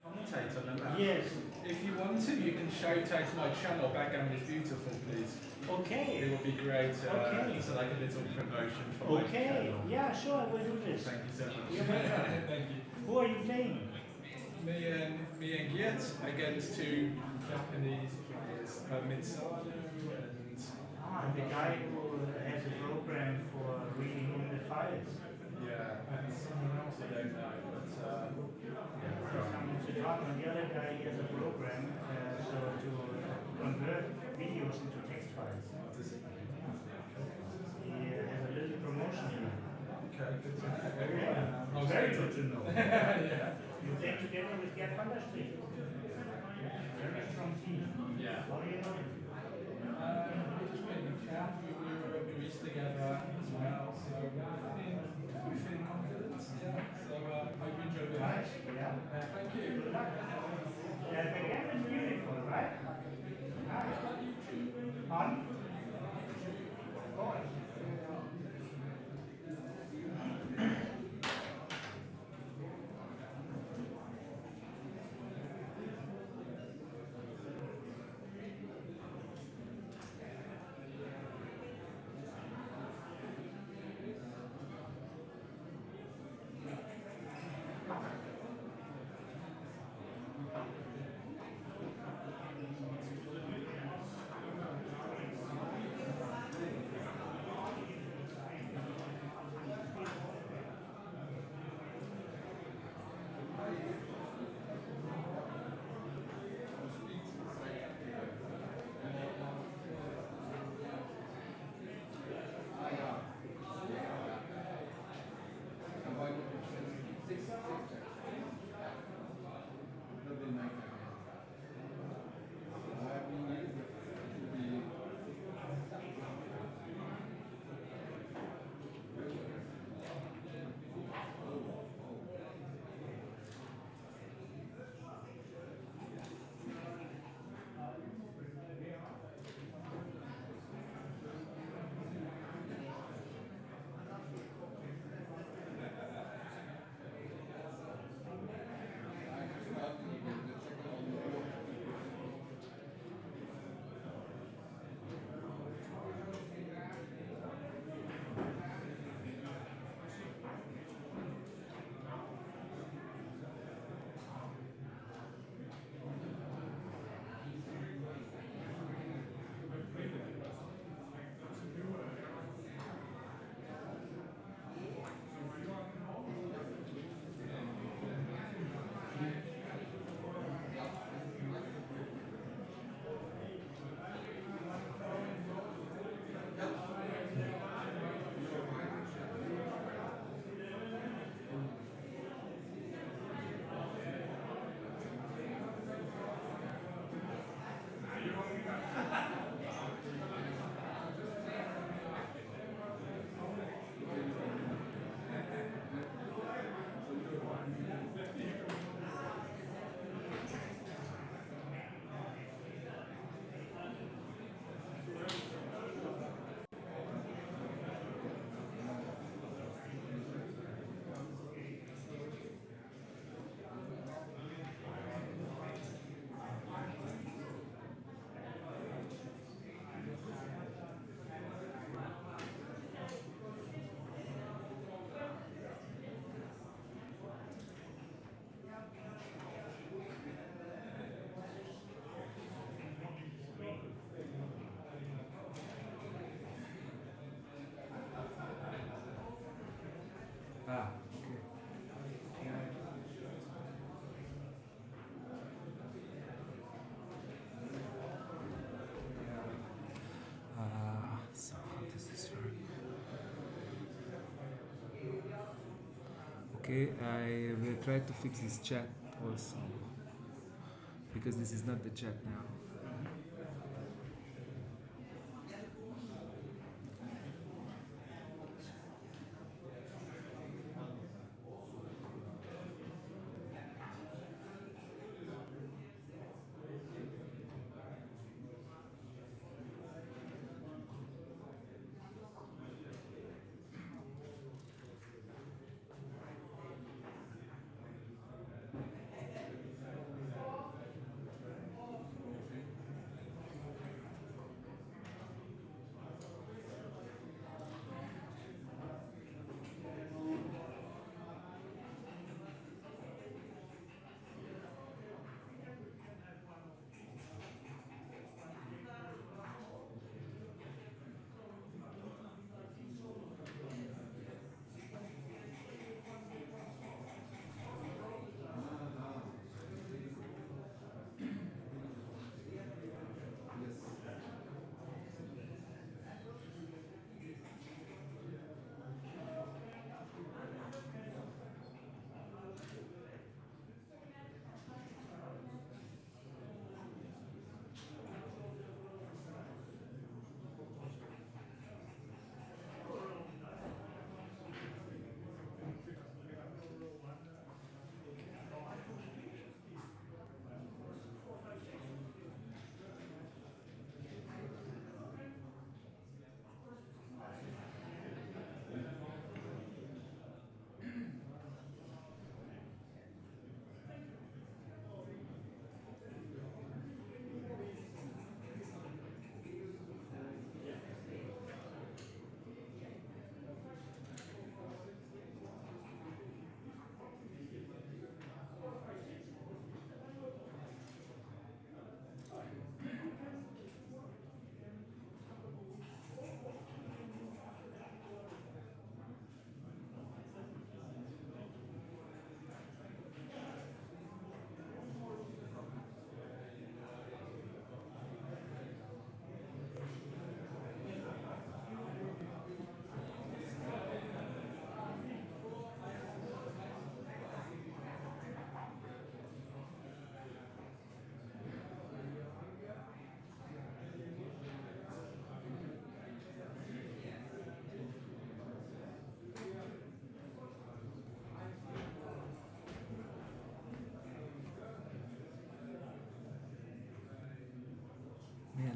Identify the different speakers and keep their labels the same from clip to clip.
Speaker 1: Commentate on the map.
Speaker 2: Yes.
Speaker 1: If you want to, you can shout out to my channel, Backgammon is Beautiful, please. It
Speaker 2: Okay.
Speaker 1: would be great.
Speaker 2: Okay.
Speaker 1: So like a little promotion for my
Speaker 2: Okay.
Speaker 1: channel.
Speaker 2: Yeah, sure, I will do this.
Speaker 1: Thank you so much.
Speaker 2: You're welcome.
Speaker 1: Thank you.
Speaker 2: Who are you playing?
Speaker 1: Me and Giet against two Japanese players, Midsummer and
Speaker 2: The guy who has a program for reading in the files.
Speaker 1: and someone else I don't know, but
Speaker 2: Someone to talk, and the other guy has a program so to convert videos into text files. He has a little promotion here.
Speaker 1: okay, good to know.
Speaker 2: Yeah. Very good to know.
Speaker 1: Yeah.
Speaker 2: You play together with Gerd van der Streek. Very strong team.
Speaker 1: Yeah.
Speaker 2: What do you know?
Speaker 1: We just went in camp, we were at Greece together as well, so we feel confident, yeah. So hope you enjoy it.
Speaker 2: Nice. Yeah.
Speaker 1: Thank you.
Speaker 2: Good luck. Yeah, the game is beautiful, right? Nice. On? Of course.
Speaker 1: Ah, okay. So how does this work? Okay, I will try to fix this chat also, because this is not the chat now.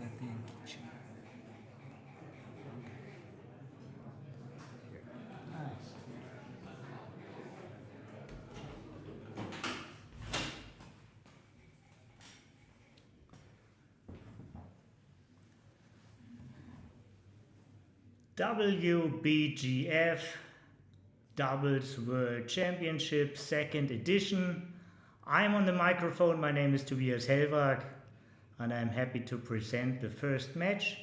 Speaker 2: Nice. WBGF Doubles World Championship 2nd edition. I'm on the microphone. My name is Tobias Hellwag and I'm happy to present the first match.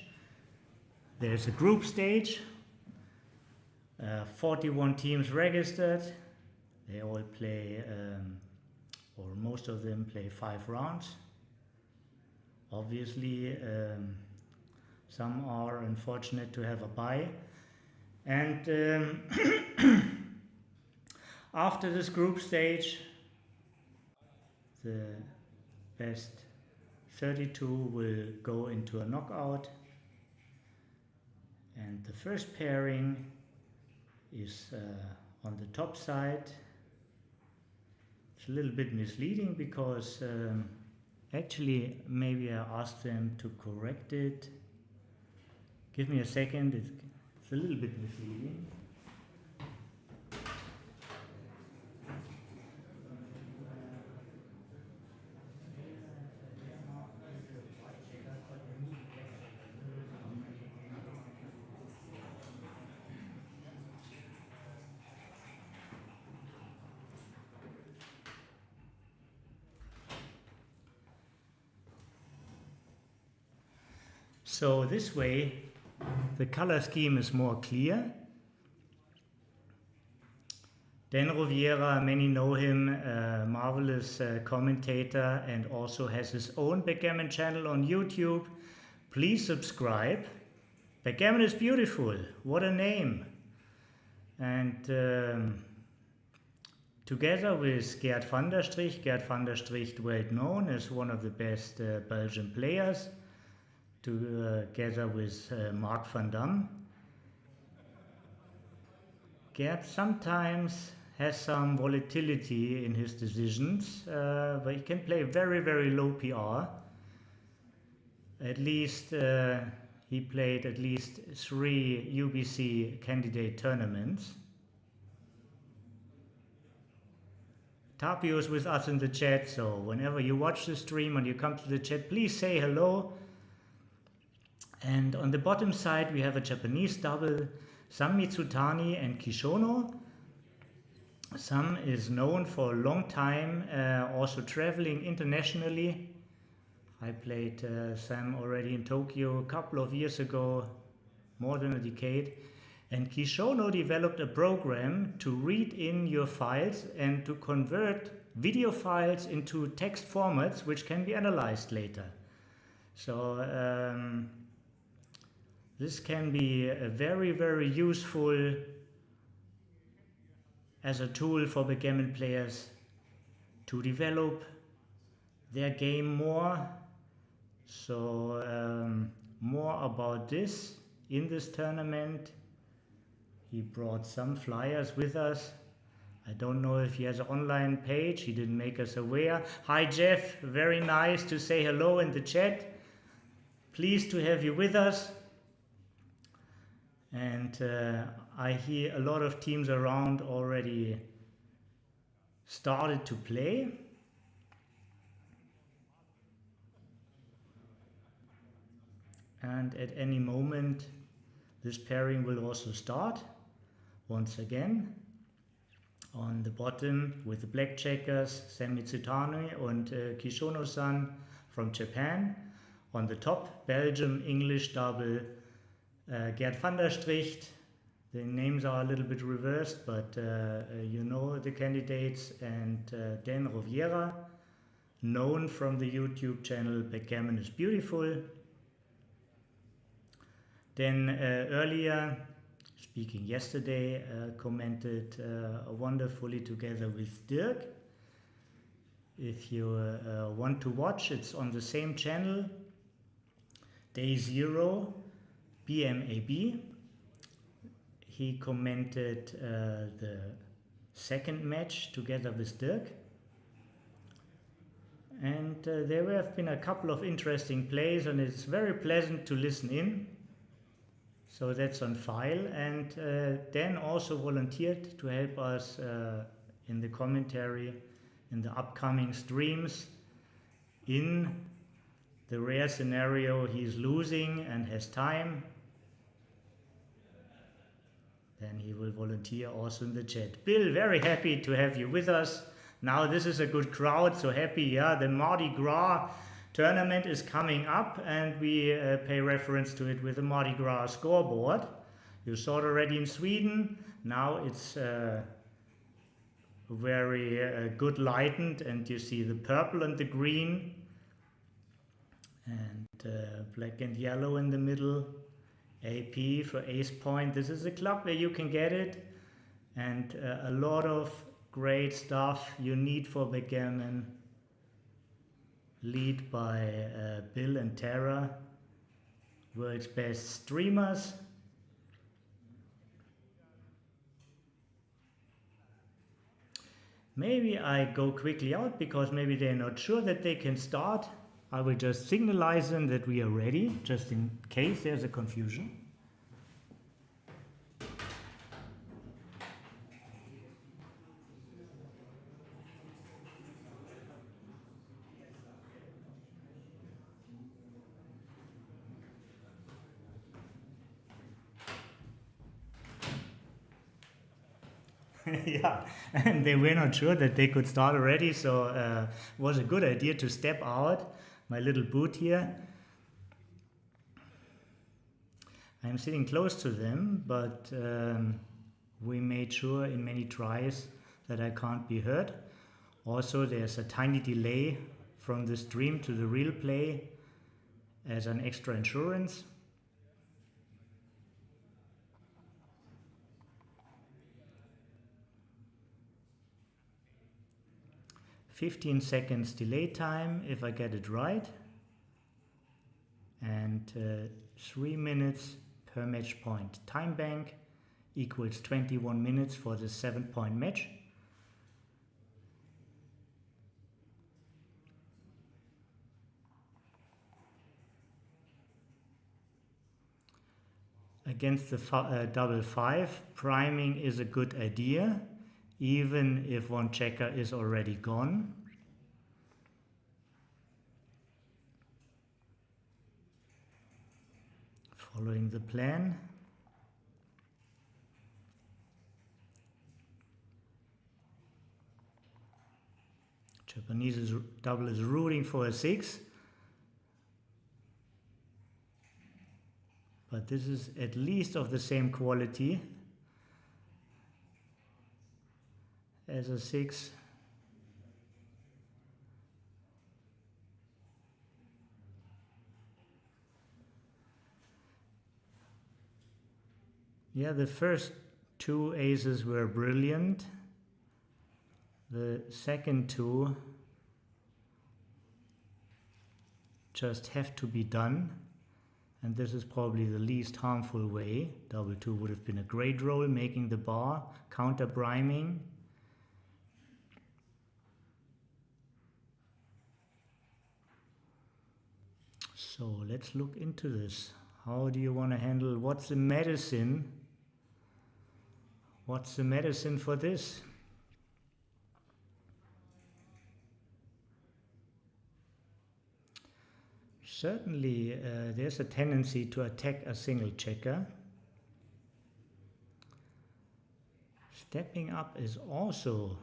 Speaker 2: There's a group stage, 41 teams registered. They all play, or most of them play 5 rounds. Obviously, some are unfortunate to have a bye. And after this group stage, the best 32 will go into a knockout. And the first pairing is on the top side. It's a little bit misleading because actually maybe I asked them to correct it. Give me a second, it's a little bit misleading. So this way the color scheme is more clear. Dan Roviera, many know him, a marvelous commentator, and also has his own backgammon channel on YouTube. Please subscribe. Backgammon is beautiful. What a name. And together with Gert van der Stricht, well known as one of the best Belgian players, together with Mark van Dam. Gert sometimes has some volatility in his decisions, but he can play very, very low PR. At least he played at least 3 UBC candidate tournaments. Tapio is with us in the chat, so whenever you watch the stream and you come to the chat, please say hello. And on the bottom side we have a Japanese double, Sam Mitsutani and Kishono. Sam is known for a long time, also traveling internationally. I played Sam already in Tokyo a couple of years ago, more than a decade. And Kishono developed a program to read in your files and to convert video files into text formats which can be analyzed later. So this can be a very, very useful as a tool for backgammon players to develop their game more. So more about this in this tournament. He brought some flyers with us. I don't know if he has an online page. He didn't make us aware. Hi Jeff, very nice to say hello in the chat. Pleased to have you with us. And I hear a lot of teams around already started to play. And at any moment this pairing will also start once again. On the bottom with the black checkers, Sam Mitsutani and Kishono-san from Japan. On the top, Belgium English double, Gert van der Stricht. The names are a little bit reversed, but you know the candidates. And Dan Roviera, known from the YouTube channel Backgammon is Beautiful. Then earlier, speaking yesterday, commented wonderfully together with Dirk. If you want to watch, it's on the same channel, Day 0, BMAB. He commented the second match together with Dirk. And there have been a couple of interesting plays, and it's very pleasant to listen in. So that's on file. And Dan also volunteered to help us in the commentary in the upcoming streams. In the rare scenario he's losing and has time, then he will volunteer also in the chat. Bill, very happy to have you with us. Now this is a good crowd, so happy. Yeah, the Mardi Gras tournament is coming up, and we pay reference to it with the Mardi Gras scoreboard. You saw it already in Sweden. Now it's very good lightened, and you see the purple and the green, and black and yellow in the middle. AP for ace point. This is a club where you can get it, and a lot of great stuff you need for backgammon. Lead by Bill and Tara, world's best streamers. Maybe I go quickly out because maybe they're not sure that they can start. I will just signalize them that we are ready, just in case there's a confusion. Yeah, and they were not sure that they could start already, so it was a good idea to step out. My little boot here. I'm sitting close to them, but we made sure in many tries that I can't be heard. Also, there's a tiny delay from the stream to the real play as an extra insurance. "15 seconds delay time if I get it right, and 3 minutes per match point. Time bank equals 21 minutes for the 7-point match. Against the double five, priming is a good idea, even if one checker is already gone. Following the plan. Japanese double is rooting for a 6. But this is at least of the same quality as a 6. Yeah, the first 2 aces were brilliant. The second 2 just have to be done. And this is probably the least harmful way. Double 2 would have been a great roll, making the bar, counter priming. So let's look into this. How do you want to handle, what's the medicine? What's the medicine for this? Certainly, there's a tendency to attack a single checker. Stepping up is also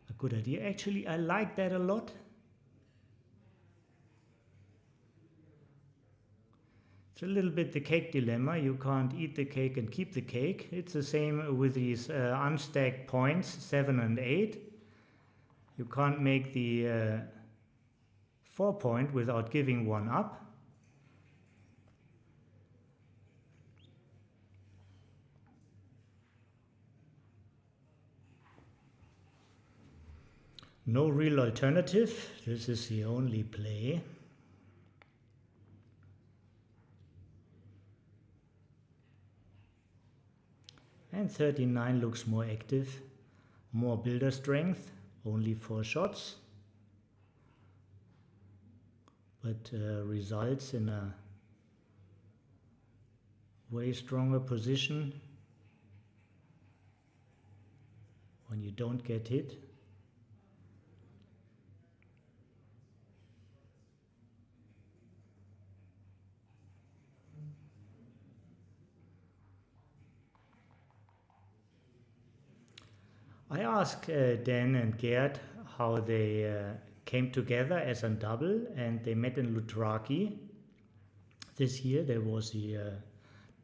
Speaker 2: a good idea. Actually, I like that a lot. It's a little bit the cake dilemma. You can't eat the cake and keep the cake. It's the same with these unstacked points, 7 and 8. You can't make the 4-point without giving one up. No real alternative. This is the only play. And 39 looks more active. More builder strength. Only 4 shots. but results in a way stronger position when you don't get hit. I asked Dan and Gerd how they came together as a double, and they met in Loutraki. This year there was the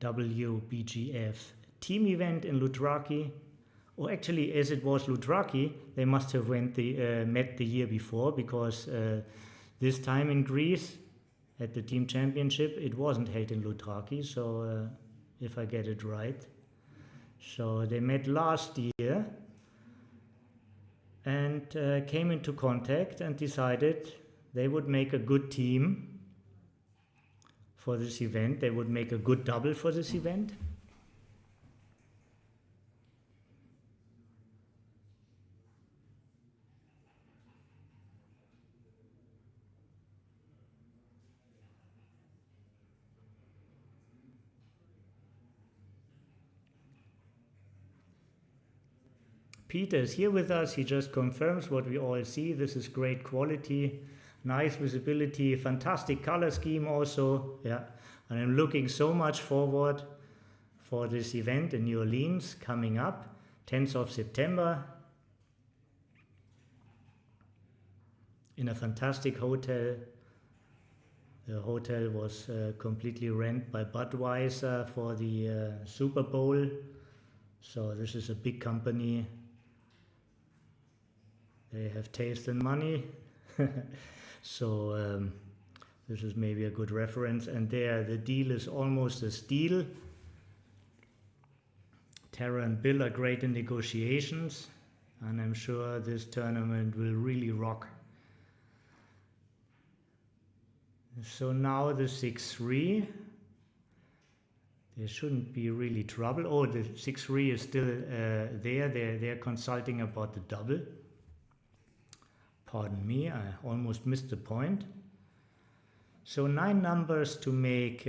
Speaker 2: WBGF team event in Loutraki. Or actually, as it was Loutraki, they must have met the year before, because this time in Greece at the team championship it wasn't held in Loutraki, so if I get it right. So they met last year and came into contact and decided they would make a good team for this event. They would make a good double for this event. Peter is here with us. He just confirms what we all see. This is great quality, nice visibility, fantastic color scheme also. Yeah, and I'm looking so much forward for this event in New Orleans coming up, 10th of September, in a fantastic hotel. The hotel was completely rented by Budweiser for the Super Bowl. So this is a big company. They have taste and money. So this is maybe a good reference. And there the deal is almost a steal. Tara and Bill are great in negotiations, and I'm sure this tournament will really rock. So now the 6-3. There shouldn't be really trouble. Oh, the 6-3 is still there. They're consulting about the double. Pardon me, I almost missed the point. So 9 numbers to make,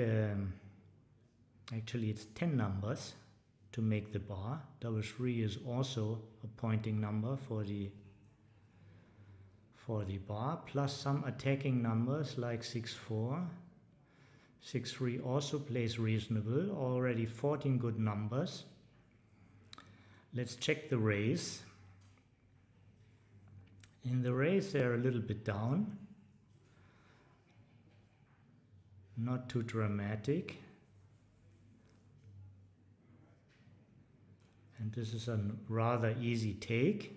Speaker 2: actually it's 10 numbers to make the bar. Double 3 is also a pointing number for the bar, plus some attacking numbers like 6-4. 6-3 also plays reasonable, already 14 good numbers. Let's check the raise. In the race they're a little bit down, not too dramatic, and this is a rather easy take.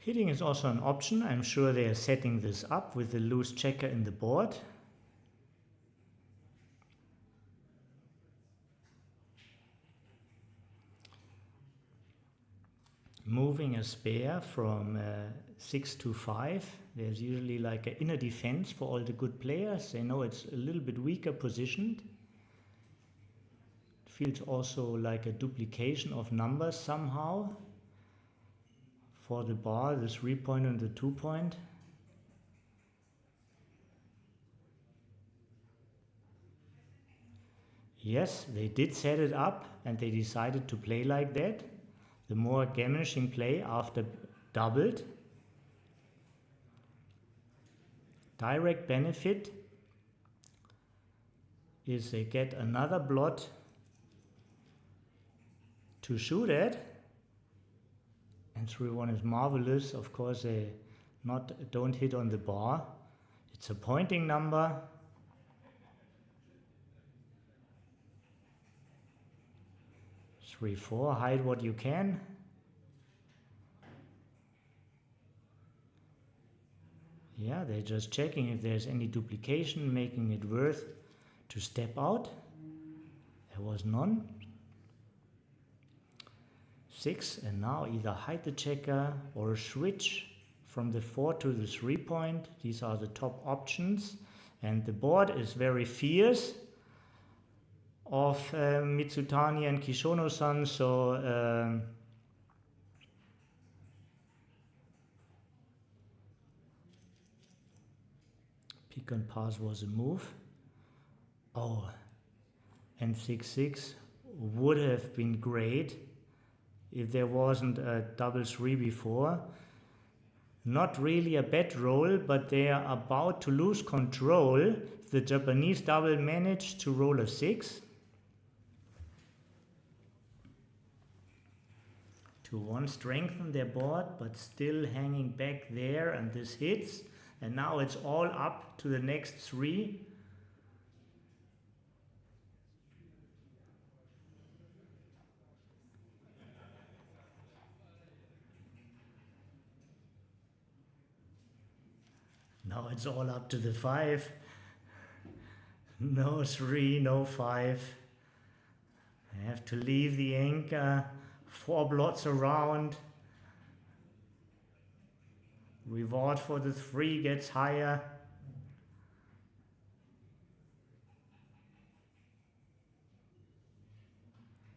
Speaker 2: Hitting is also an option. I'm sure they are setting this up with the loose checker in the board. Moving a spare from 6 to 5. There's usually like an inner defense for all the good players. They know it's a little bit weaker positioned. It feels also like a duplication of numbers somehow. For the bar, the 3-point and the 2-point. Yes, they did set it up and they decided to play like that. The more gamishing play after doubled. Direct benefit is they get another blot to shoot at. And 3-1 is marvelous. Of course, they don't hit on the bar. It's a pointing number. 3-4, hide what you can. Yeah, they're just checking if there's any duplication, making it worth to step out. There was none. 6, and now either hide the checker or switch from the 4 to the 3-point. These are the top options. And the board is very fierce of Mitsutani and Kishono-san, so pick and pass was a move. Oh, and 6-6 would have been great if there wasn't a double 3 before. Not really a bad roll, but they are about to lose control. The Japanese double managed to roll a 6. To one strengthen their board, but still hanging back there, and this hits. And now it's all up to the next 3. Now it's all up to the 5. No 3, no 5. I have to leave the anchor. 4 blots around. Reward for the 3 gets higher.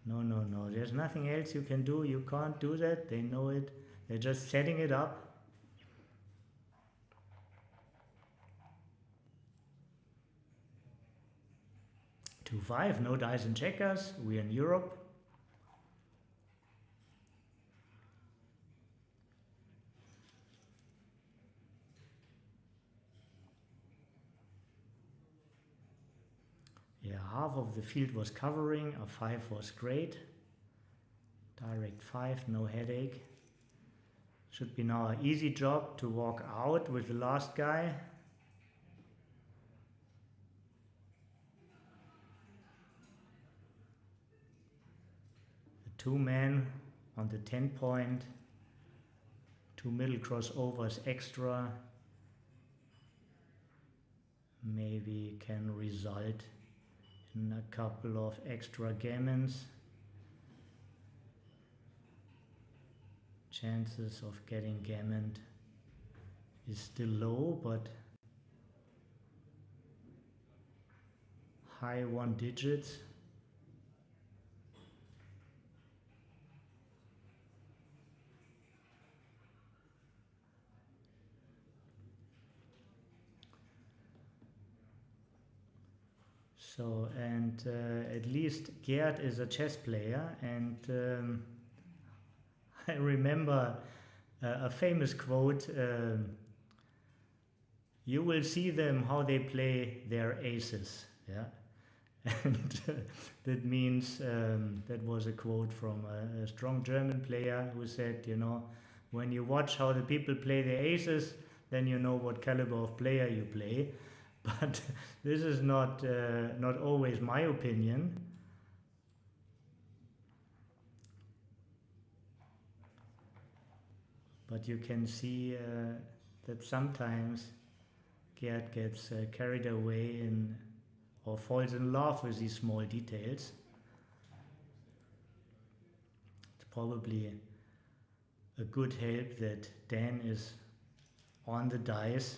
Speaker 2: No, no, no. There's nothing else you can do. You can't do that. They know it. They're just setting it up. 2-5, no dice and checkers. We're in Europe. Yeah, half of the field was covering. A 5 was great. Direct 5, no headache. Should be now an easy job to walk out with the last guy. The 2 men on the 10 point. 2 middle crossovers extra. Maybe can result in a couple of extra gammons. Chances of getting gammoned is still low, but high 1 digits. So, and at least Gerd is a chess player, and I remember a famous quote, you will see them how they play their aces, yeah? And that means, that was a quote from a strong German player who said, you know, when you watch how the people play their aces, then you know what caliber of player you play. But this is not always my opinion. But you can see that sometimes Gerd gets carried away or falls in love with these small details. It's probably a good help that Dan is on the dice.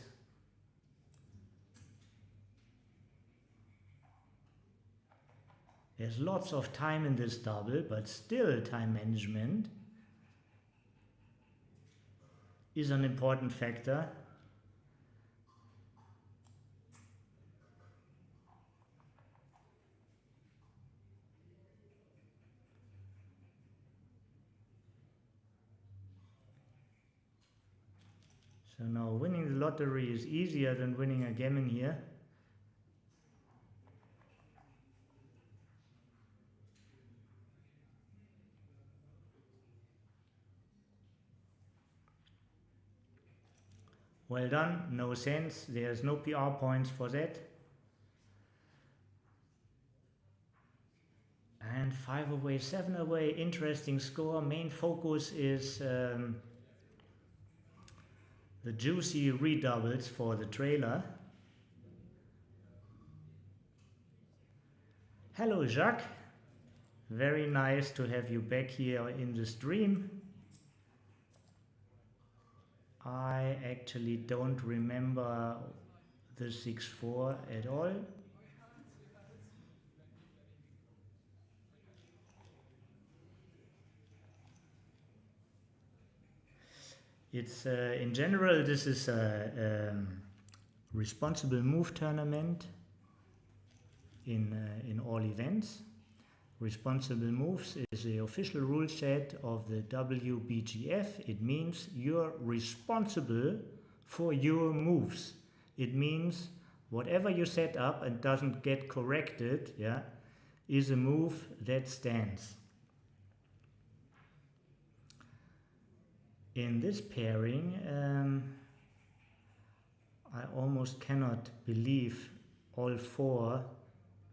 Speaker 2: There's lots of time in this double, but still time management is an important factor. So now winning the lottery is easier than winning a gammon here. Well done, no sense, there's no PR points for that. And 5 away, 7 away, interesting score. Main focus is the juicy redoubles for the trailer. Hello Jacques, very nice to have you back here in the stream. I actually don't remember the 6-4 at all. It's in general, this is a responsible move tournament in all events. Responsible moves is the official rule set of the WBGF. It means you're responsible for your moves. It means whatever you set up and doesn't get corrected, yeah, is a move that stands. In this pairing, I almost cannot believe all four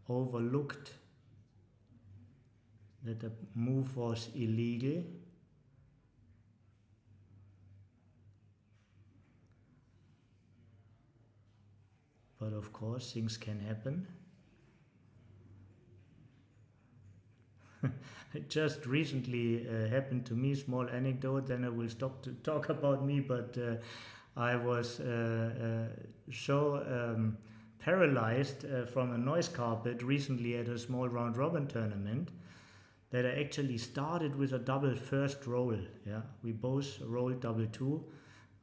Speaker 2: overlooked that the move was illegal. But of course, things can happen. It just recently happened to me, small anecdote, then I will stop to talk about me, but I was so paralyzed from a noise carpet recently at a small round robin tournament that I actually started with a double first roll. Yeah, we both rolled double 2.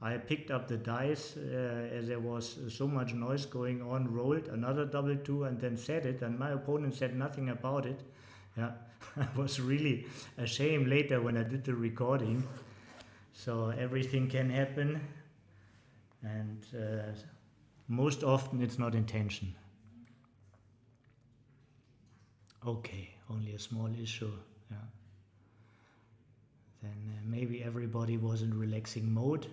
Speaker 2: I picked up the dice as there was so much noise going on, rolled another double 2 and then said it, and my opponent said nothing about it. Yeah, I was really ashamed later when I did the recording. So everything can happen, and most often it's not intention. Okay, only a small issue. Yeah. Then maybe everybody was in relaxing mode.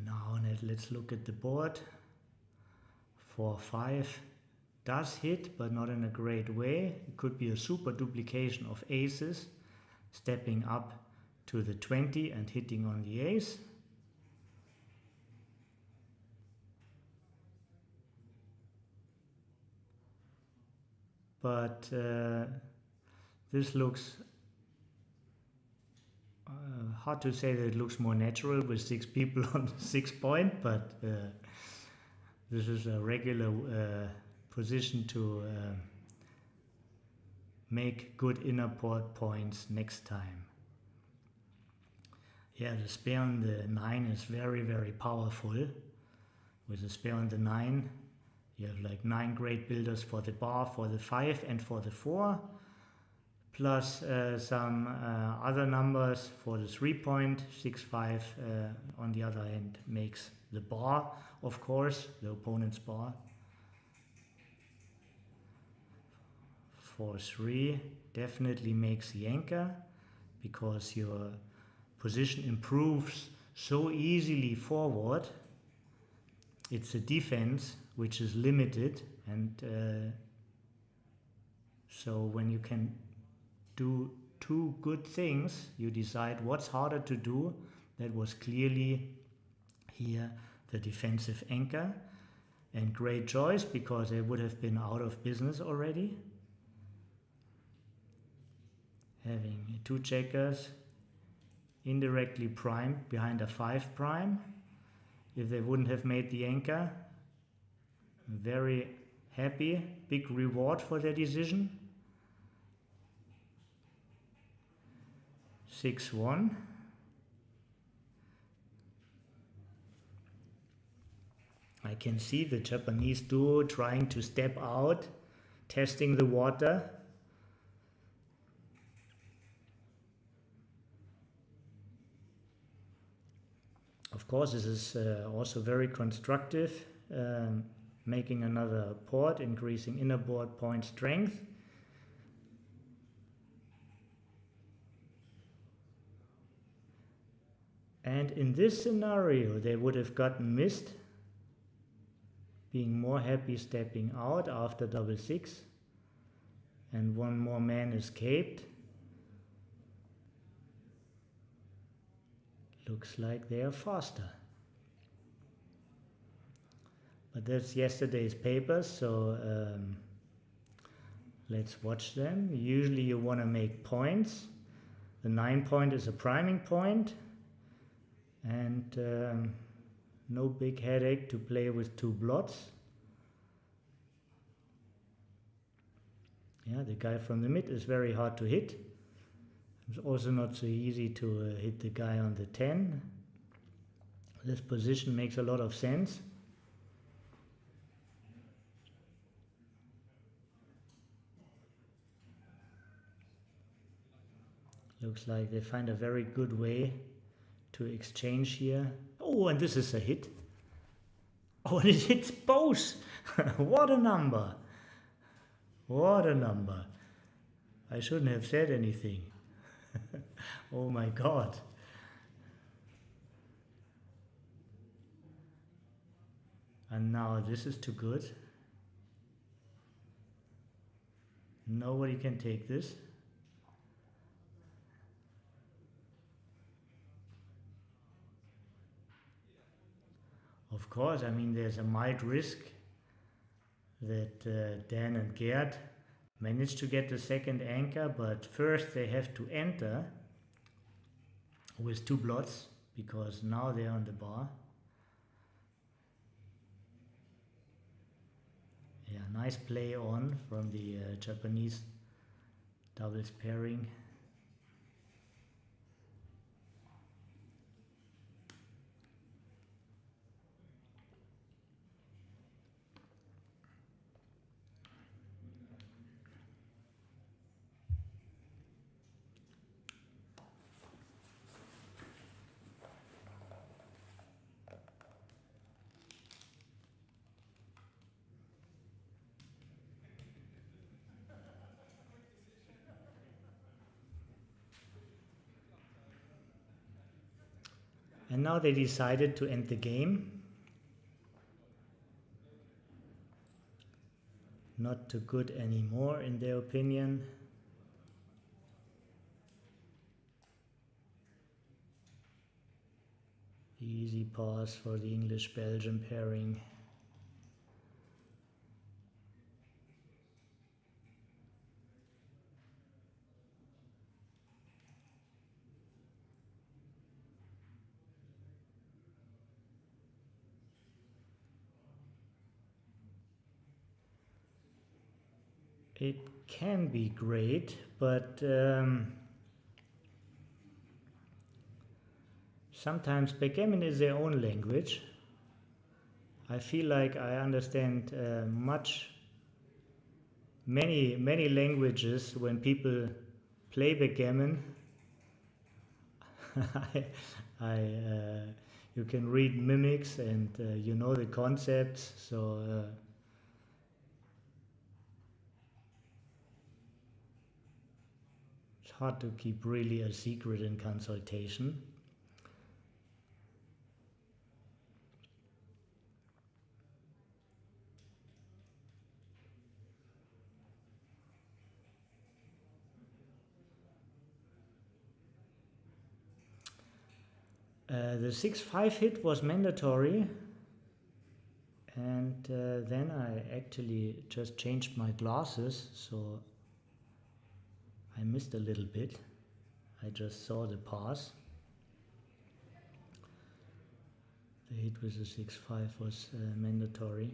Speaker 2: Now let's look at the board. 4-5 does hit, but not in a great way. It could be a super duplication of aces, stepping up to the 20 and hitting on the ace. But this looks hard to say that it looks more natural with 6 people on the 6 point, but this is a regular position to make good inner port points next time. Yeah, the spare on the 9 is very, very powerful. With the spare on the 9, you have like 9 great builders for the bar, for the 5 and for the 4, plus some other numbers for the 3 point. 6-5 on the other hand makes the bar, of course, the opponent's bar. 4-3 definitely makes the anchor, because your position improves so easily forward. It's a defense which is limited, and so when you can do 2 good things, you decide what's harder to do. That was clearly here the defensive anchor, and great choice, because they would have been out of business already. Having 2 checkers indirectly primed behind a 5 prime. If they wouldn't have made the anchor, very happy, big reward for their decision. 6-1. I can see the Japanese duo trying to step out, testing the water. Of course, this is also very constructive, making another port, increasing inner board point strength. And in this scenario, they would have gotten missed, being more happy stepping out after double 6, and 1 more man escaped. Looks like they are faster. But that's yesterday's papers, so let's watch them. Usually you want to make points. The 9 point is a priming point, and No big headache to play with two blots. Yeah, the guy from the mid is very hard to hit. It's also not so easy to hit the guy on the 10. This position makes a lot of sense. Looks like they find a very good way to exchange here. Oh, and this is a hit. Oh, and it hits both. What a number. What a number. I shouldn't have said anything. Oh my God. And now this is too good. Nobody can take this. Of course, I mean, there's a mild risk that Dan and Gerd manage to get the second anchor, but first they have to enter with two blots because now they're on the bar. Yeah, nice play on from the Japanese doubles pairing. And now they decided to end the game. Not too good anymore in their opinion. Easy pass for the English-Belgian pairing. It can be great, but sometimes backgammon is their own language. I feel like I understand many languages when people play backgammon. You can read mimics and you know the concepts, so it's hard to keep really a secret in consultation. The 6-5 hit was mandatory, and then I actually just changed my glasses, so I missed a little bit. I just saw the pass. The hit with the 6-5 was mandatory.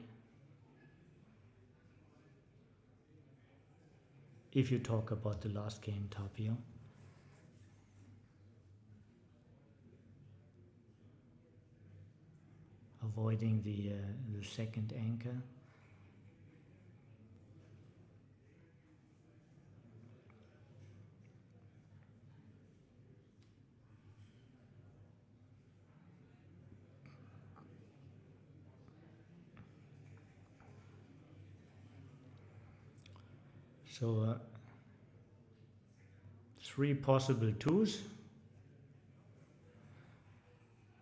Speaker 2: If you talk about the last game, Tapio. Avoiding the second anchor. So 3 possible twos.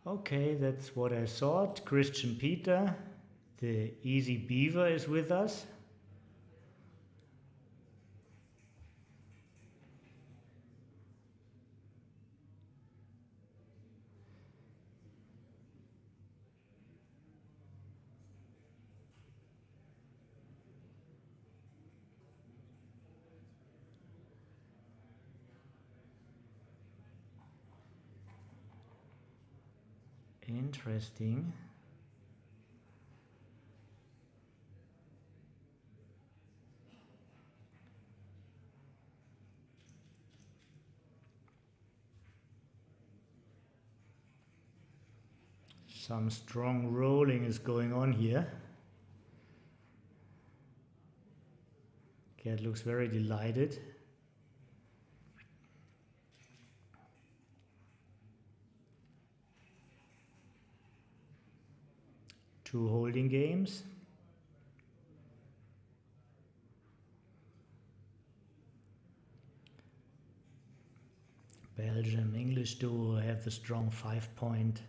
Speaker 2: Okay, that's what I thought. Christian Peter, the easy beaver, is with us. Interesting. Some strong rolling is going on here. Cat looks very delighted. Two holding games. Belgium, English duo have the strong 5-point,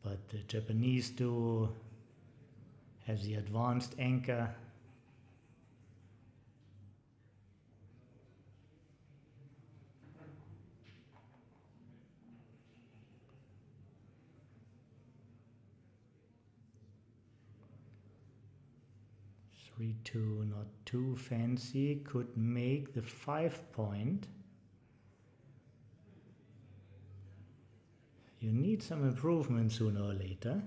Speaker 2: but the Japanese duo has the advanced anchor. Three, two, not too fancy, could make the 5-point. You need some improvement sooner or later.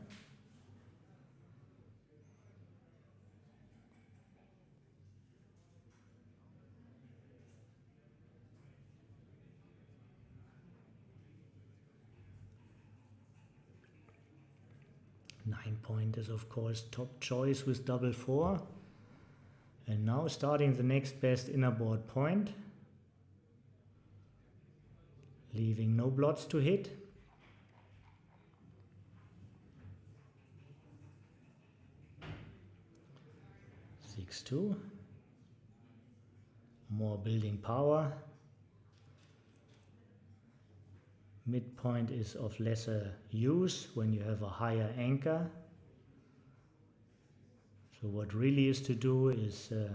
Speaker 2: Nine-point is of course top choice with double 4. And now starting the next best inner board point. Leaving no blots to hit. Six, two. More building power. Midpoint is of lesser use when you have a higher anchor. So what really is to do is the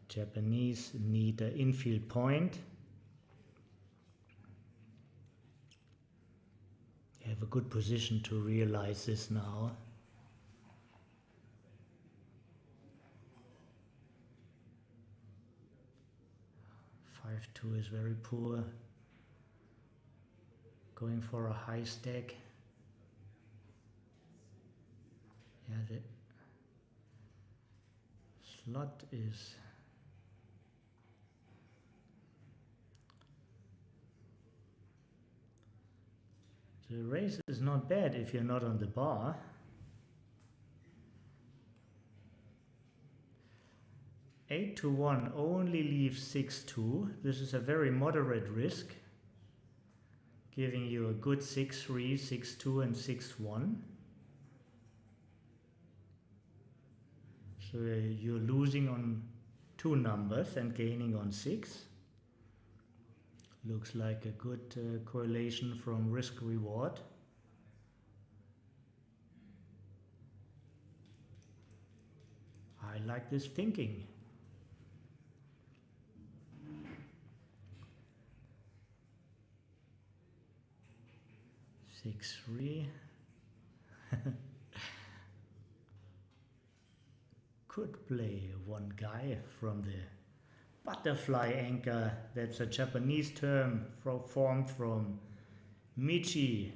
Speaker 2: Japanese need an infield point. You have a good position to realize this now. Five, two is very poor. Going for a high stack. Yeah, the slot is the race is not bad if you're not on the bar. Eight to one only leaves 6-2. This is a very moderate risk, giving you a good 6-3, 6-2 and 6-1. So you're losing on 2 numbers and gaining on 6. Looks like a good correlation from risk reward. I like this thinking. 6-3. Could play one guy from the butterfly anchor. That's a Japanese term formed from Michihito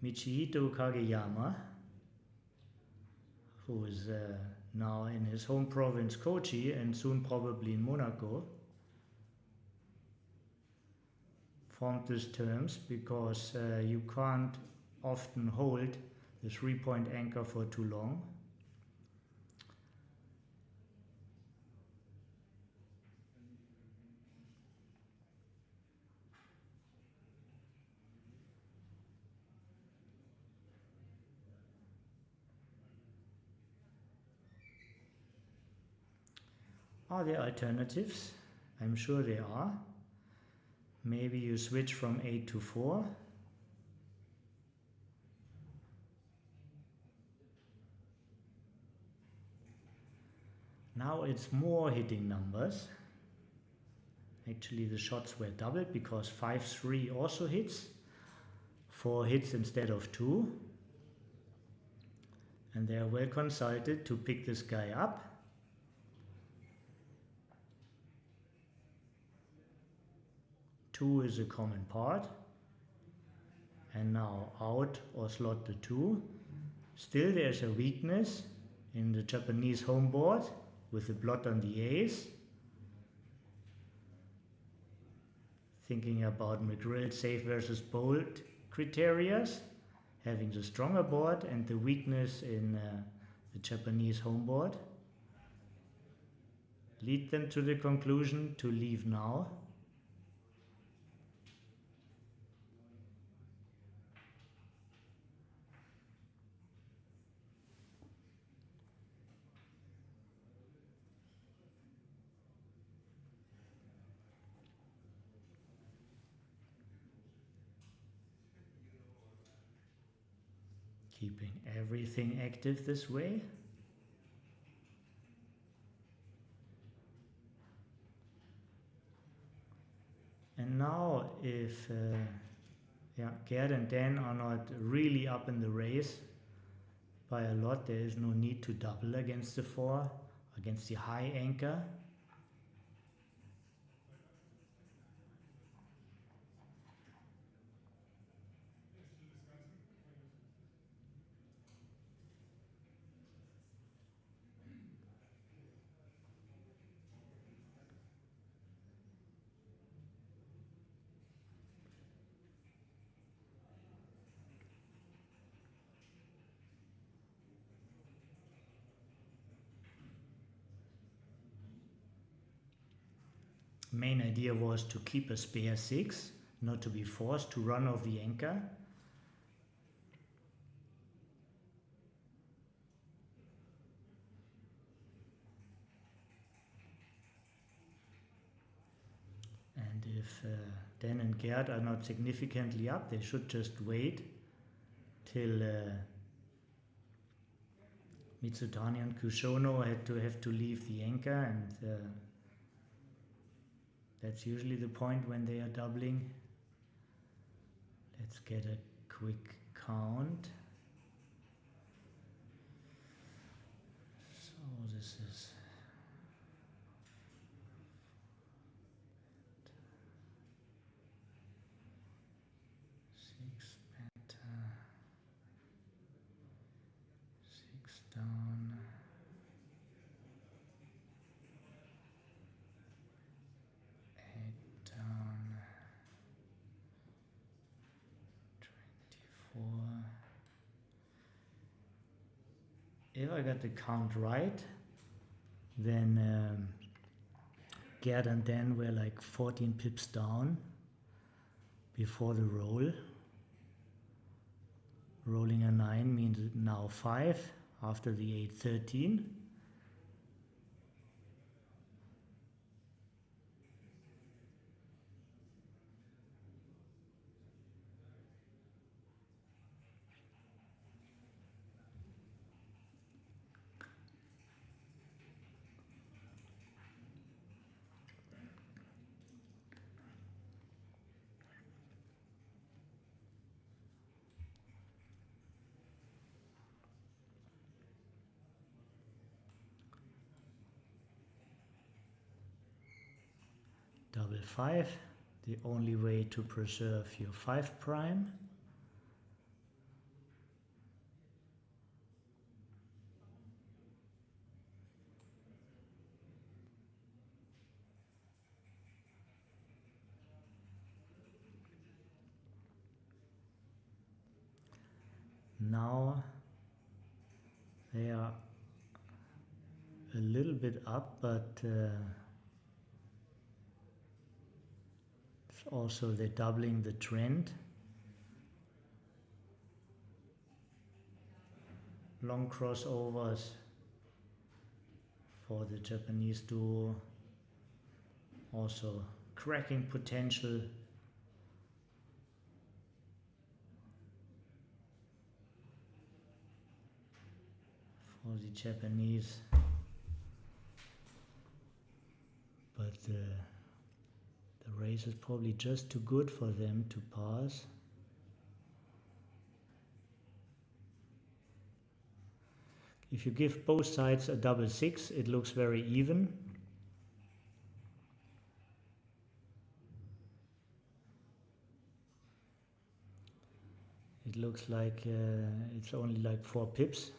Speaker 2: Kageyama, who is now in his home province Kochi and soon probably in Monaco. Formed these terms because you can't often hold the 3-point anchor for too long. Are there alternatives? I'm sure there are. Maybe you switch from 8 to 4. Now it's more hitting numbers. Actually the shots were doubled because 5-3 also hits. 4 hits instead of 2. And they are well consulted to pick this guy up. Two is a common part. And now out or slot the 2. Still there's a weakness in the Japanese home board with the blot on the ace. Thinking about McGrill safe versus bold criterias, having the stronger board and the weakness in the Japanese home board, lead them to the conclusion to leave now. Keeping everything active this way. And now if Gerd and Dan are not really up in the race by a lot, there is no need to double against the 4, against the high anchor. Main idea was to keep a spare 6, not to be forced to run off the anchor. And if Dan and Gerd are not significantly up, they should just wait till Mitsutani and Kushono have to leave the anchor, and that's usually the point when they are doubling. Let's get a quick count. So this is six better, 6 down. If I got the count right, then Gerd and Dan were like 14 pips down before the roll. Rolling a 9 means now 5 after the 8-13. Double 5, the only way to preserve your 5 prime. Now they are a little bit up, but also they're doubling the trend. Long crossovers for the Japanese duo. Also cracking potential. For the Japanese. But the race is probably just too good for them to pass. If you give both sides a double 6, it looks very even. It looks like it's only like 4 pips.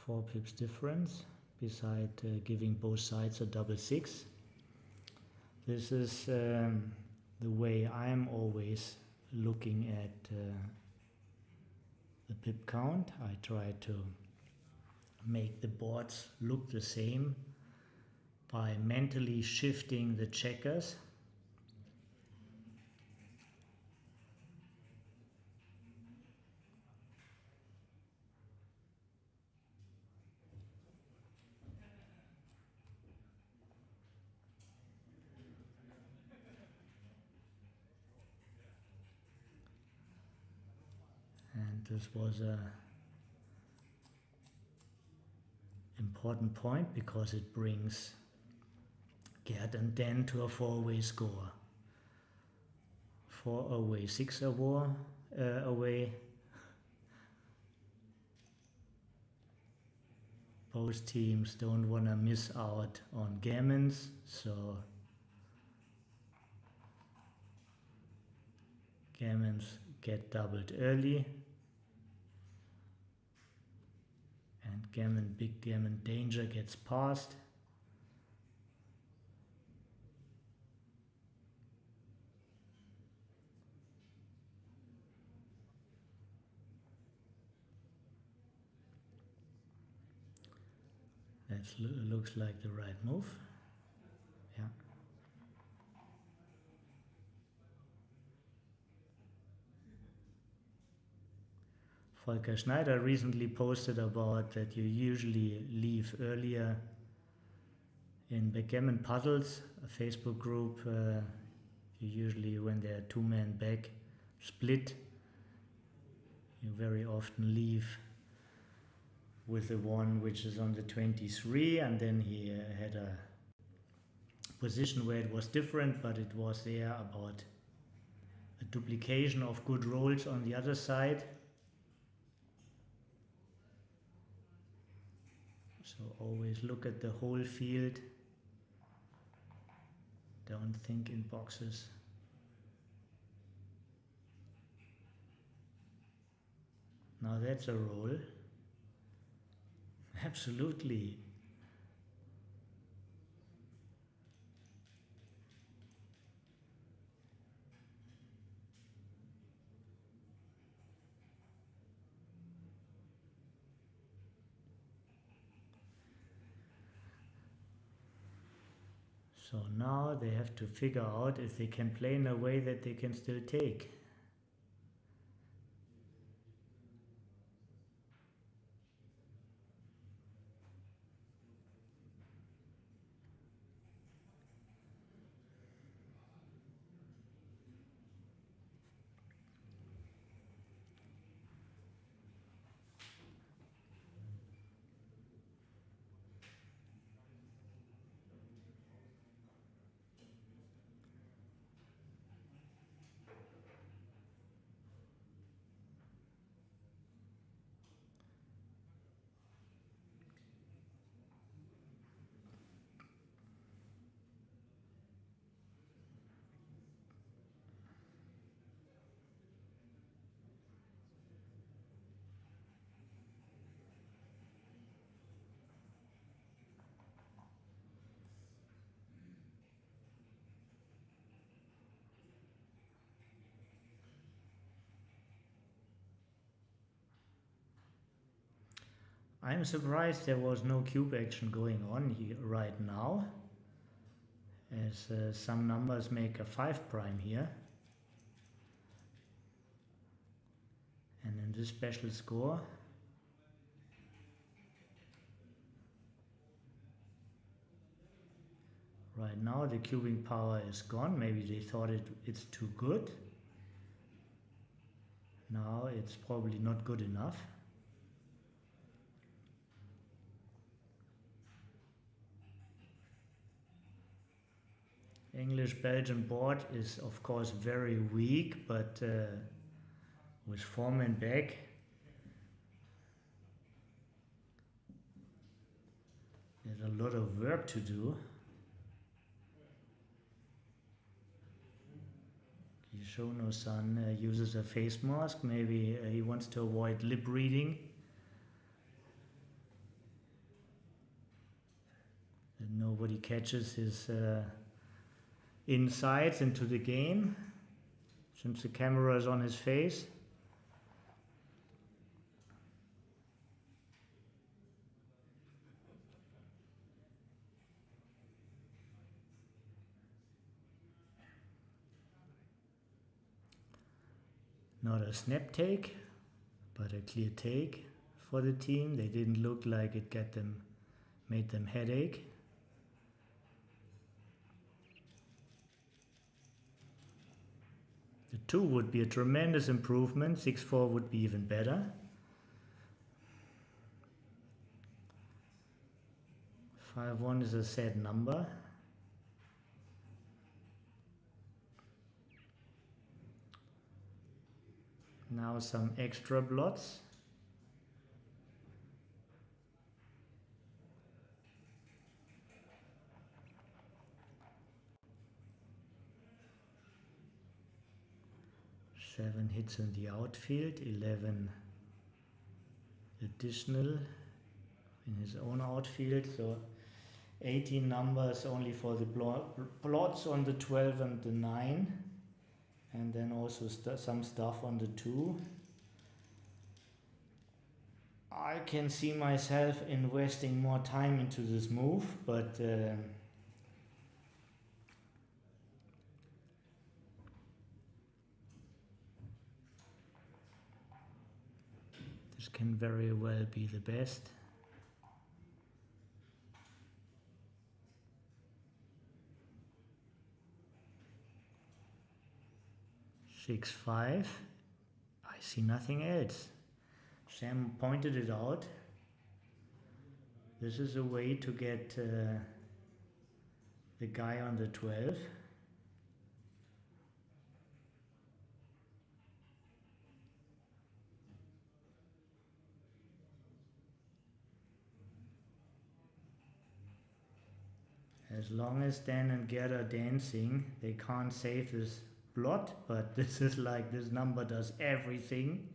Speaker 2: Four pips difference, beside giving both sides a double 6. This is the way I'm always looking at the pip count. I try to make the boards look the same by mentally shifting the checkers. And this was a important point because it brings Gerd and Dan to a 4-away score. 4 away, 6 away. Both teams don't want to miss out on gammons, so gammons get doubled early. And big gammon danger gets passed. That looks like the right move. Yeah. Volker Schneider recently posted about that you usually leave earlier in backgammon puzzles, a Facebook group. You usually, when there are 2 men back, split. You very often leave with the one which is on the 23, and then he had a position where it was different, but it was there about a duplication of good rolls on the other side. So always look at the whole field. Don't think in boxes. Now that's a roll. Absolutely. So now they have to figure out if they can play in a way that they can still take. I'm surprised there was no cube action going on here right now, as some numbers make a 5 prime here. And in this special score, right now the cubing power is gone. Maybe they thought it's too good. Now it's probably not good enough. English-Belgian board is of course very weak, but with 4 men back, there's a lot of work to do. Kishono-san uses a face mask. Maybe he wants to avoid lip reading. That nobody catches his insights into the game, since the camera is on his face. Not a snap take, but a clear take for the team. They didn't look like it made them headache. The 2 would be a tremendous improvement. 6-4 would be even better. 5-1 is a sad number. Now some extra blots. Seven hits in the outfield, 11 additional in his own outfield, so 18 numbers only for the blots on the 12 and the 9, and then also some stuff on the 2. I can see myself investing more time into this move, but this can very well be the best. 6-5. I see nothing else. Sam pointed it out. This is a way to get the guy on the 12. As long as Dan and Gerd are dancing, they can't save this blot, but this is like this number does everything.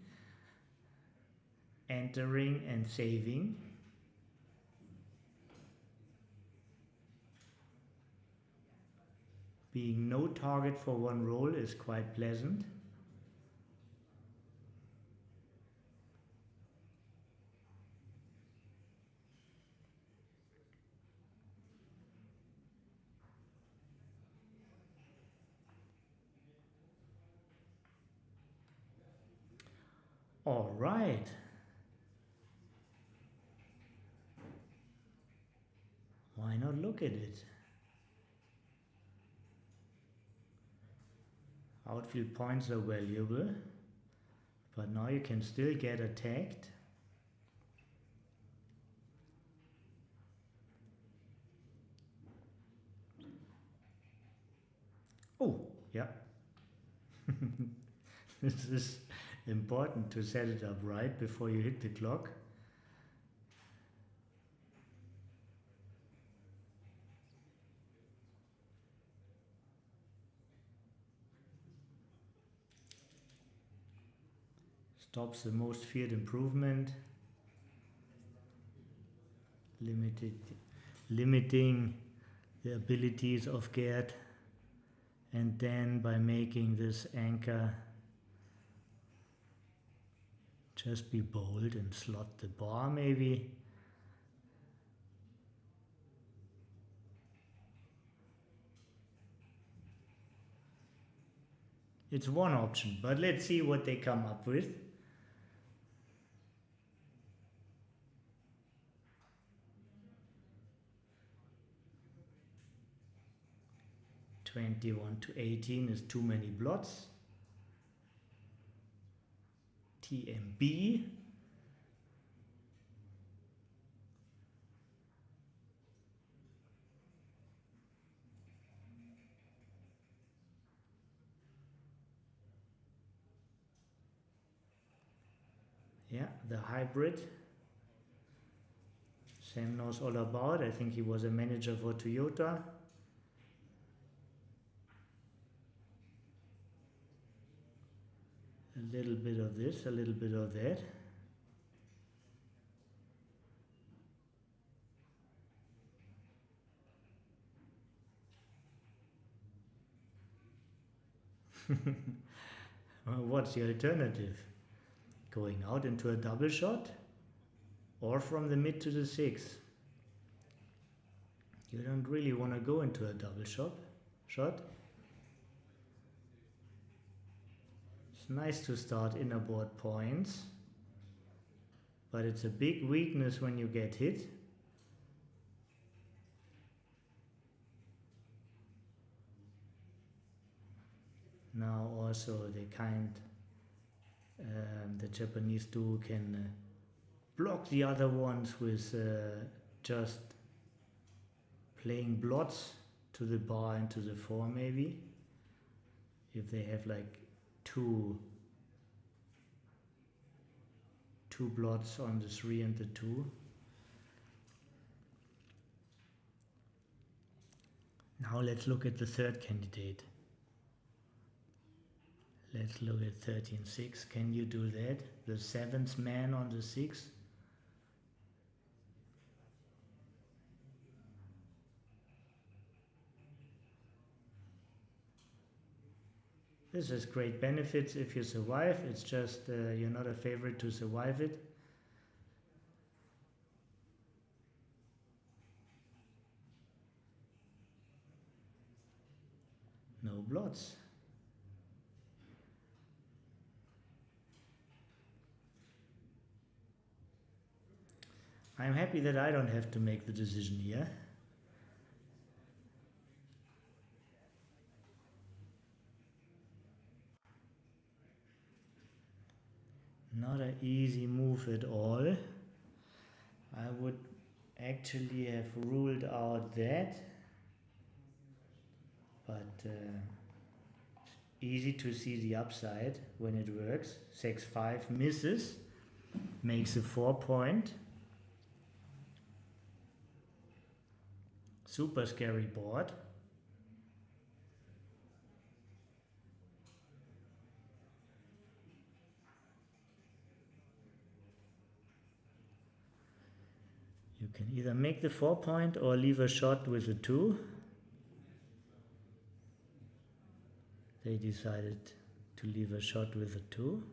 Speaker 2: Entering and saving. Being no target for one roll is quite pleasant. All right. Why not look at it? Outfield points are valuable, but now you can still get attacked. Oh, yeah. This is important to set it up right before you hit the clock. Stops the most feared improvement. Limiting the abilities of Gerd, and then by making this anchor, just be bold and slot the bar maybe. It's one option, but let's see what they come up with. 21 to 18 is too many blots. TMB. Yeah, the hybrid. Sam knows all about. I think he was a manager for Toyota. A little bit of this, a little bit of that. What's the alternative? Going out into a double shot or from the mid to the 6? You don't really want to go into a double shot. It's nice to start inner board points, but it's a big weakness when you get hit. Now also the Japanese duo can block the other ones with just playing blots to the bar and to the 4 maybe. If they have like two blots on the 3 and the 2. Now let's look at the third candidate. Let's look at 13-6. Can you do that? The 7th man on the 6. This has great benefits if you survive. It's just you're not a favorite to survive it. No blots. I'm happy that I don't have to make the decision here. Not an easy move at all. I would actually have ruled out that, but easy to see the upside when it works. 6-5 misses, makes a 4-point. Super scary board. You can either make the 4-point or leave a shot with a 2. They decided to leave a shot with a 2.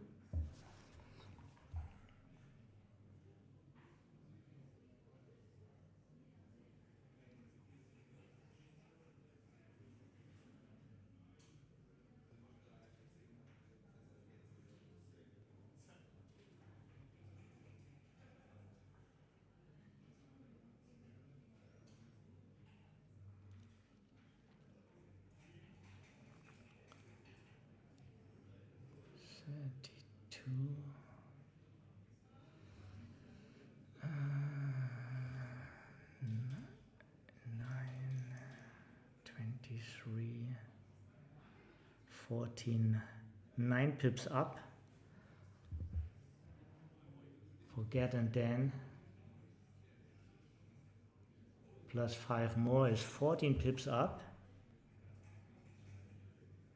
Speaker 2: Three, 14, 9 pips up. Forget and then plus 5 more is 14 pips up.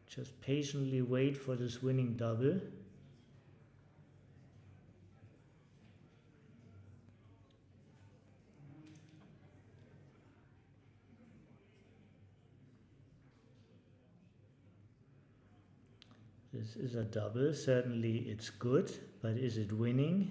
Speaker 2: Just patiently wait for this winning double. This is a double, certainly it's good, but is it winning?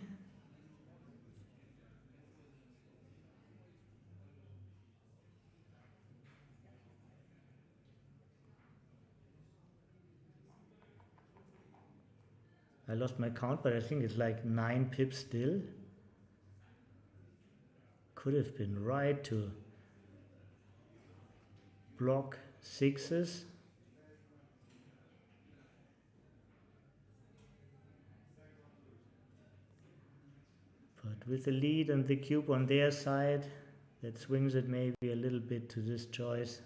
Speaker 2: I lost my count, but I think it's like 9 pips still. Could have been right to block 6s. But with the lead and the cube on their side, that swings it maybe a little bit to this choice.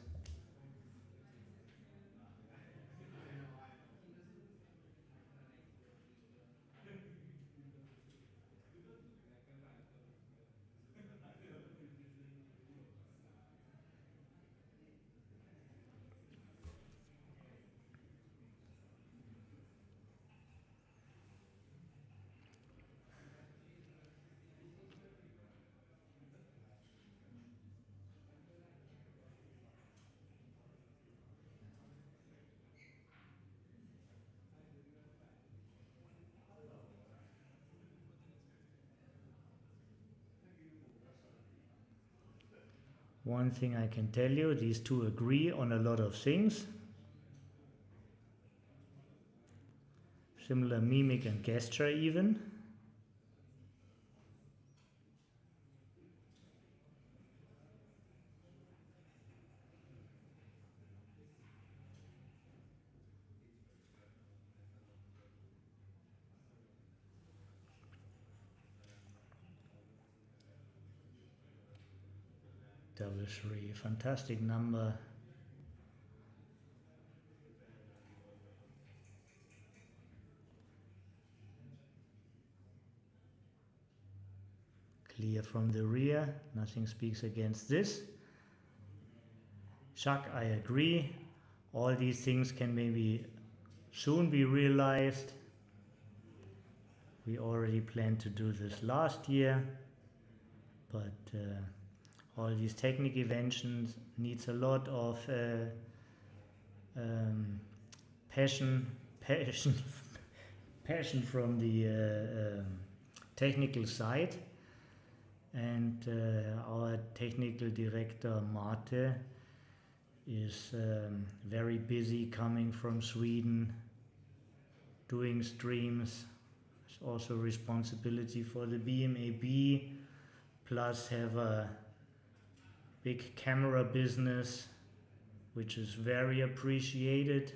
Speaker 2: One thing I can tell you, these two agree on a lot of things. Similar mimic and gesture even. Double three, fantastic number. Clear from the rear, nothing speaks against this. Chuck, I agree. All these things can maybe soon be realized. We already planned to do this last year, but all these technical inventions needs a lot of passion from the technical side. And our technical director Mate is very busy, coming from Sweden, doing streams. Has also responsibility for the BMAB, plus have a big camera business, which is very appreciated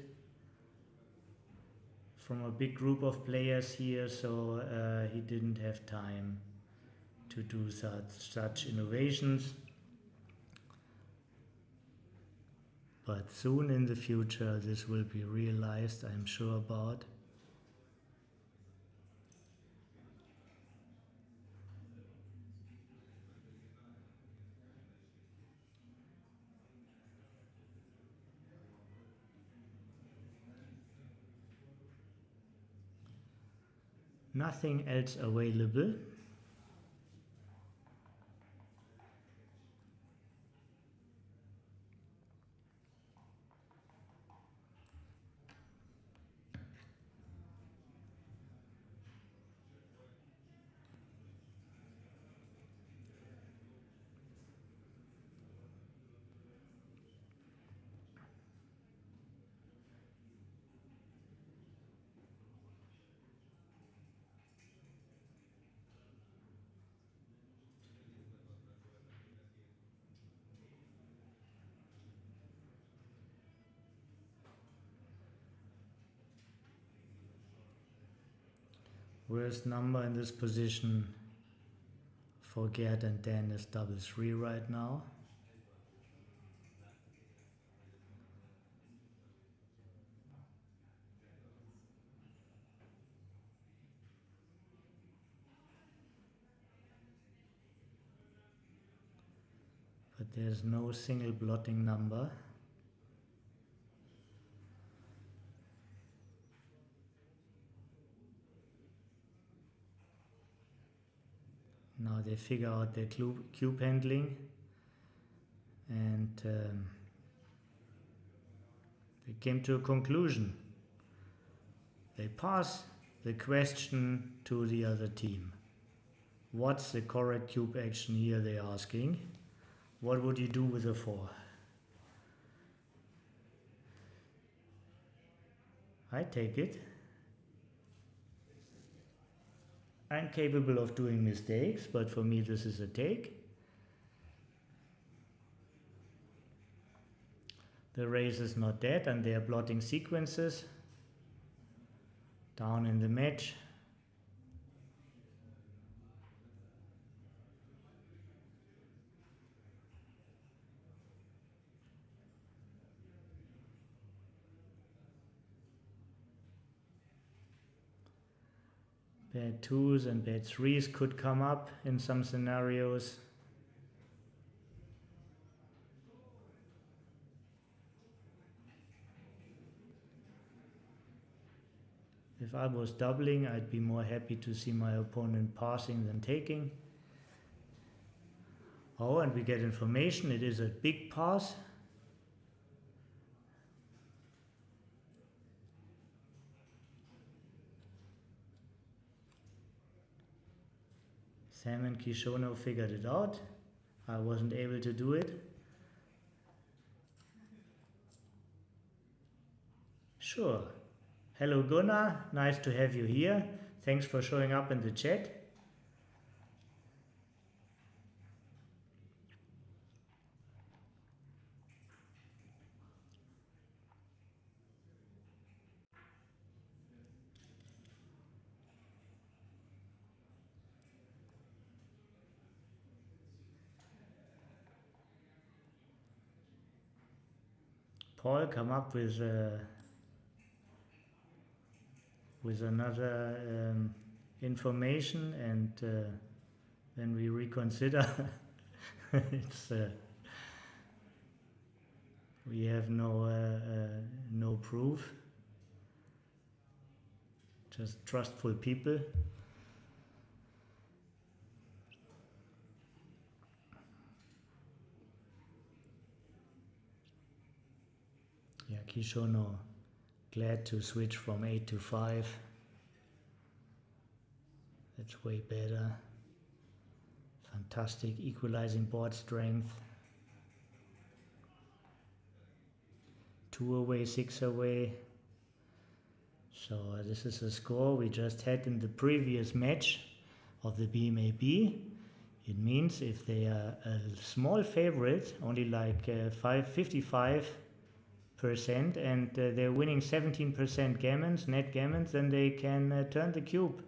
Speaker 2: from a big group of players here, so he didn't have time to do such innovations. But soon in the future this will be realized, I'm sure about. Nothing else available. Worst number in this position for Gerd and Dan is double three right now. But there's no single blotting number. Now they figure out their cube handling, and they came to a conclusion. They pass the question to the other team. What's the correct cube action here, they're asking. What would you do with a 4? I take it. I'm capable of doing mistakes, but for me this is a take. The race is not dead and they are blotting sequences. Down in the match. Bad 2s and bad 3s could come up in some scenarios. If I was doubling, I'd be more happy to see my opponent passing than taking. Oh, and we get information, it is a big pass. Sam and Kishono figured it out. I wasn't able to do it. Sure. Hello Gunnar, nice to have you here. Thanks for showing up in the chat. Paul, come up with another information, and then we reconsider. It's we have no proof, just trustful people. Yeah, Kishono, glad to switch from 8 to 5. That's way better. Fantastic, equalizing board strength. 2 away, 6 away. So this is a score we just had in the previous match of the BMAB. It means if they are a small favorite, only like 55%, and they're winning 17% gammons, net gammons, then they can turn the cube.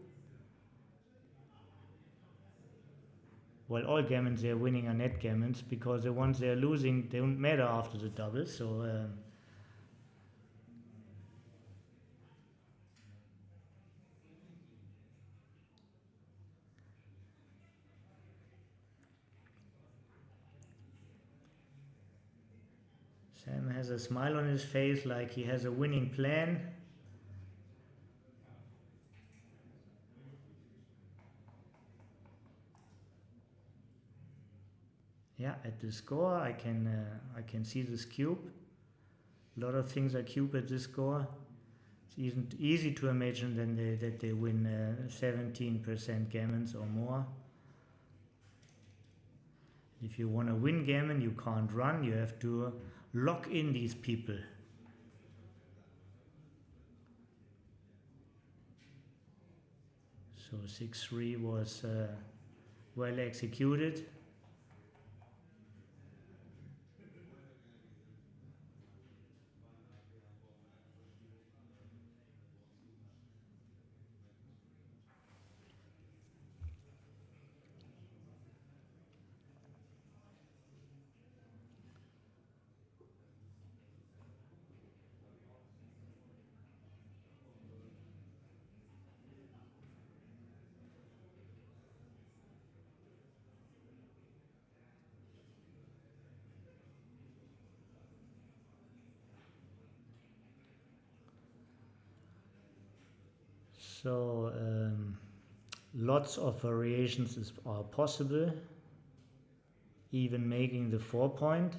Speaker 2: Well, all gammons they're winning are net gammons, because the ones they're losing don't matter after the double. So Sam has a smile on his face, like he has a winning plan. Yeah, at the score I can see this cube. A lot of things are cube at this score. It's easy to imagine that they win 17% gammons or more. If you want to win gammon, you can't run. You have to lock in these people. So 6-3 was well executed. So lots of variations are possible, even making the 4-point,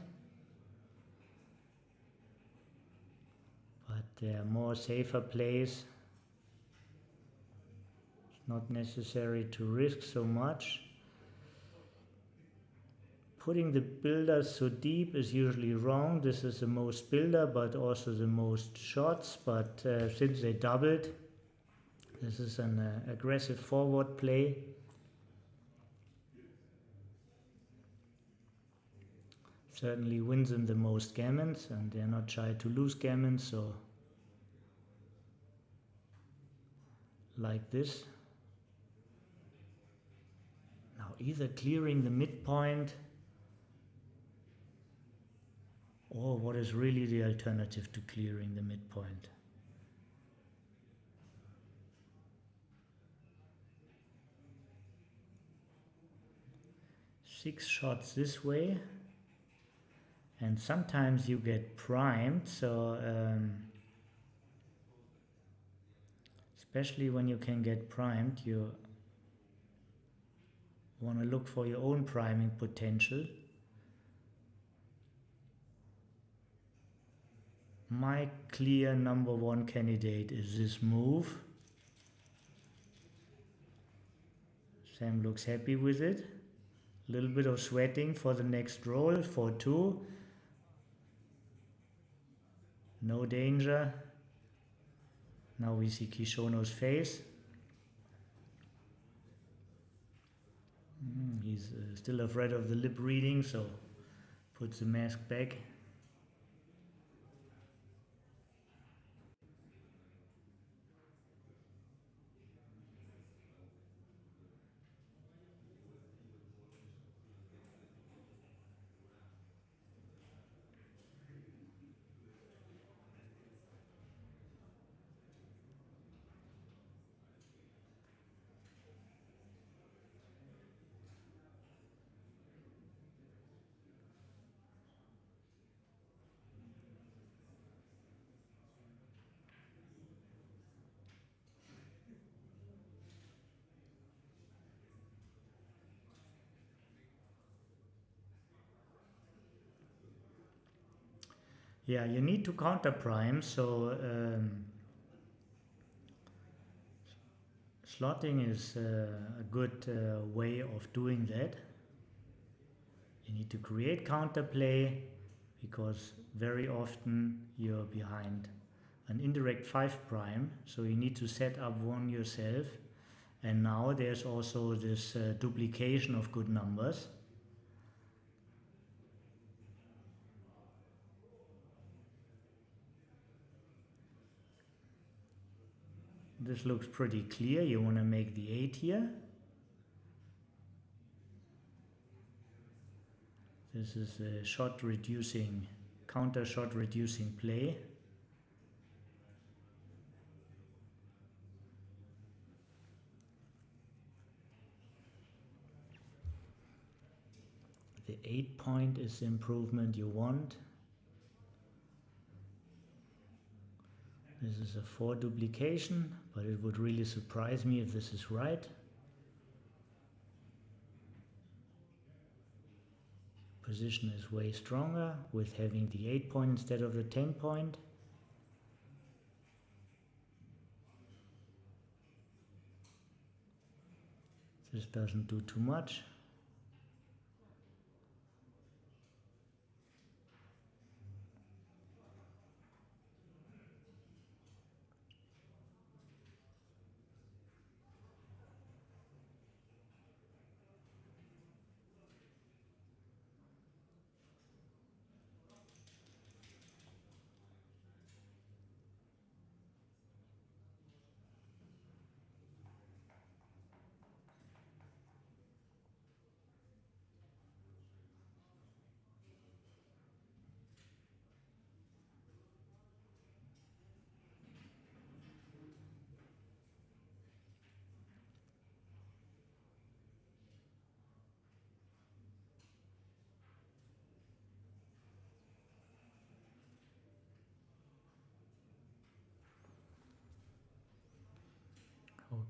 Speaker 2: but there are more safer plays. It's not necessary to risk so much. Putting the builders so deep is usually wrong. This is the most builder, but also the most shots, but since they doubled, this is an aggressive forward play. Certainly wins them the most gammons, and they're not shy to lose gammons, so like this. Now either clearing the midpoint, or what is really the alternative to clearing the midpoint? Six shots this way, and sometimes you get primed, so especially when you can get primed, you want to look for your own priming potential. My clear number one candidate is this move. Sam looks happy with it. A little bit of sweating for the next roll, 4-2. No danger. Now we see Kishono's face. He's still afraid of the lip reading, so puts the mask back. Yeah, you need to counter prime, so slotting is a good way of doing that. You need to create counterplay because very often you're behind an indirect 5 prime, so you need to set up one yourself. And now there's also this duplication of good numbers. This looks pretty clear. You want to make the 8 here. This is a shot reducing, counter shot reducing play. The 8 point is the improvement you want. This is a 4 duplication, but it would really surprise me if this is right. Position is way stronger with having the 8 point instead of the 10 point. This doesn't do too much.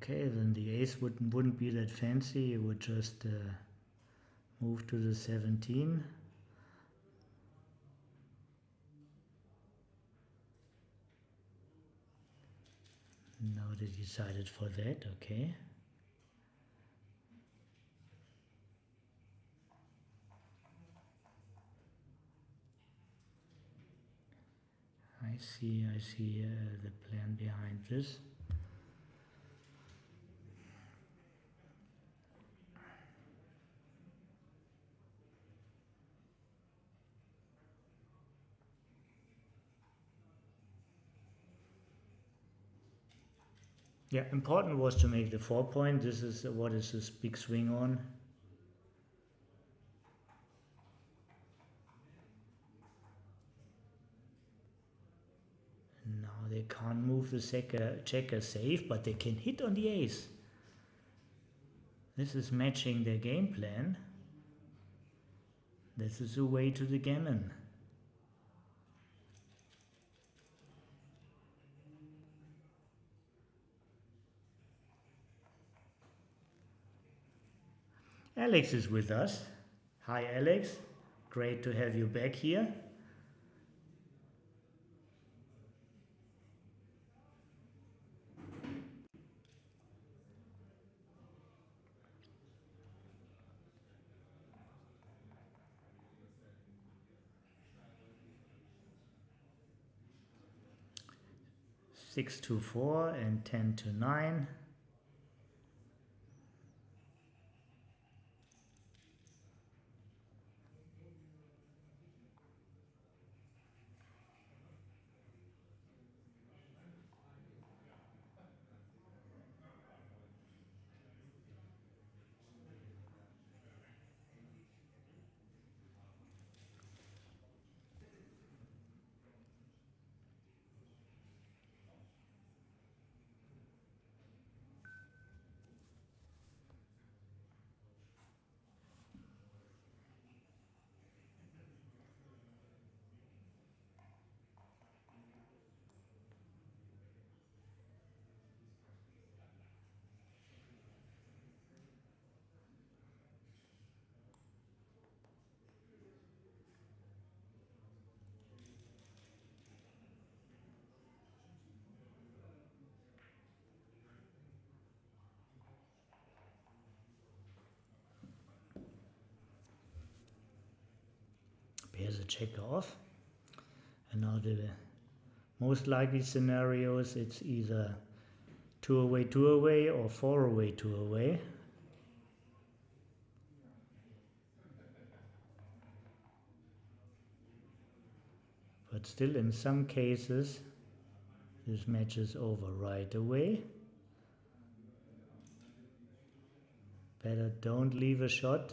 Speaker 2: Okay, then the ace wouldn't be that fancy. It would just move to the 17. Now they decided for that, okay. I see the plan behind this. Yeah, important was to make the 4 point. This is what is this big swing on. And now they can't move the checker safe, but they can hit on the ace. This is matching their game plan. This is the way to the gammon. Alex is with us. Hi Alex, great to have you back here. 6 to 4 and 10 to 9. Pairs a checker off. And now the most likely scenarios, it's either 2 away or 4 away. But still in some cases this match is over right away. Better don't leave a shot.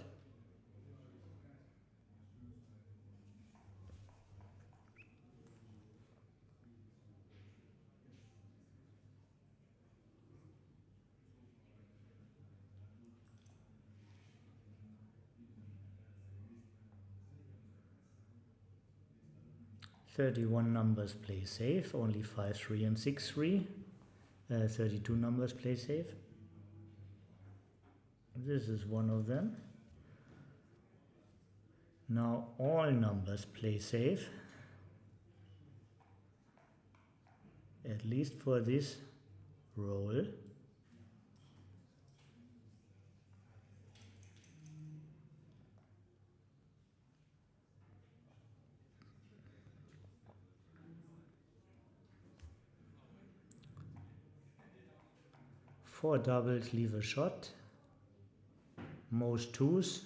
Speaker 2: "31 numbers play safe, only 5-3 and 6-3. 32 numbers play safe. This is one of them. Now all numbers play safe, at least for this roll. Four doubles leave a shot, most twos.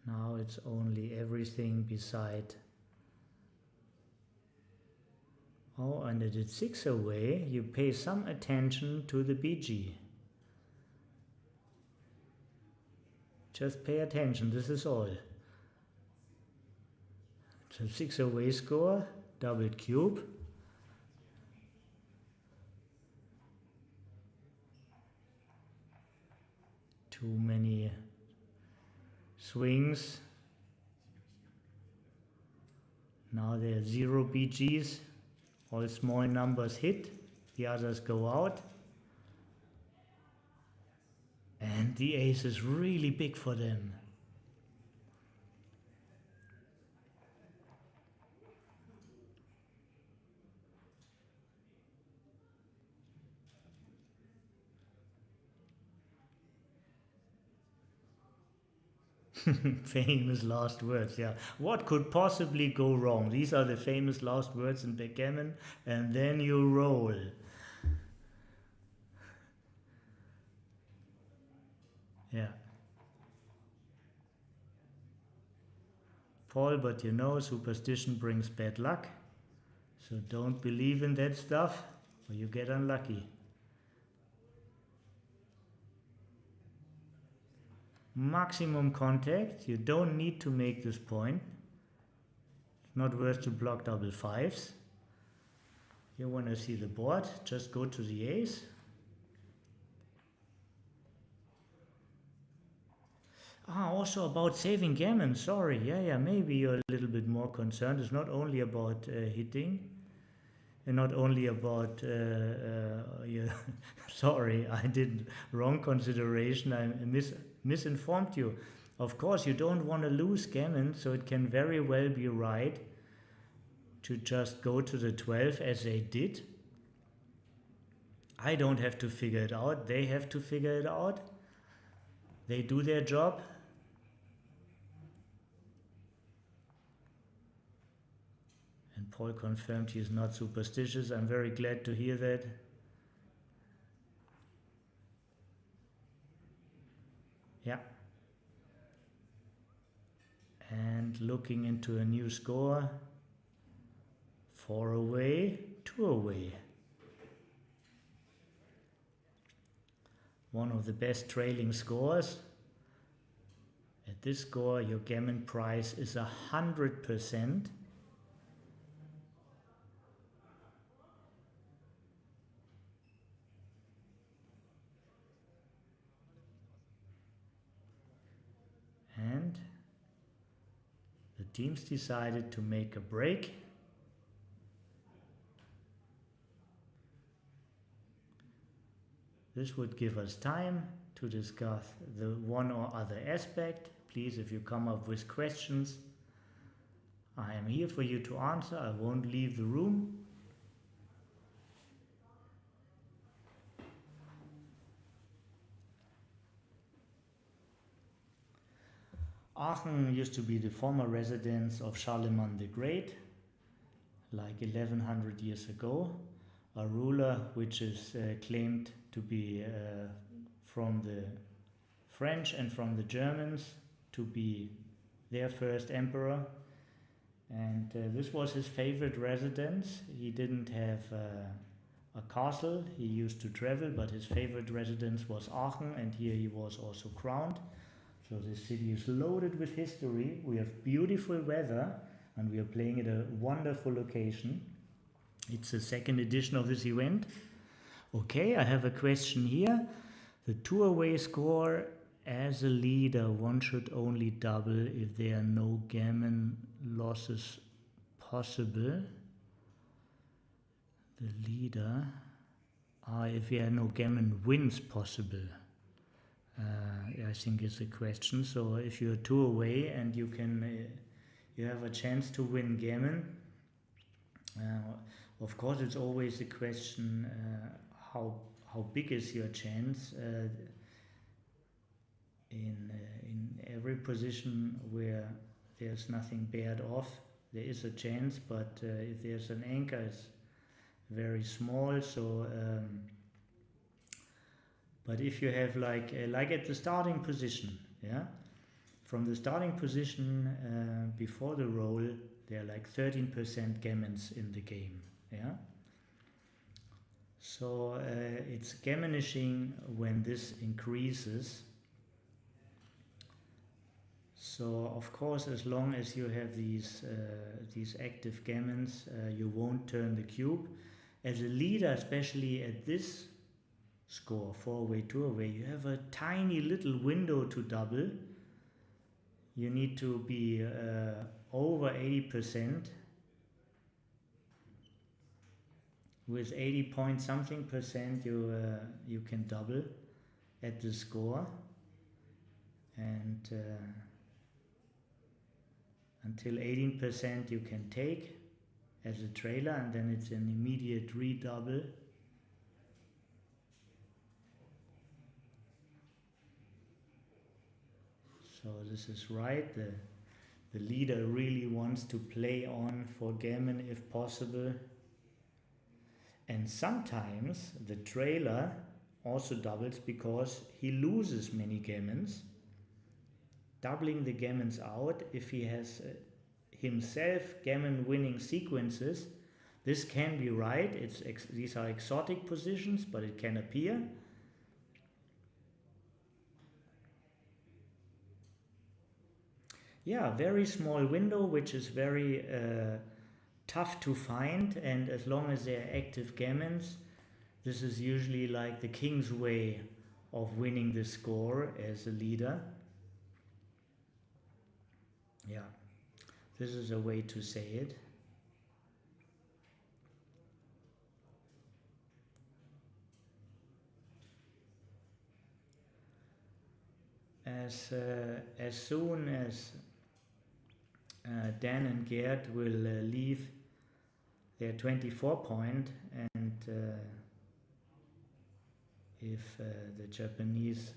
Speaker 2: Now it's only everything beside. Oh, and it is 6 away. You pay some attention to the BG. Just pay attention, this is all. It's a 6 away score, doubled cube. Too many swings. Now there are 0 BGs. All small numbers hit, the others go out. And the ace is really big for them. Famous last words, yeah. What could possibly go wrong? These are the famous last words in backgammon, and then you roll. Yeah. Paul, but you know, superstition brings bad luck. So don't believe in that stuff, or you get unlucky. Maximum contact, you don't need to make this point. It's not worth to block double fives. You want to see the board, just go to the ace. Also about saving gammon, sorry, yeah, maybe you're a little bit more concerned. It's not only about hitting, and not only about, sorry, I did wrong consideration, I misinformed you. Of course, you don't want to lose gammon, so it can very well be right to just go to the 12 as they did. I don't have to figure it out, they have to figure it out. They do their job. Paul confirmed he is not superstitious. I'm very glad to hear that. Yeah. And looking into a new score. 4 away, 2 away. One of the best trailing scores. At this score, your gammon price is 100%. And the teams decided to make a break. This would give us time to discuss the one or other aspect. Please, if you come up with questions, I am here for you to answer. I won't leave the room. Aachen used to be the former residence of Charlemagne the Great, like 1100 years ago. A ruler which is claimed to be from the French and from the Germans, to be their first emperor. And this was his favorite residence. He didn't have a castle. He used to travel, but his favorite residence was Aachen, and here he was also crowned. So this city is loaded with history. We have beautiful weather, and we are playing at a wonderful location. It's the second edition of this event. Okay, I have a question here. The 2 away score, as a leader, one should only double if there are no gammon losses possible. The leader, if there are no gammon wins possible. I think it's a question. So if you're 2 away and you can, you have a chance to win gammon. Of course, it's always a question how big is your chance. In every position where there's nothing bad off, there is a chance. But if there's an anchor, it's very small. So. But if you have like at the starting position, yeah, from the starting position before the roll, there are like 13% gammons in the game, yeah. So it's gammonishing when this increases. So of course, as long as you have these active gammons, you won't turn the cube. As a leader, especially at this score, 4 away, 2 away, you have a tiny little window to double. You need to be over 80%. With 80 point something percent, you can double at the score, and until 18% you can take as a trailer, and then it's an immediate redouble. So this is right. The leader really wants to play on for gammon if possible. And sometimes the trailer also doubles because he loses many gammons. Doubling the gammons out, if he has himself gammon winning sequences, this can be right. These are exotic positions, but it can appear. Yeah, very small window, which is very tough to find, and as long as they are active gammons, this is usually like the king's way of winning the score as a leader. Yeah, this is a way to say it. As soon as Dan and Gerd will leave their 24 point, and if the Japanese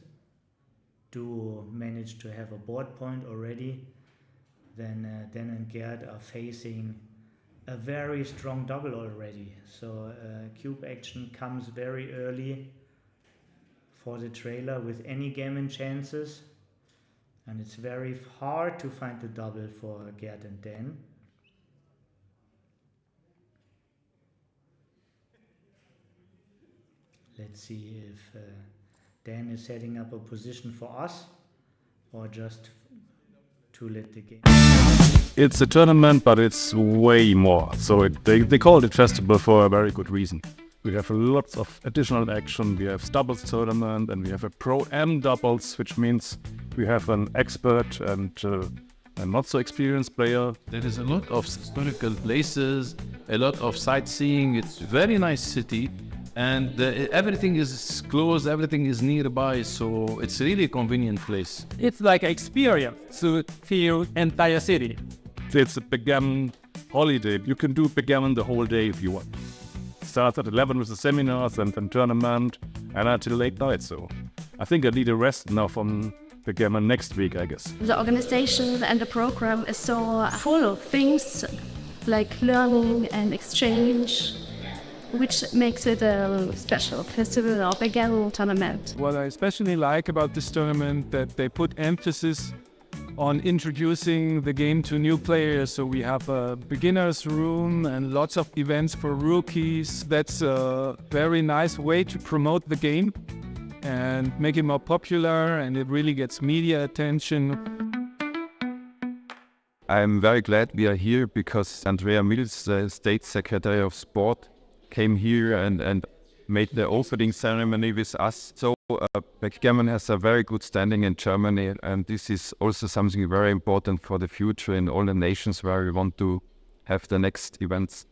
Speaker 2: do manage to have a board point already, then Dan and Gerd are facing a very strong double already. So cube action comes very early for the trailer with any gammon chances. And it's very hard to find the double for Gerd and Dan. Let's see if Dan is setting up a position for us or just to let the game.
Speaker 3: It's a tournament, but it's way more. So they call it festival for a very good reason. We have lots of additional action. We have doubles tournament and we have a pro-am doubles, which means we have an expert and a not so experienced player.
Speaker 4: There is a lot of historical places, a lot of sightseeing. It's a very nice city. And everything is close, everything is nearby, so it's really a convenient place.
Speaker 5: It's like an experience to feel entire city.
Speaker 3: It's a backgammon holiday. You can do backgammon the whole day if you want. Starts at 11 with the seminars and then tournament and until late night. So I think I need a rest now from backgammon next week, I guess.
Speaker 6: The organization and the program is so full of things like learning and exchange, which makes it a special festival or backgammon tournament.
Speaker 5: What I especially like about this tournament that they put emphasis on introducing the game to new players. So we have a beginner's room and lots of events for rookies. That's a very nice way to promote the game and make it more popular, and it really gets media attention.
Speaker 3: I'm very glad we are here because Andrea Mills, the State Secretary of Sport, came here and made the opening ceremony with us. So backgammon has a very good standing in Germany, and this is also something very important for the future in all the nations where we want to have the next events.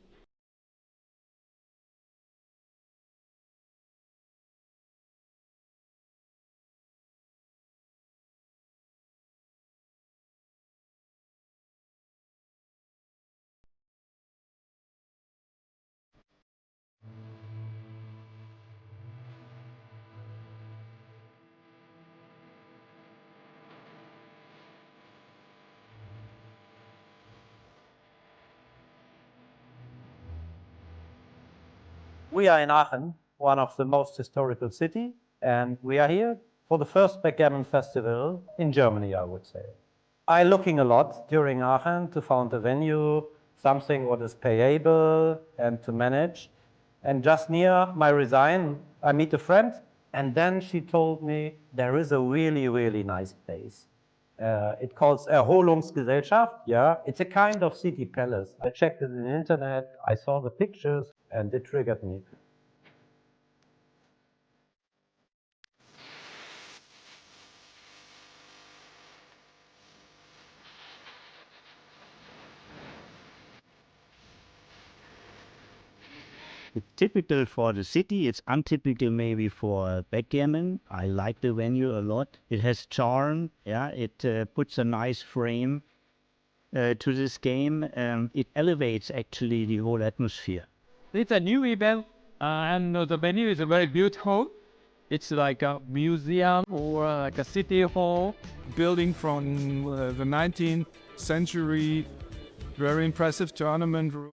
Speaker 7: We are in Aachen, one of the most historical cities, and we are here for the first backgammon festival in Germany, I would say. I'm looking a lot during Aachen to find a venue, something what is payable and to manage. And just near my resign, I meet a friend, and then she told me there is a really, really nice place. It calls Erholungsgesellschaft. Yeah, it's a kind of city palace. I checked it on the internet, I saw the pictures, and it triggered me.
Speaker 8: It's typical for the city, it's untypical maybe for backgammon. I like the venue a lot. It has charm, yeah, it puts a nice frame to this game. It elevates actually the whole atmosphere.
Speaker 5: It's a new event, and the venue is very beautiful. It's like a museum or like a city hall, building from the 19th century. Very impressive tournament room.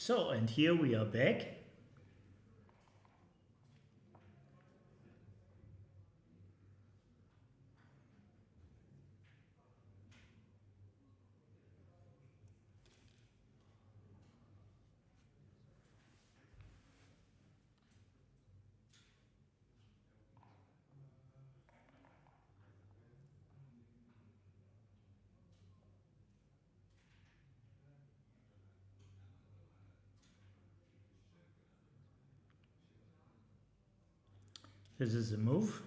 Speaker 2: So, and here we are back. This is the move.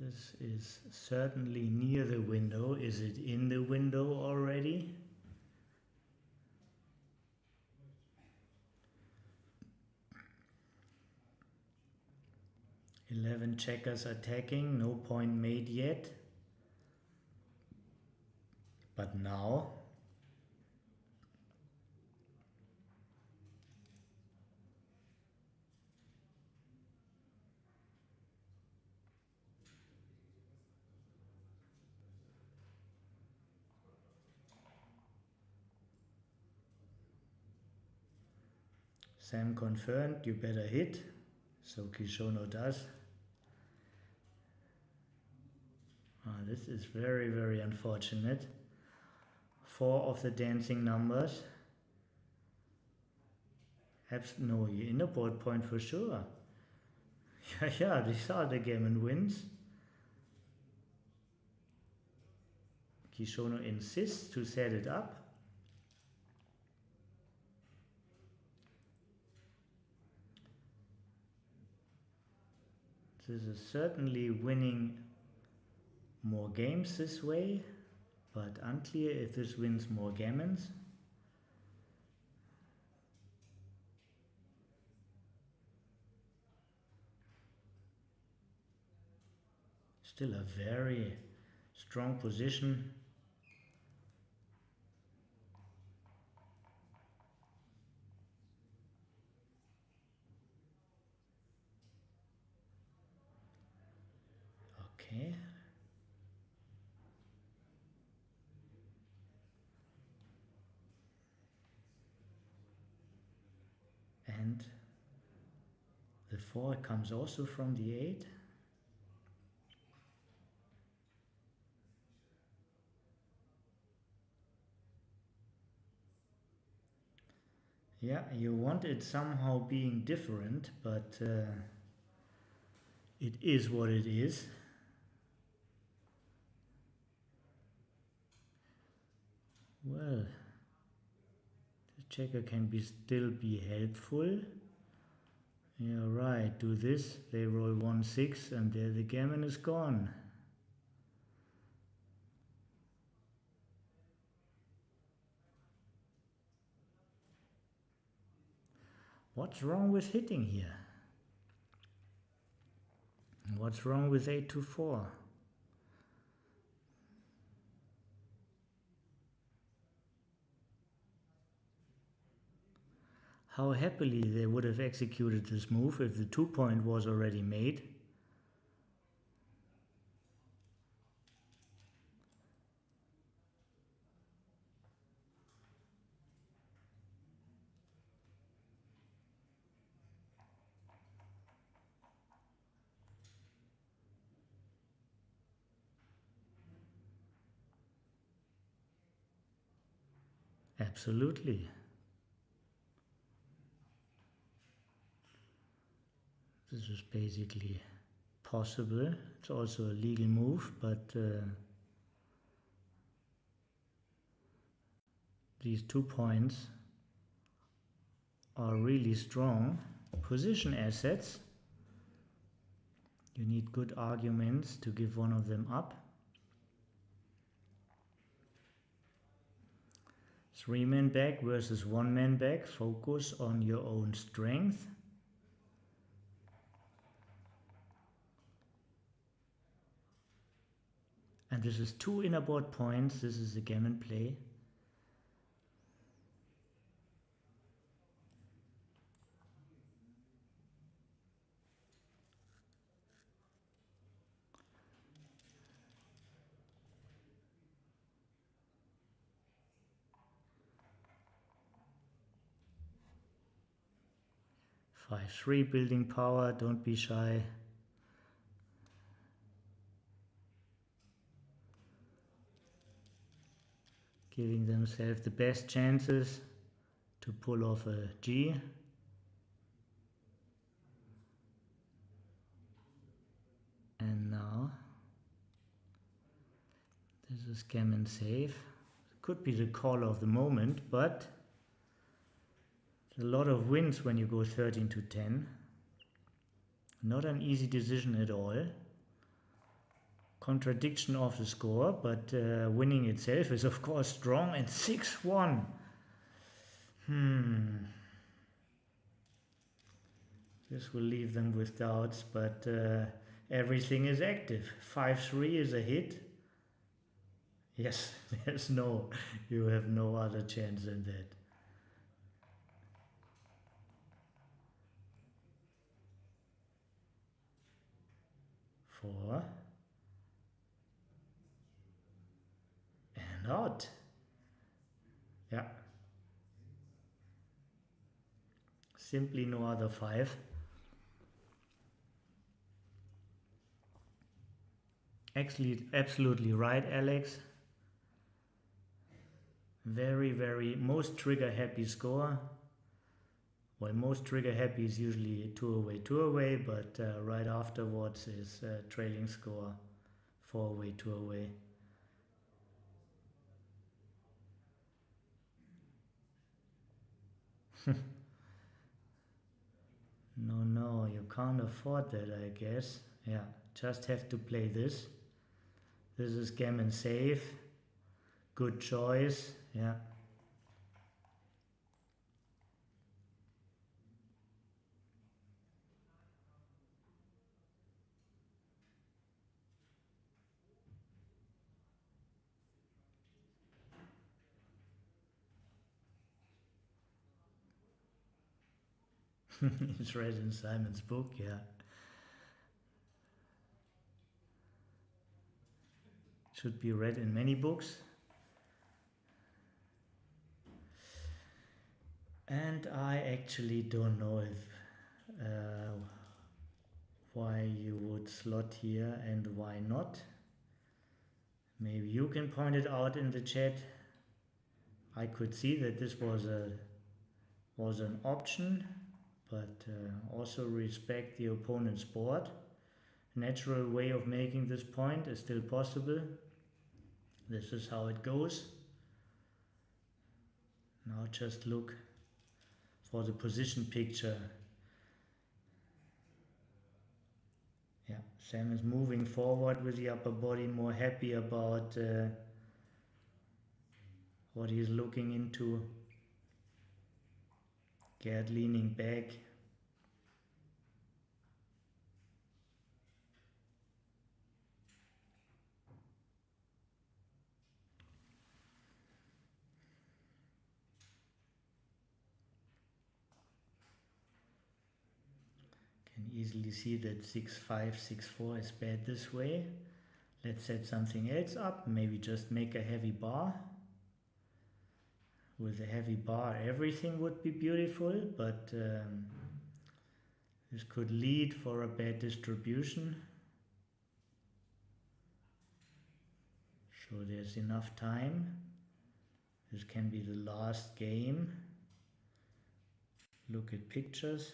Speaker 2: This is certainly near the window. Is it in the window already? Eleven checkers attacking, no point made yet. But now Sam confirmed, you better hit. So Kishono does. This is very, very unfortunate. 4 of the dancing numbers. No, inner board point for sure. Yeah, these are the gammon wins. Kishono insists to set it up. This is certainly winning more games this way, but unclear if this wins more gammons. Still a very strong position. Okay. And the 4 comes also from the 8. Yeah, you want it somehow being different, but it is what it is. Well, the checker can still be helpful. Yeah, right, do this, they roll 1-6 and there the gammon is gone. What's wrong with hitting here? What's wrong with 8-4? How happily they would have executed this move if the 2-point was already made. Absolutely. This is basically possible. It's also a legal move, but these 2 points are really strong position assets. You need good arguments to give one of them up. 3-man back versus 1-man back. Focus on your own strength. And this is 2 inner board points. This is a gammon play. 5-3 building power, don't be shy. Giving themselves the best chances to pull off a G. And now this is gammon safe. Could be the call of the moment, but a lot of wins when you go 13 to 10. Not an easy decision at all. Contradiction of the score, but winning itself is of course strong. And 6-1. This will leave them with doubts, but everything is active. 5-3 is a hit. Yes, you have no other chance than that. Four. And out. Yeah. Simply no other 5. Absolutely right, Alex. Very, very most trigger happy score. Well, most trigger happy is usually 2 away, but right afterwards is trailing score 4 away, 2 away. No, you can't afford that, I guess. Yeah, just have to play this. This is gammon safe. Good choice, yeah. It's read in Simon's book, yeah. Should be read in many books. And I actually don't know if why you would slot here and why not. Maybe you can point it out in the chat. I could see that this was an option, but also respect the opponent's board. Natural way of making this point is still possible. This is how it goes. Now just look for the position picture. Yeah, Sam is moving forward with the upper body, more happy about what he's looking into. Gerd leaning back. Can easily see that 6-5, 6-4 is bad this way. Let's set something else up, maybe just make a heavy bar. With a heavy bar everything would be beautiful, but this could lead for a bad distribution. So there's enough time. This can be the last game. Look at pictures.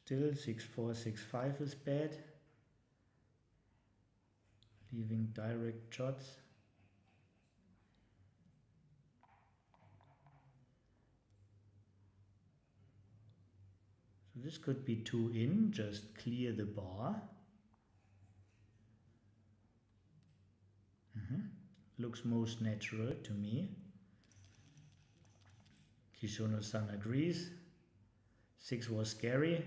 Speaker 2: Still 6-4, 6-5 is bad. Leaving direct shots. So this could be 2 in, just clear the bar. Looks most natural to me. Kishono-san agrees. 6 was scary.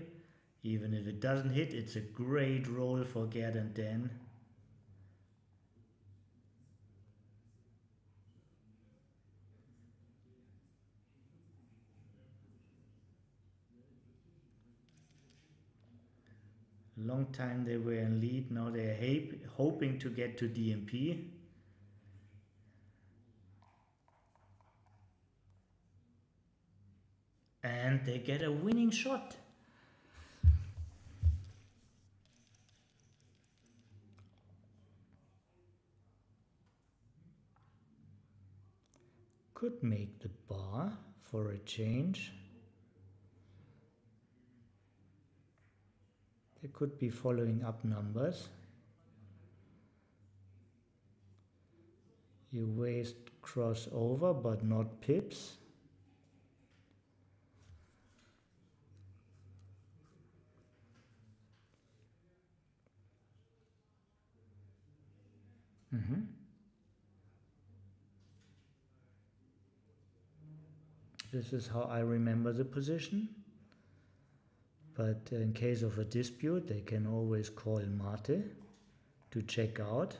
Speaker 2: Even if it doesn't hit, it's a great roll for Gerd and Dan. Long time they were in lead, now they are hoping to get to DMP. they get a winning shot. Could make the bar for a change. They could be following up numbers. You waste crossover but not pips. This is how I remember the position. But in case of a dispute, they can always call Mate to check out.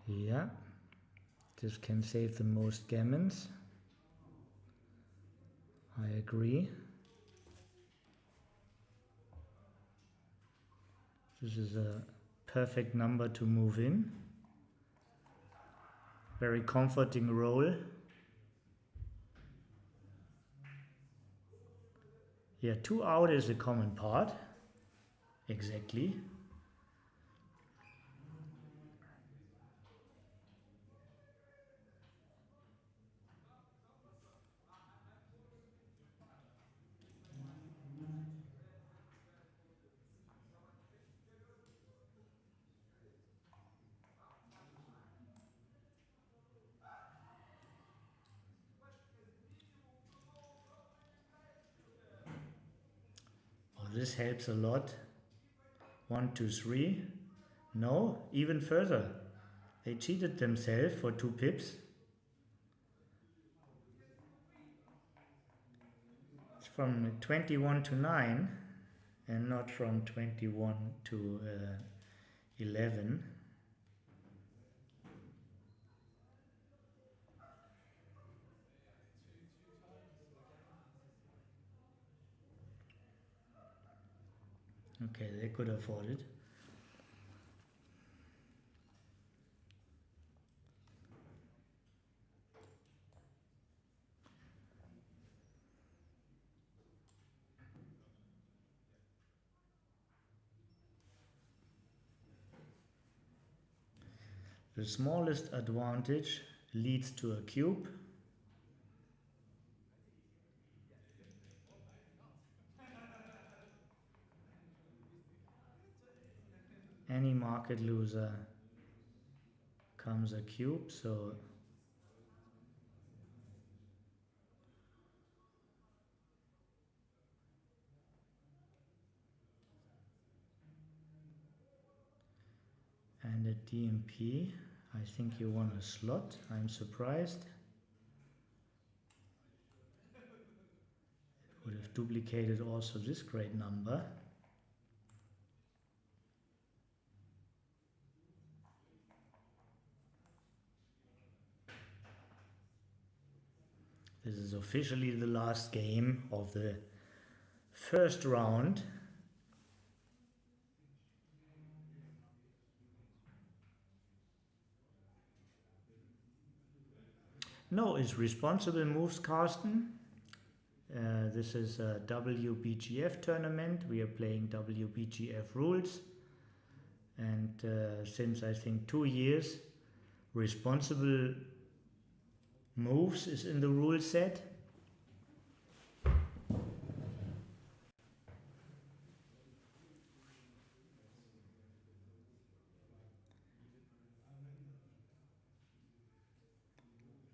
Speaker 2: Yeah, this can save the most gammons. I agree. This is a perfect number to move in. Very comforting roll. Yeah, 2 out is a common part. Exactly. Oh, this helps a lot. 1, 2, 3. No, even further. They cheated themselves for 2 pips. It's from 21 to 9 and not from 21 to 11. Okay, they could afford it. The smallest advantage leads to a cube. Any market loser comes a cube, so and at DMP, I think you won a slot. I'm surprised. It would have duplicated also this great number. This is officially the last game of the first round. No, it's responsible moves, Carsten. This is a WBGF tournament. We are playing WBGF rules. And since I think 2 years, responsible moves is in the rule set.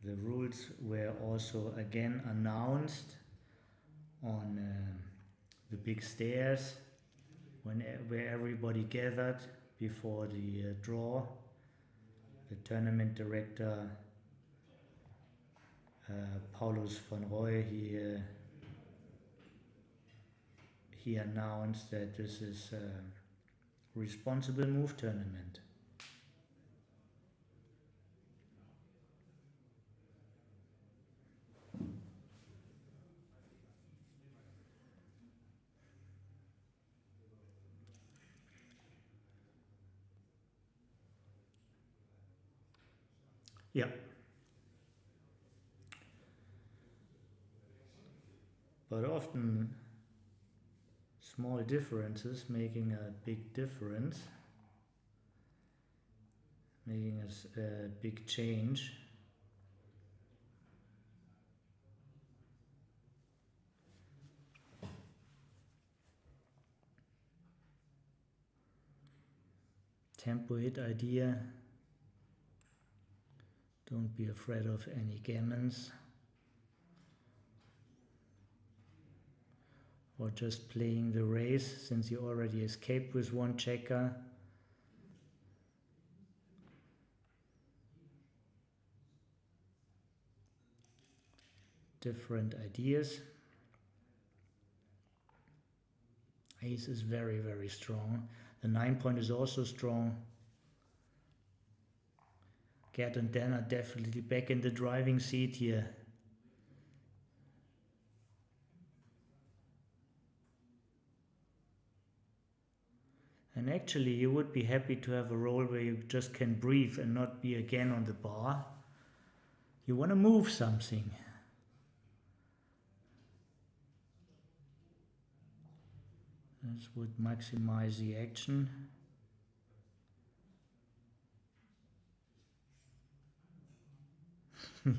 Speaker 2: The rules were also again announced on the big stairs where everybody gathered before the draw. The tournament director Paulus van Roy, he he announced that this is a responsible move tournament. Yeah. But often small differences making a big difference, making a big change. Tempo hit idea. Don't be afraid of any gammons. Or just playing the race since you already escaped with one checker. Different ideas. Ace is very, very strong. The 9-point is also strong. Gerd and Dan are definitely back in the driving seat here. And actually you would be happy to have a role where you just can breathe and not be again on the bar. You want to move something. This would maximize the action.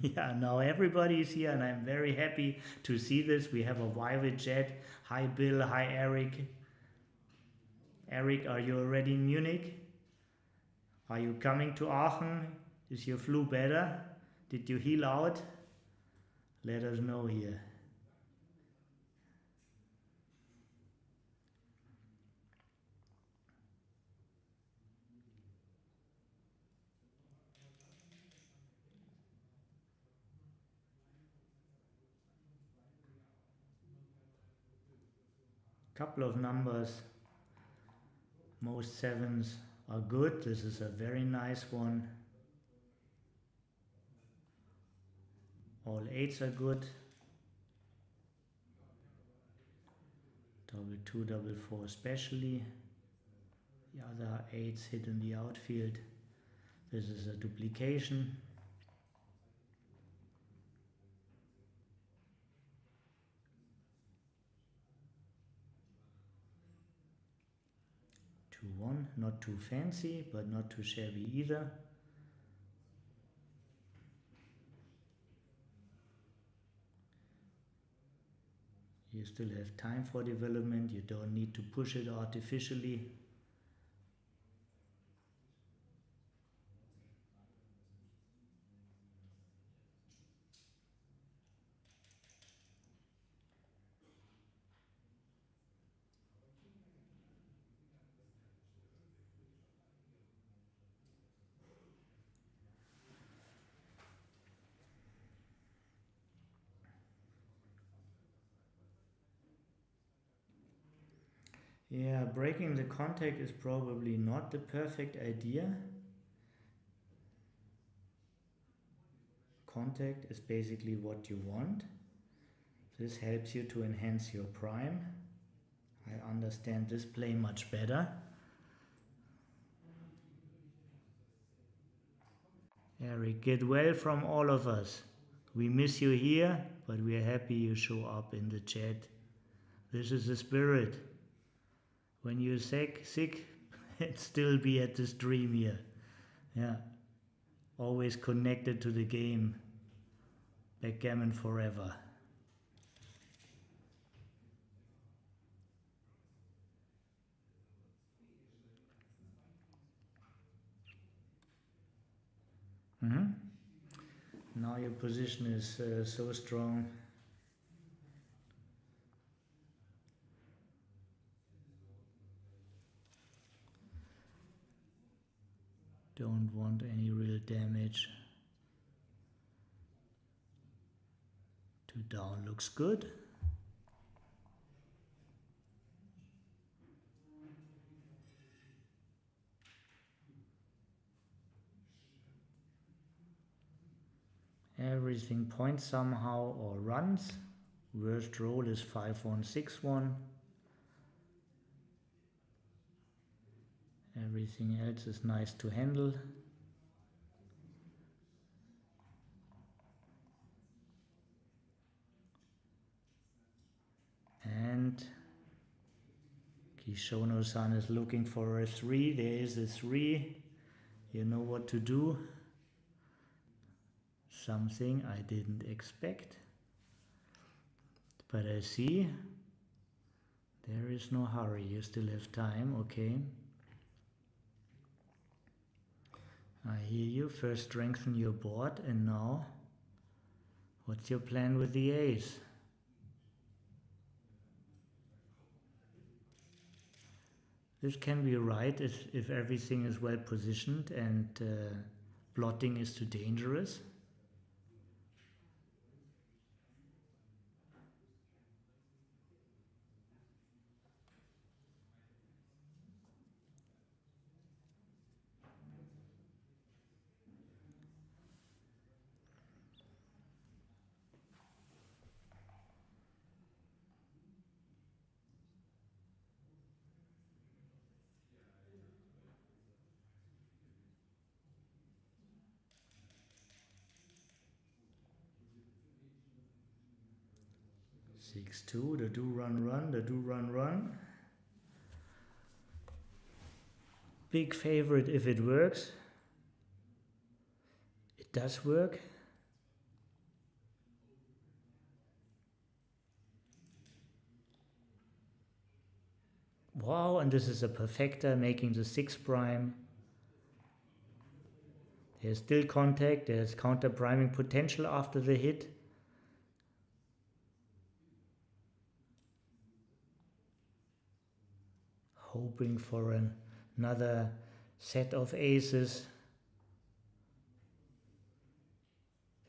Speaker 2: Yeah, now everybody is here and I'm very happy to see this. We have a Vivid Jet. Hi Bill, hi Eric. Eric, are you already in Munich? Are you coming to Aachen? Is your flu better? Did you heal out? Let us know here. Couple of numbers. Most 7s are good. This is a very nice one. All 8s are good. Double 2, double 4 especially. The other 8s hit in the outfield. This is a duplication. Two, 1, not too fancy, but not too shabby either. You still have time for development, you don't need to push it artificially. Yeah, breaking the contact is probably not the perfect idea. Contact is basically what you want. This helps you to enhance your prime. I understand this play much better. Eric, get well from all of us. We miss you here, but we are happy you show up in the chat. This is the spirit. When you're sick, still be at the stream here. Yeah. Always connected to the game. Backgammon forever. Now your position is so strong. Don't want any real damage. 2 down looks good. Everything points somehow or runs. Worst roll is 5-1, 6-1. Everything else is nice to handle. And Kishono-san is looking for a 3. There is a 3. You know what to do. Something I didn't expect. But I see there is no hurry. You still have time, okay. I hear you. First strengthen your board, and now what's your plan with the ace? This can be right if everything is well positioned and blotting is too dangerous. Six two, the do run run, the do run run. Big favorite if it works. It does work. Wow, and this is a perfecta making the 6 prime. There's still contact, there's counter priming potential after the hit. Hoping for another set of aces.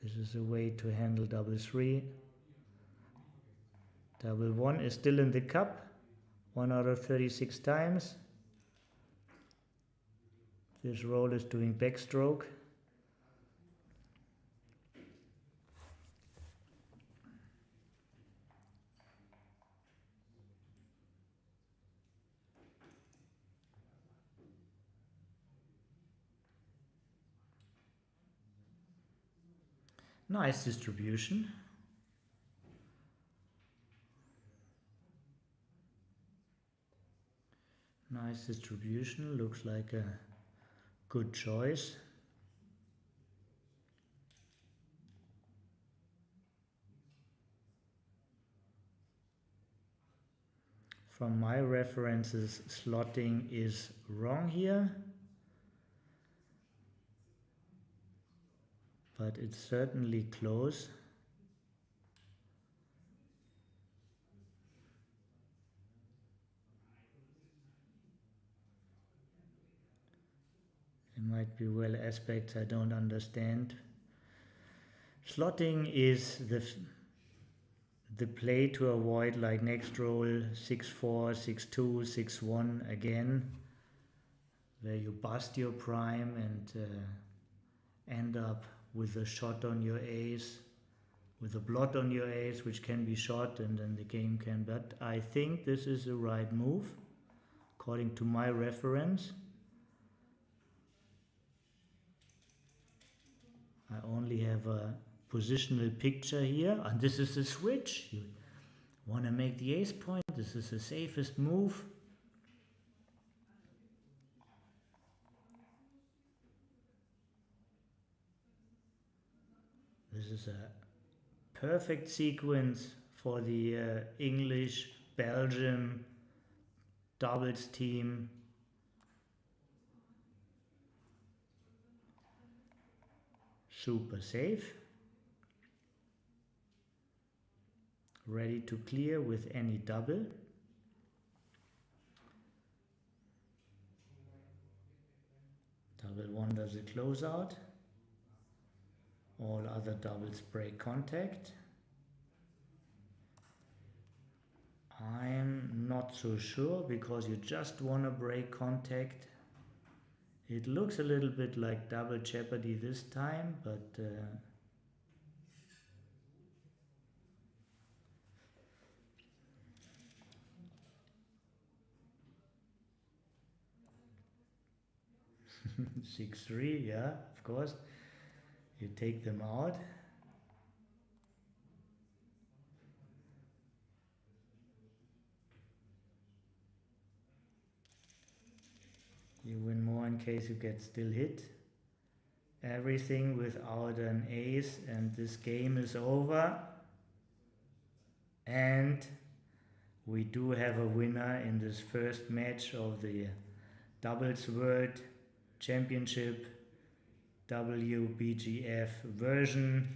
Speaker 2: This is a way to handle double 3. Double 1 is still in the cup. 1 out of 36 times. This roll is doing backstroke. Nice distribution. Nice distribution, looks like a good choice. From my references, slotting is wrong here, but it's certainly close. There might be aspects I don't understand. Slotting is the play to avoid, like next roll 6-4, 6-2, 6-1 again, where you bust your prime and end up with a shot on your ace, with a blot on your ace, which can be shot and then the game can. But I think this is the right move, according to my reference. I only have a positional picture here, and this is the switch. You want to make the ace point, this is the safest move. This is a perfect sequence for the English Belgium doubles team. Super safe. Ready to clear with any double. Double 1 does a closeout. All other doubles break contact. I'm not so sure, because you just want to break contact. It looks a little bit like double jeopardy this time, but 6-3, yeah, of course. You take them out. You win more in case you get still hit. Everything without an ace, and this game is over. And we do have a winner in this first match of the Doubles World Championship WBGF version.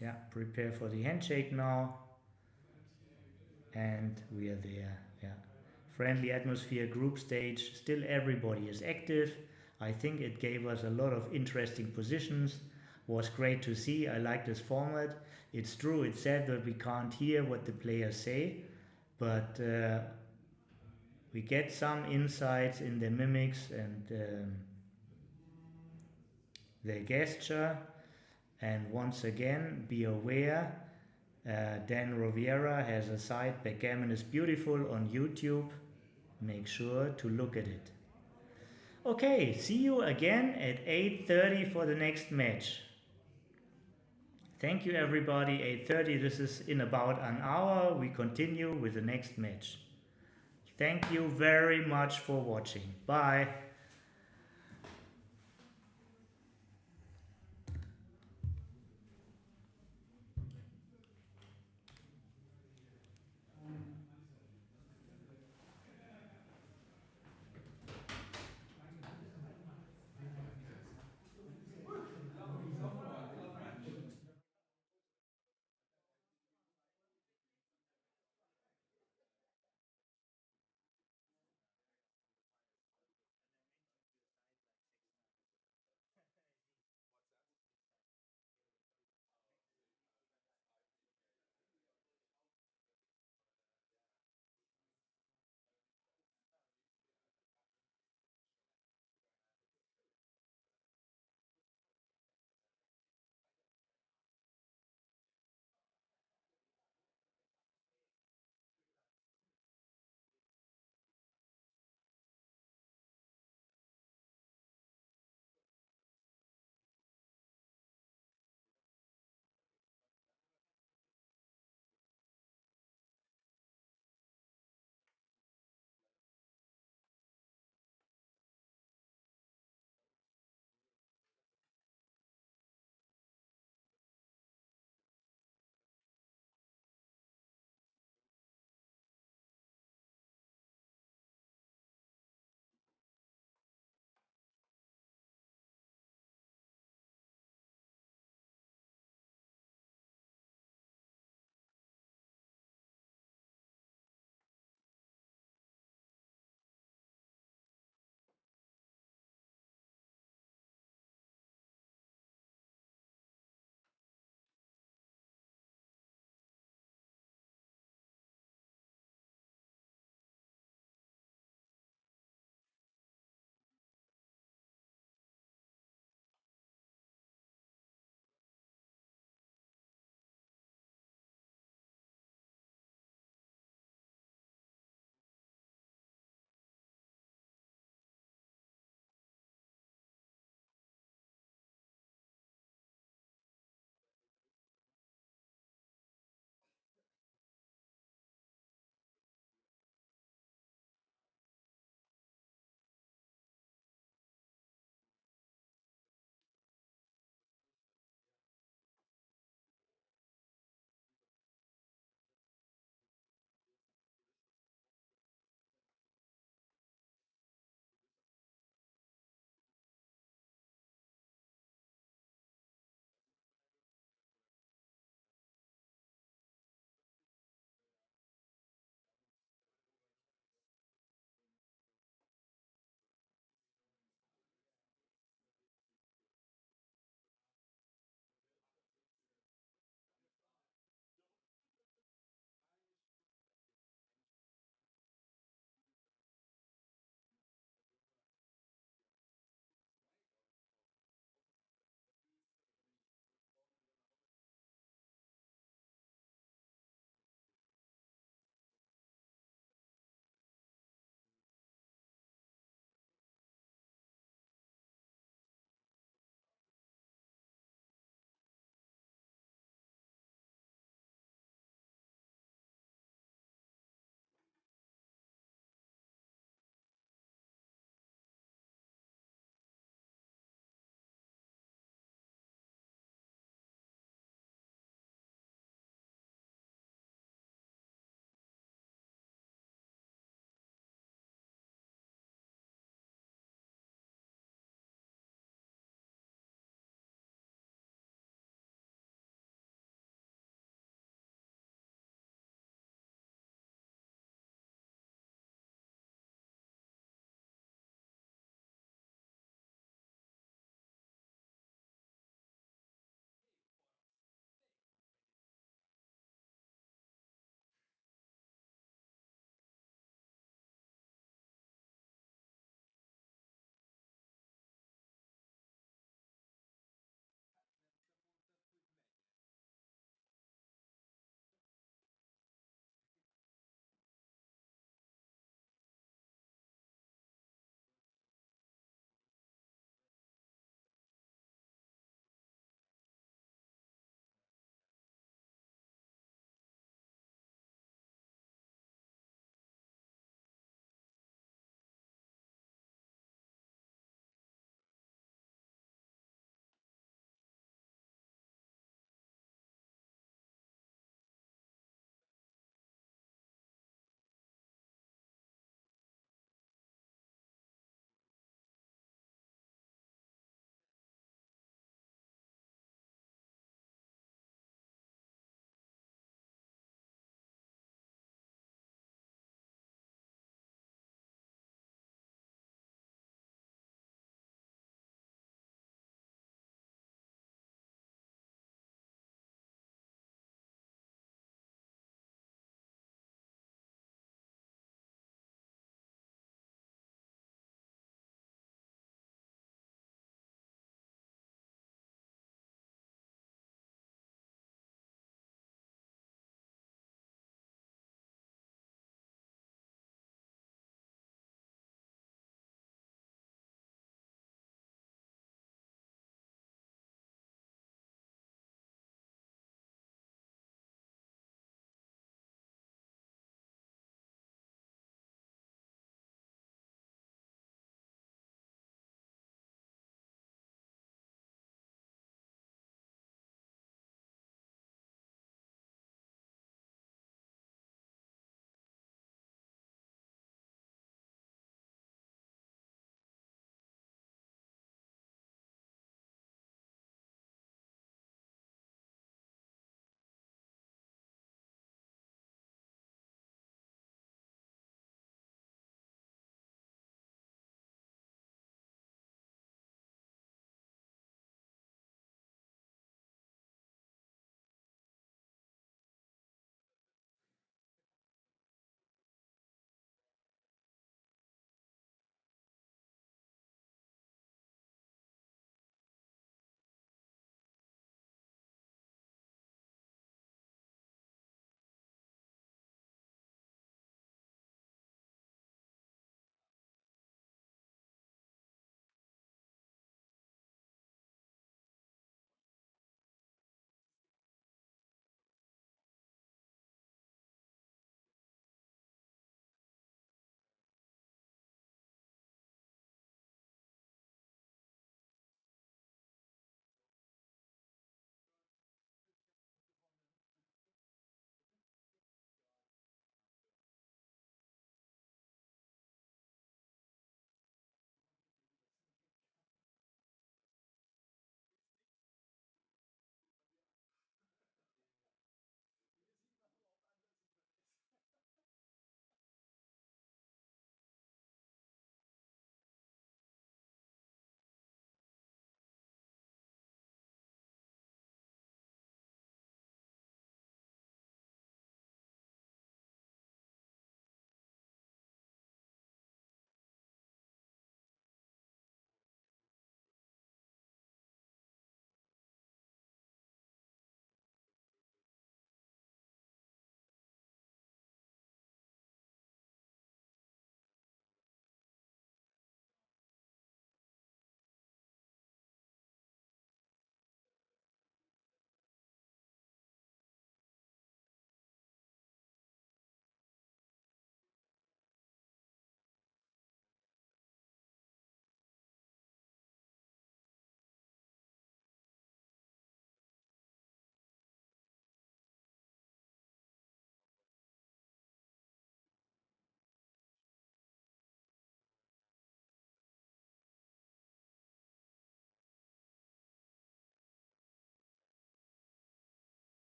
Speaker 2: Yeah, prepare for the handshake now. And we are there. Yeah. Friendly atmosphere, group stage. Still everybody is active. I think it gave us a lot of interesting positions. Was great to see. I like this format. It's true, it's sad that we can't hear what the players say, but we get some insights in the mimics and their gesture. And once again, be aware, Dan Rovera has a site, Backgammon is Beautiful, on YouTube. Make sure to look at it. Okay, see you again at 8:30 for the next match. Thank you everybody, 8:30, this is in about an hour. We continue with the next match. Thank you very much for watching. Bye.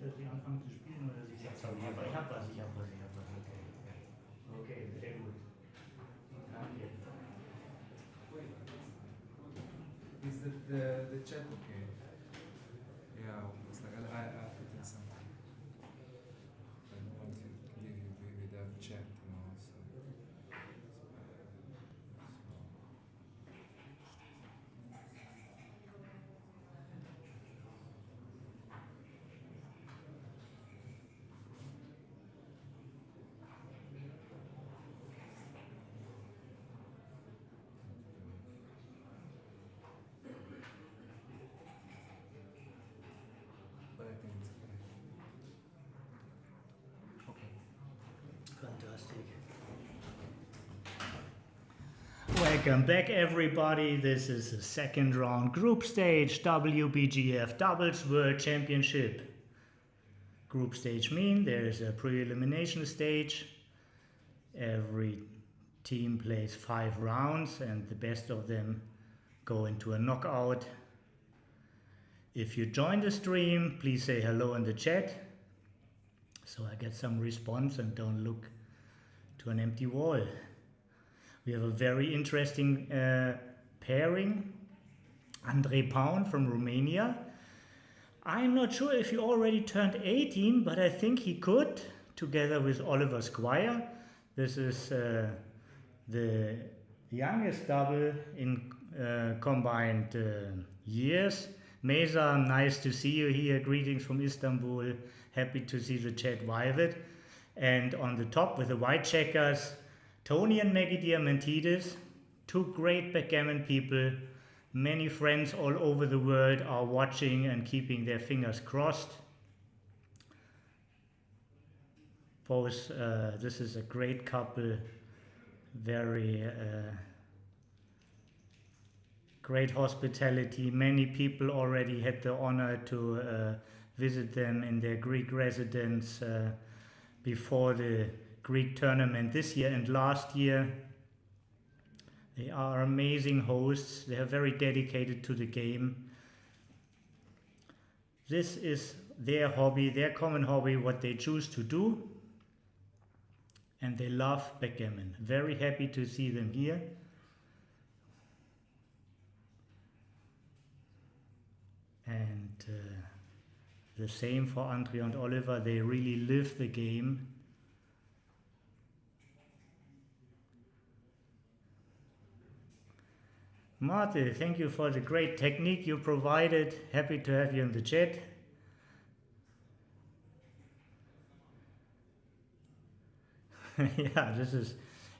Speaker 2: dass Sie anfangen zu spielen oder dass ich jetzt habe? Aber ich habe was. Okay, sehr gut. Danke.
Speaker 1: Is the chat okay? Yeah, it's like I put in something. I don't want to leave you without chat, you know. So. But I think it's okay.
Speaker 2: Fantastic. Welcome back, everybody. This is the second round group stage WBGF Doubles World Championship. Group stage means there is a pre-elimination stage. Every team plays 5 rounds and the best of them go into a knockout. If you join the stream, please say hello in the chat so I get some response and don't look to an empty wall. We have a very interesting pairing. Andrei Pound from Romania. I'm not sure if he already turned 18, but I think he could, together with Oliver Squire. This is the youngest double in combined years. Mesa, nice to see you here. Greetings from Istanbul. Happy to see the chat vivid. And on the top with the white checkers, Tony and Maggie Diamantidis, two great backgammon people. Many friends all over the world are watching and keeping their fingers crossed. Both, this is a great couple, very great hospitality. Many people already had the honor to visit them in their Greek residence before the Greek tournament this year and last year. They are amazing hosts. They are very dedicated to the game. This is their hobby, their common hobby, what they choose to do. And they love backgammon. Very happy to see them here. And the same for Andrea and Oliver. They really live the game. Marte, thank you for the great technique you provided. Happy to have you in the chat. Yeah,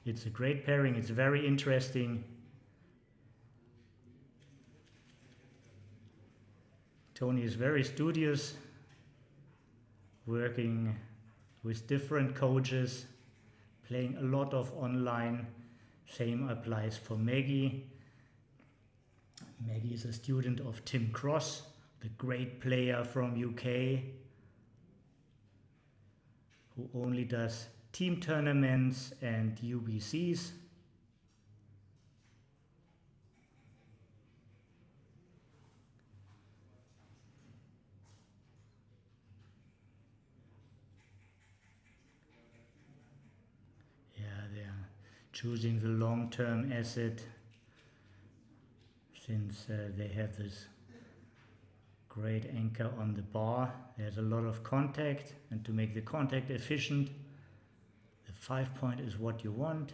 Speaker 2: it's a great pairing. It's very interesting. Tony is very studious, working with different coaches, playing a lot of online. Same applies for Maggie. Maggie is a student of Tim Cross, the great player from UK, who only does team tournaments and UBCs. Yeah, they are choosing the long-term asset since they have this great anchor on the bar. There's a lot of contact, and to make the contact efficient, the 5-point is what you want.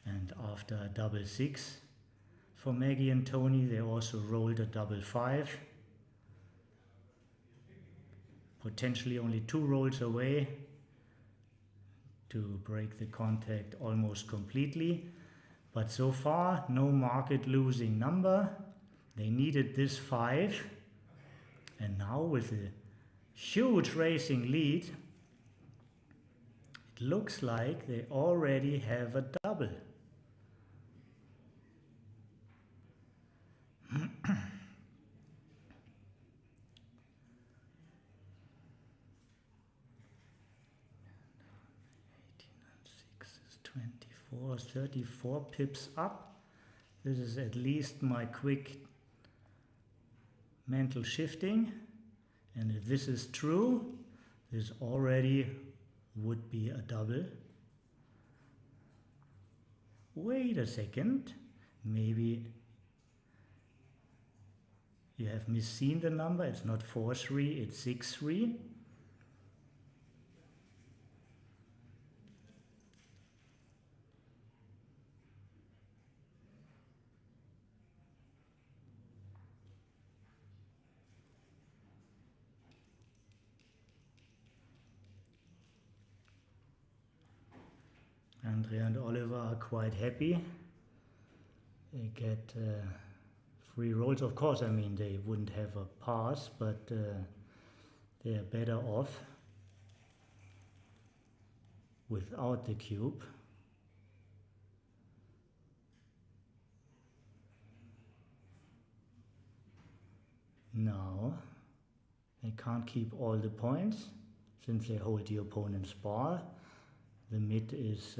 Speaker 2: And after a double 6 for Maggie and Tony, they also rolled a double 5. Potentially only 2 rolls away to break the contact almost completely. But so far, no market losing number. They needed this 5. And now with a huge racing lead, it looks like they already have a double. Is 24, 34 pips up. This is at least my quick mental shifting, and if this is true, this already would be a double. Wait a second, maybe you have misseen the number, it's not 4-3, it's 6-3. Andrea and Oliver are quite happy. They get 3 rolls. Of course, I mean, they wouldn't have a pass, but they are better off without the cube. Now, they can't keep all the points since they hold the opponent's bar. The mid is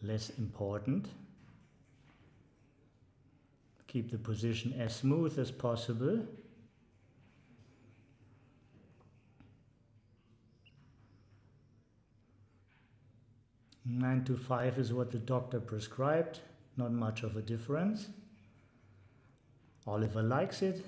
Speaker 2: less important. Keep the position as smooth as possible. Nine to 5 is what the doctor prescribed, not much of a difference. Oliver likes it.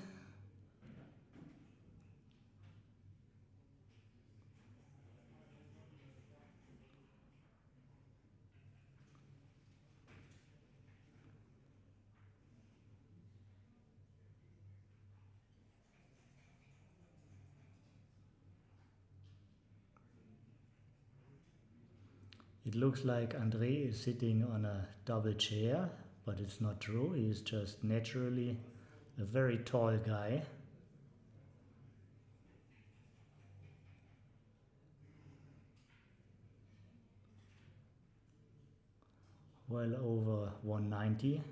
Speaker 2: It looks like André is sitting on a double chair, but it's not true. He is just naturally a very tall guy. Well over 190.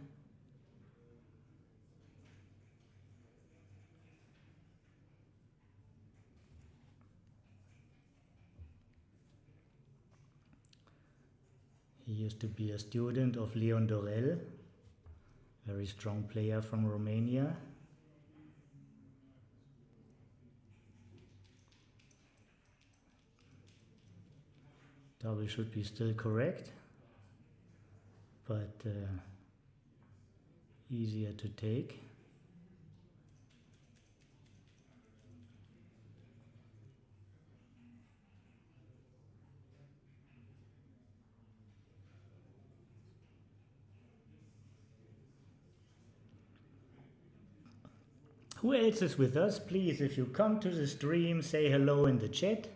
Speaker 2: He used to be a student of Leon Dorel, very strong player from Romania. Double should be still correct, but easier to take. Who else is with us? Please, if you come to the stream, say hello in the chat.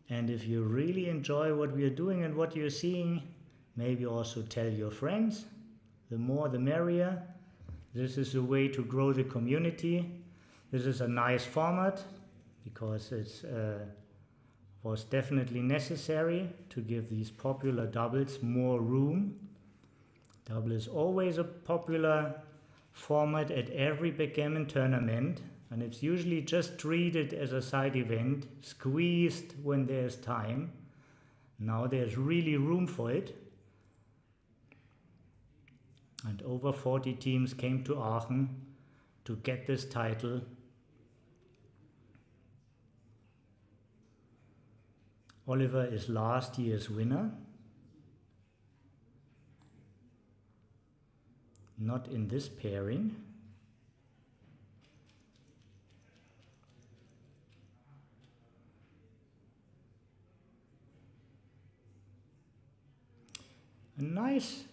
Speaker 2: And if you really enjoy what we are doing and what you're seeing, maybe also tell your friends. The more the merrier. This is a way to grow the community. This is a nice format because it was definitely necessary to give these popular doubles more room. Double is always a popular format at every backgammon tournament, and it's usually just treated as a side event, squeezed when there's time. Now there's really room for it. And over 40 teams came to Aachen to get this title. Oliver is last year's winner. Not in this pairing. A nice,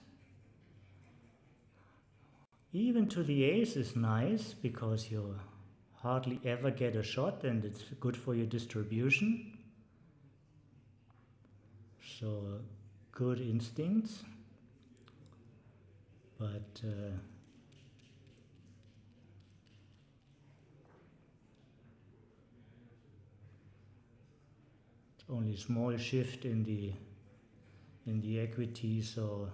Speaker 2: even to the ace is nice because you hardly ever get a shot and it's good for your distribution. So good instincts. But it's only a small shift in the equity, so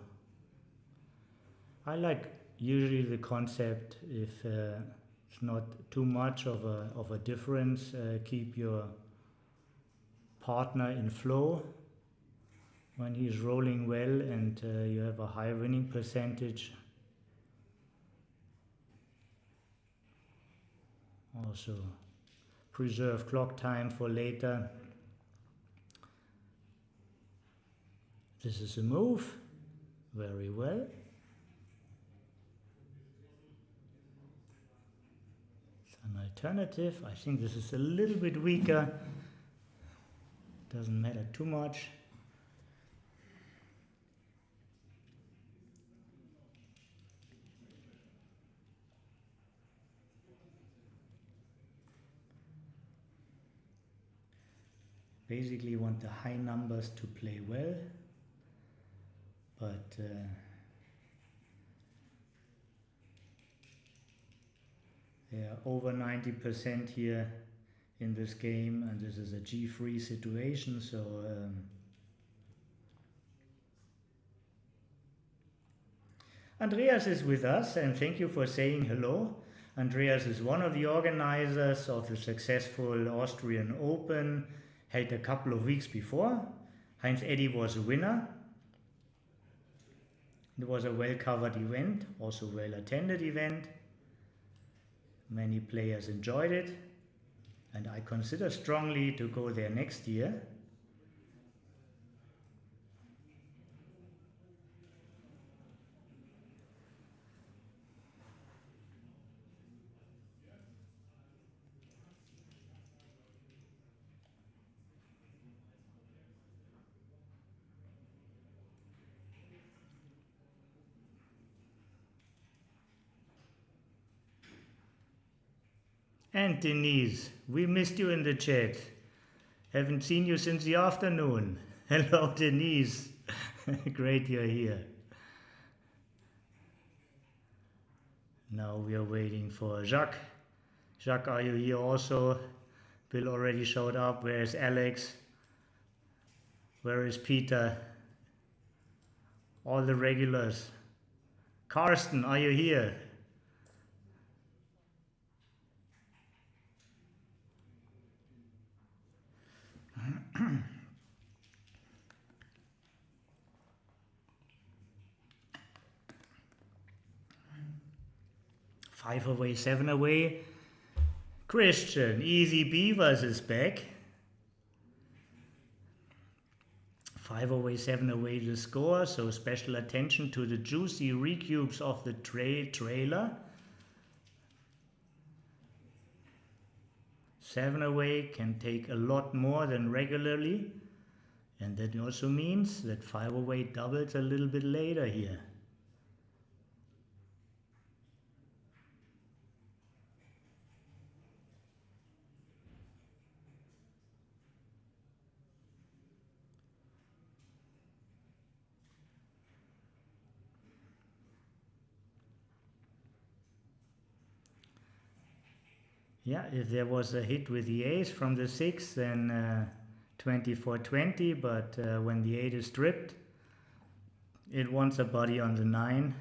Speaker 2: I like usually the concept if it's not too much of a difference, keep your partner in flow when he's rolling well and you have a high winning percentage. Also preserve clock time for later. This is a move. Very well. It's an alternative. I think this is a little bit weaker. Doesn't matter too much. Basically want the high numbers to play well, but they are over 90% here in this game, and this is a G3 situation, so Andreas is with us, and thank you for saying hello. Andreas is one of the organizers of the successful Austrian Open, held a couple of weeks before. Heinz Eddy was a winner. It was a well-covered event, also well-attended event. Many players enjoyed it, and I consider strongly to go there next year. And Denise, we missed you in the chat. Haven't seen you since the afternoon. Hello, Denise. Great you're here. Now we are waiting for Jacques. Jacques, are you here also? Bill already showed up. Where is Alex? Where is Peter? All the regulars. Karsten, are you here? 5 away, 7 away. Christian, Easy Beavers is back. 5 away, 7 away the score, so special attention to the juicy recubes of the trailer. 7 away can take a lot more than regularly, and that also means that 5 away doubles a little bit later here. Yeah, if there was a hit with the ace from the 6, then 24-20, but when the 8 is stripped, it wants a body on the 9.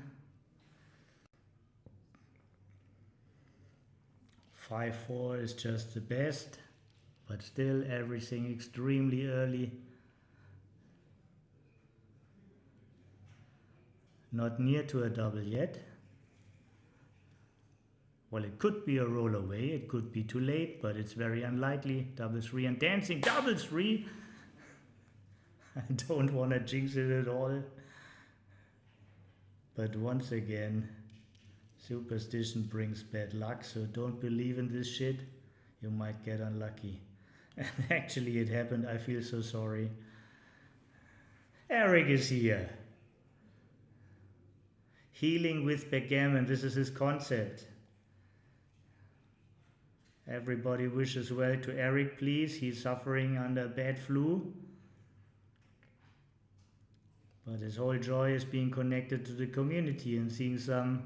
Speaker 2: 5-4 is just the best, but still everything extremely early. Not near to a double yet. Well, it could be a roll away, it could be too late, but it's very unlikely. Double 3 and dancing, double 3! I don't want to jinx it at all. But once again, superstition brings bad luck, so don't believe in this shit. You might get unlucky. And actually it happened, I feel so sorry. Eric is here. Healing with backgammon, this is his concept. Everybody wishes well to Eric, please. He's suffering under bad flu. But his whole joy is being connected to the community and seeing some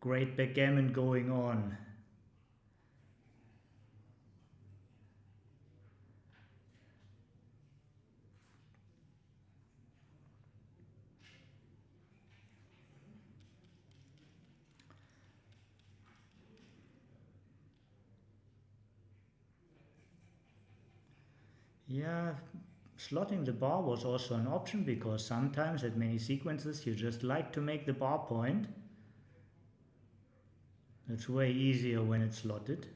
Speaker 2: great backgammon going on. Yeah, slotting the bar was also an option, because sometimes at many sequences you just like to make the bar point. It's way easier when it's slotted.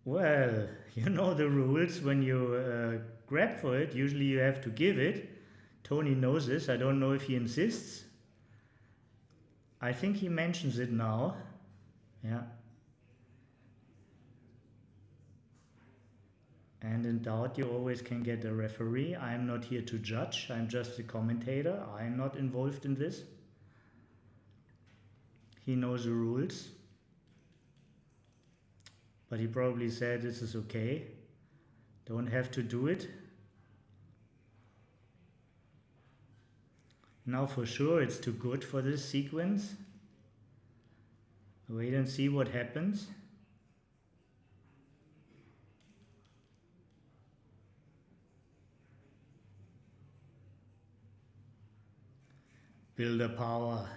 Speaker 2: Well, you know the rules. When you grab for it, usually you have to give it. Tony knows this. I don't know if he insists. I think he mentions it now. Yeah. And in doubt, you always can get a referee. I'm not here to judge. I'm just a commentator. I'm not involved in this. He knows the rules. But he probably said this is okay. Don't have to do it. Now for sure it's too good for this sequence. Wait and see what happens. Build a power.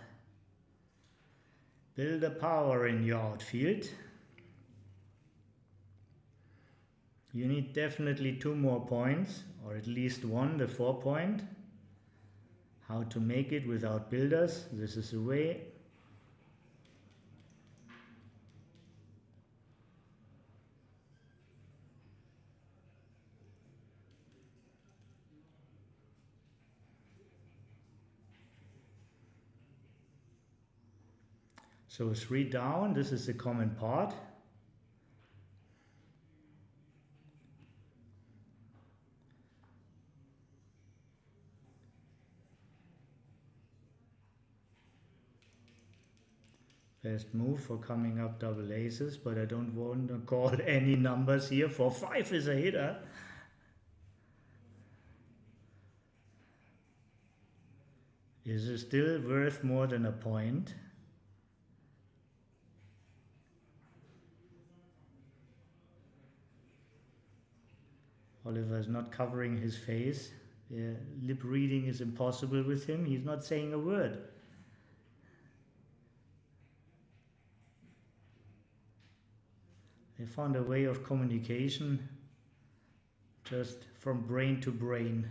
Speaker 2: Build a power in your outfield. You need definitely 2 more points, or at least one, the 4 point. How to make it without builders, this is the way. So 3 down, this is the common part. Best move for coming up double aces, but I don't want to call any numbers here. For 5 is a hitter. Is it still worth more than a point? Oliver is not covering his face. Lip reading is impossible with him. He's not saying a word. They found a way of communication just from brain to brain.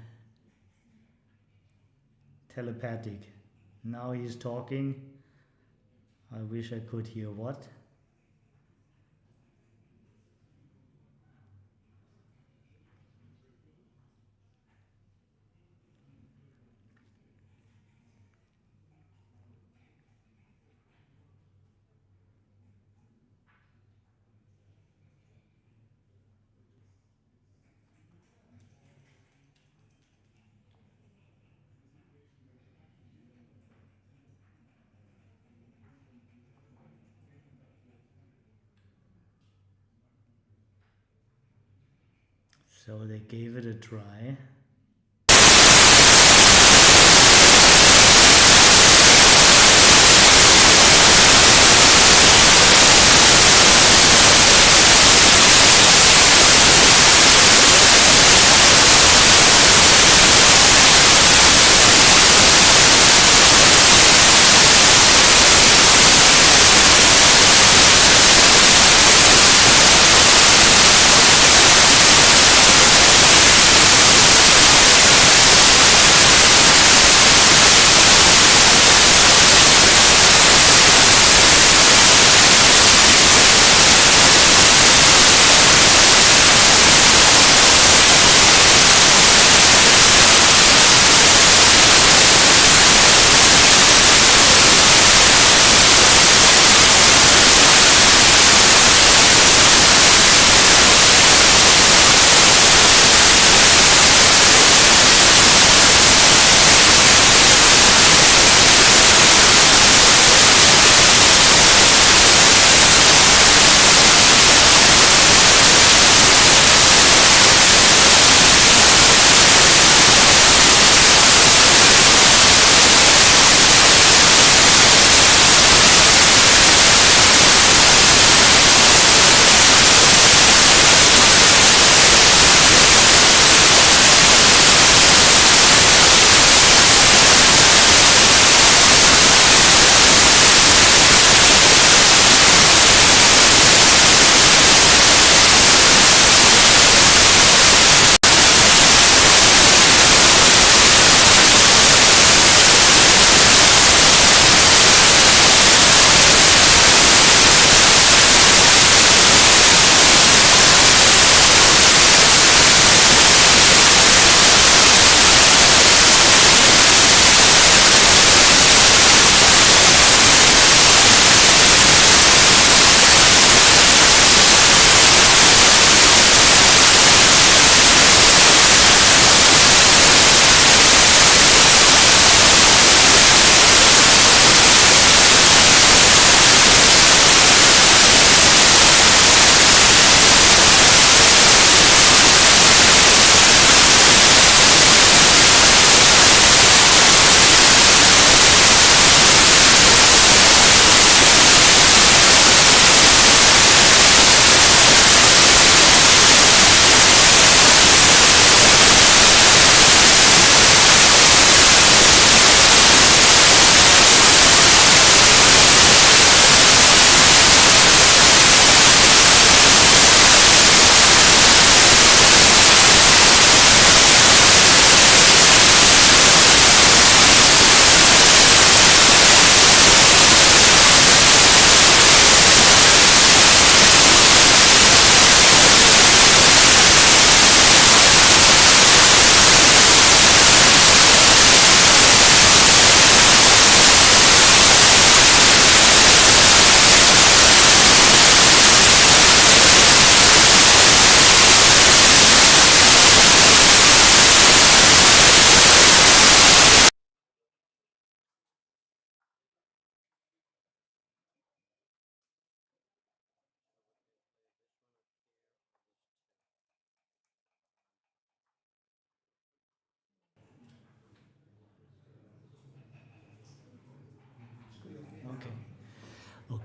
Speaker 2: Telepathic. Now he's talking. I wish I could hear what. So they gave it a try.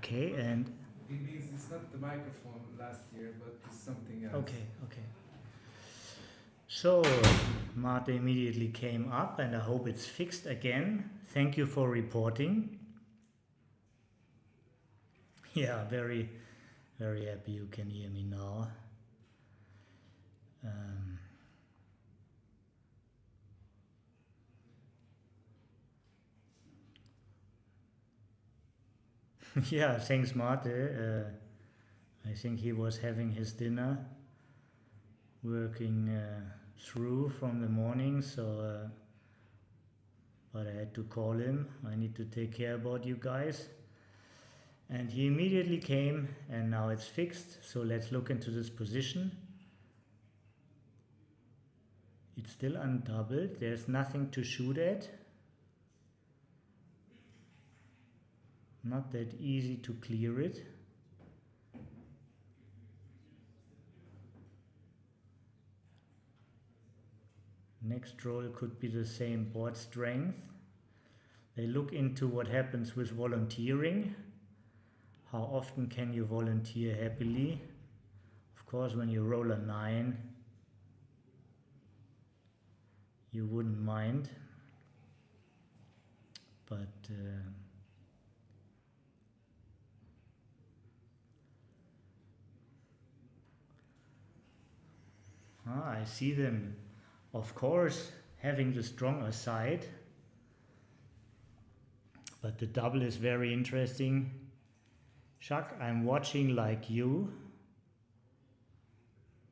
Speaker 2: Okay, and
Speaker 1: It means it's not the microphone last year, but it's something else.
Speaker 2: okay. So Marte immediately came up, and I hope it's fixed again. Thank you for reporting. Yeah, very, very happy you can hear me now. Yeah, thanks, Marte. I think he was having his dinner, working through from the morning, so but I had to call him. I need to take care about you guys. And he immediately came, and now it's fixed. So let's look into this position. It's still undoubled. There's nothing to shoot at. Not that easy to clear it. Next roll could be the same board strength. They look into what happens with volunteering. How often can you volunteer happily? Of course, when you roll a 9, you wouldn't mind. But I see them, of course, having the stronger side. But the double is very interesting. Jacques, I'm watching like you.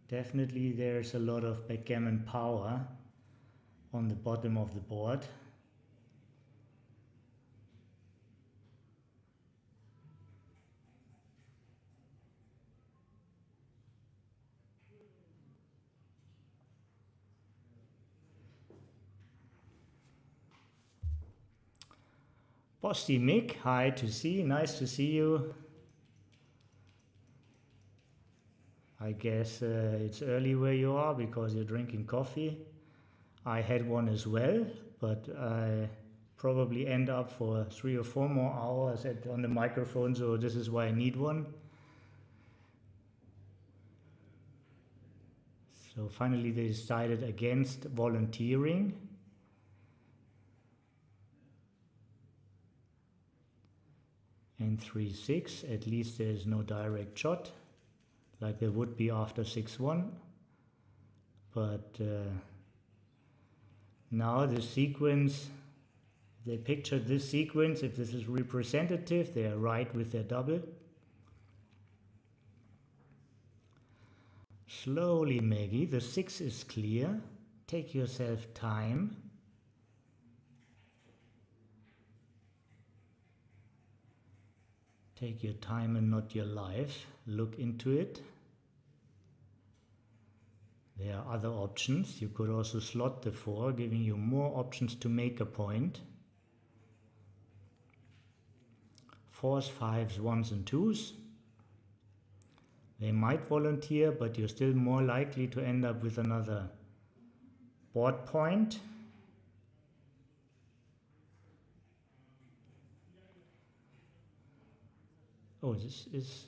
Speaker 2: Definitely there's a lot of backgammon power on the bottom of the board. Bossy Mick, hi to see, nice to see you. I guess it's early where you are because you're drinking coffee. I had one as well, but I probably end up for 3 or 4 more hours on the microphone, so this is why I need one. So finally they decided against volunteering. And 3-6, at least there is no direct shot, like there would be after 6-1. But now the sequence, they pictured this sequence, if this is representative, they are right with their double. Slowly, Maggie, the 6 is clear. Take yourself time. Take your time and not your life. Look into it. There are other options. You could also slot the 4, giving you more options to make a point. 4s, 5s, 1s and 2s. They might volunteer, but you're still more likely to end up with another board point. Oh, this is...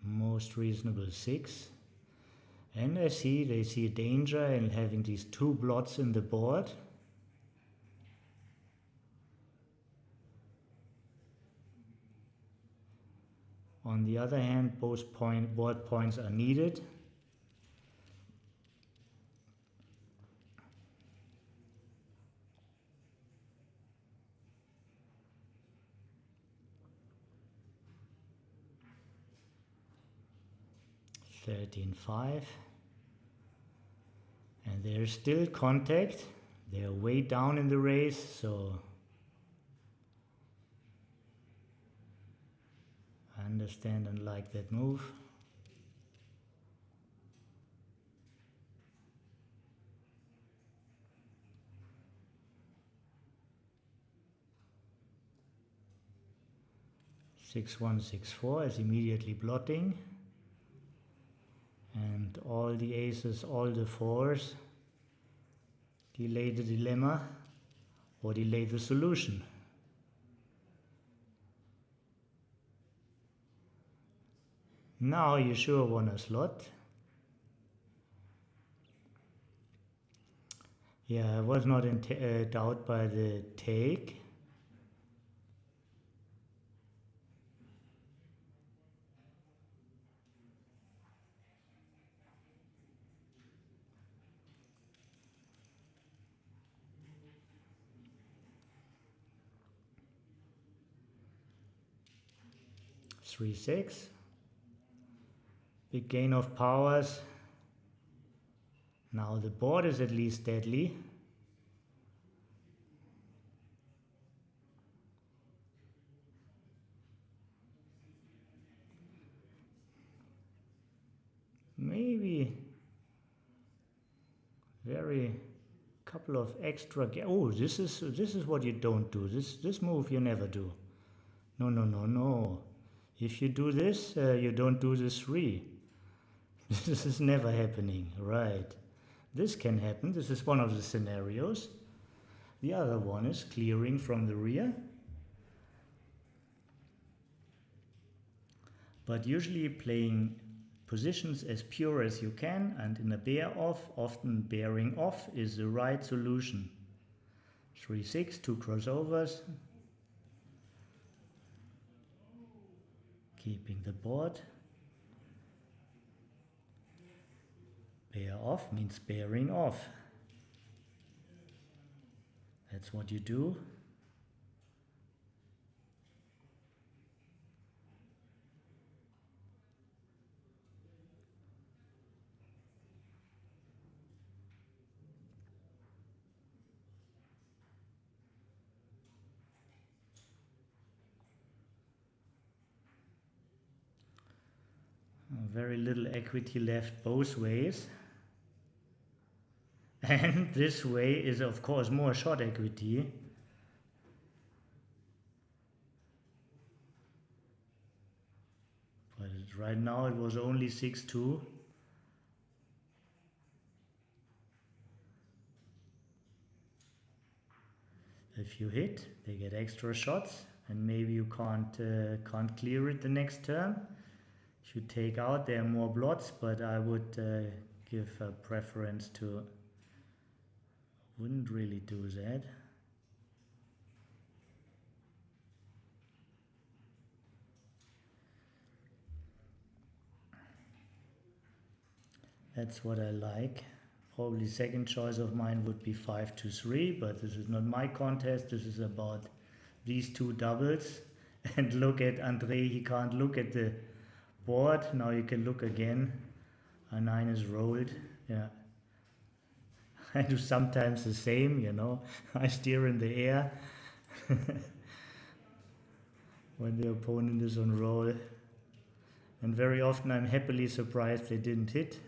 Speaker 2: Most reasonable 6. And I see they see danger in having these 2 blots in the board. On the other hand, both board points are needed. (13-5), and there's still contact. They're way down in the race, so I understand and like that move. (6-1, 6-4) is immediately blotting. And all the aces, all the 4s delay the dilemma or delay the solution. Now you sure won a slot. Yeah, I was not in doubt by the take. Three, six. Big gain of powers. Now the board is at least deadly. Maybe very couple of extra. Oh, this is what you don't do. This move you never do. No, no, no, no. If you do this, you don't do this 3. This is never happening, right? This can happen. This is one of the scenarios. The other one is clearing from the rear. But usually playing positions as pure as you can, and in a bear off, often bearing off is the right solution. 3-6, 2 crossovers. Keeping the board. Bear off means bearing off. That's what you do. Very little equity left both ways. And this way is of course more short equity. But right now it was only 6-2. If you hit, they get extra shots, and maybe you can't clear it the next turn. If you take out, there are more blots, but I would give a preference to. Wouldn't really do that. That's what I like. Probably second choice of mine would be 5-3, but this is not my contest. This is about these two doubles. And look at Andre, he can't look at the board. Now you can look again. A9 is rolled. Yeah. I do sometimes the same, you know. I steer in the air when the opponent is on roll. And very often I'm happily surprised they didn't hit.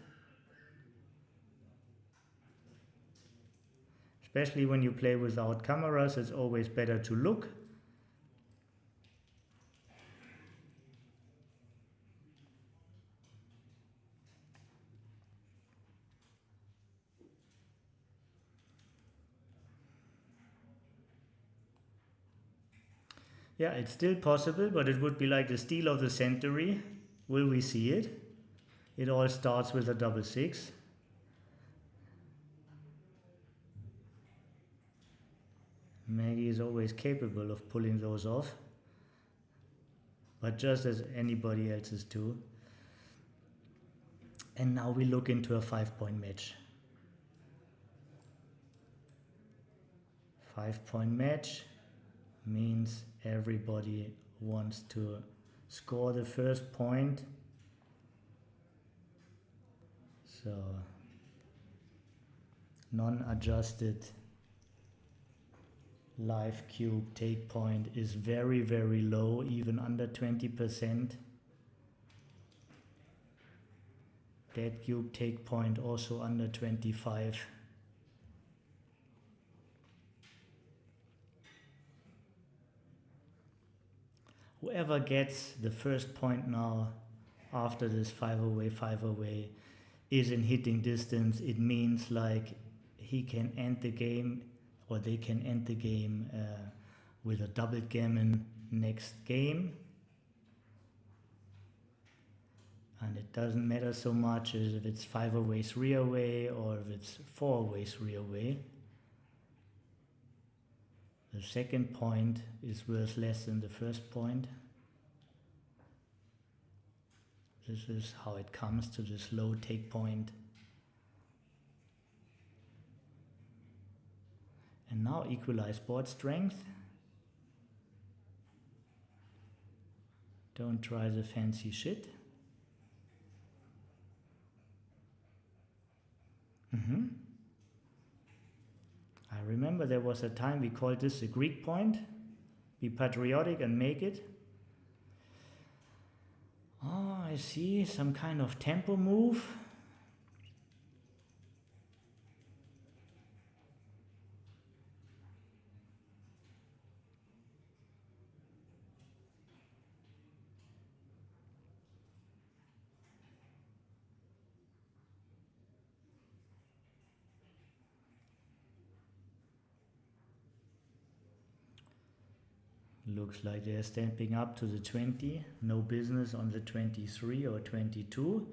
Speaker 2: Especially when you play without cameras, it's always better to look. Yeah, it's still possible, but it would be like the steal of the century. Will we see it? It all starts with a double 6. Maggie is always capable of pulling those off, but just as anybody else is too. And now we look into a 5-point match. 5-point match means everybody wants to score the first point. So non-adjusted live cube take point is very, very low, even under 20%. Dead cube take point also under 25. Whoever gets the first point now after this 5 away is in hitting distance. It means like he can end the game, or they can end the game with a double gammon next game. And it doesn't matter so much if it's 5 away, 3 away, or if it's 4 away, 3 away. The second point is worth less than the first point. This is how it comes to this low take point. And now equalize board strength. Don't try the fancy shit. I remember there was a time we called this the Greek point. Be patriotic and make it. Oh, I see, some kind of tempo move. Looks like they're stamping up to the 20. No business on the 23 or 22.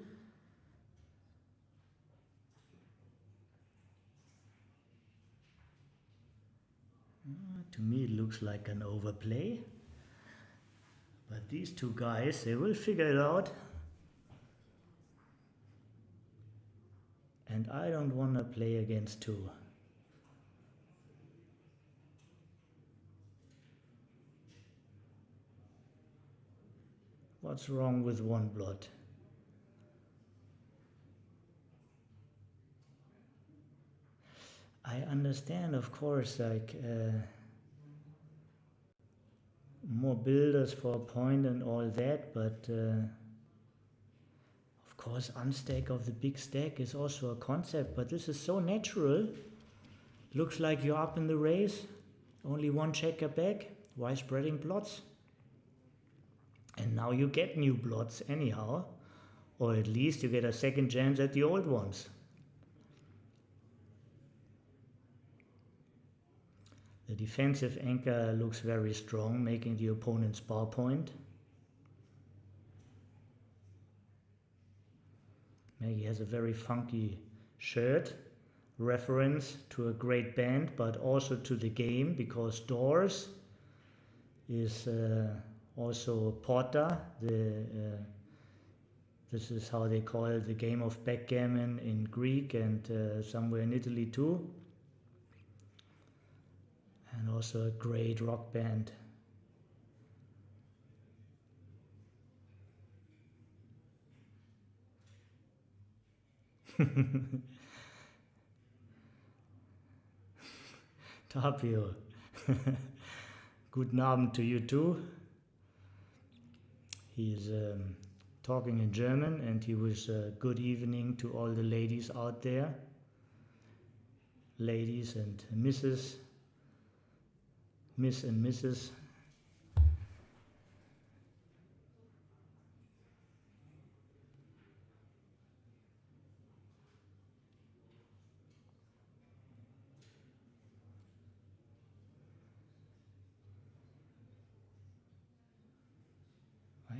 Speaker 2: To me it looks like an overplay. But these two guys, they will figure it out. And I don't want to play against two. What's wrong with one blot? I understand, of course, like more builders for a point and all that, but of course unstack of the big stack is also a concept, but this is so natural. Looks like you're up in the race, only one checker back. Why spreading plots? And now you get new blots anyhow, or at least you get a second chance at the old ones. The defensive anchor looks very strong, making the opponent's bar point. Maggie has a very funky shirt, reference to a great band, but also to the game, because Doors is also Porta. This is how they call the game of backgammon in Greek and somewhere in Italy too. And also a great rock band. Tapio. Guten Abend to you too. He's talking in German, and he was good evening to all the ladies out there. Ladies and Mrs. Miss and Mrs.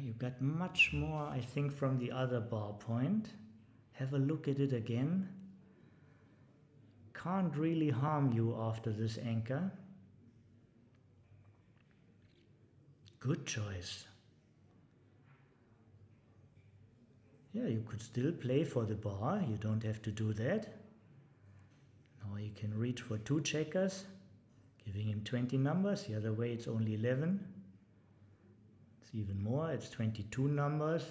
Speaker 2: You got much more, I think, from the other bar point. Have a look at it again. Can't really harm you after this anchor. Good choice. Yeah, you could still play for the bar. You don't have to do that. Now you can reach for 2 checkers, giving him 20 numbers. The other way it's only 11. It's even more, it's 22 numbers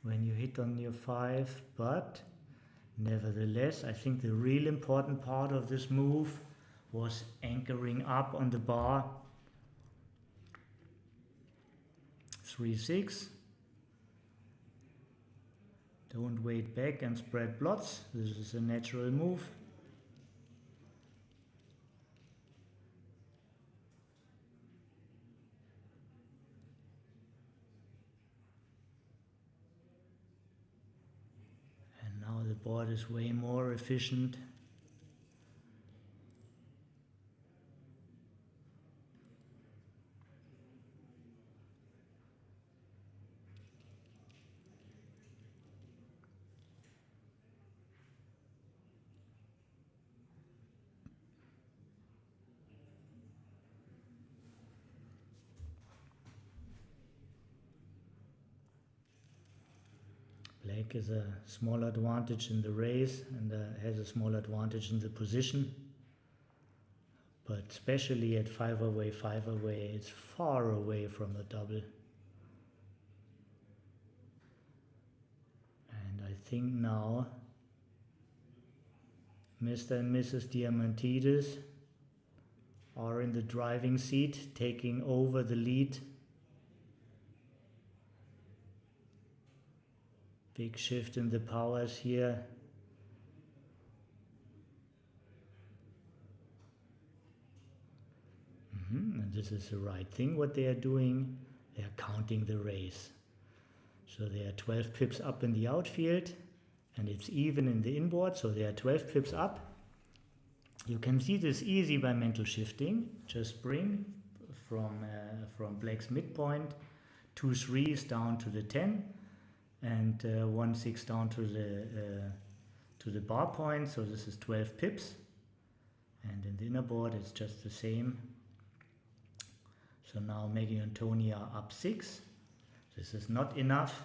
Speaker 2: when you hit on your 5, but nevertheless, I think the real important part of this move was anchoring up on the bar. 3-6. Don't wait back and spread plots. This is a natural move. board is way more efficient. Black is a small advantage in the race and has a small advantage in the position. But especially at 5 away, it's far away from a double. And I think now Mr. and Mrs. Diamantidis are in the driving seat, taking over the lead. Big shift in the powers here. And this is the right thing what they are doing. They are counting the race. So they are 12 pips up in the outfield and it's even in the inboard, so they are 12 pips up. You can see this easy by mental shifting. Just bring from Black's midpoint 2 3s down to the 10 and 1 6 down to the bar point, so this is 12 pips. And in the inner board it's just the same. So now Maggie and Tony are up 6. This is not enough.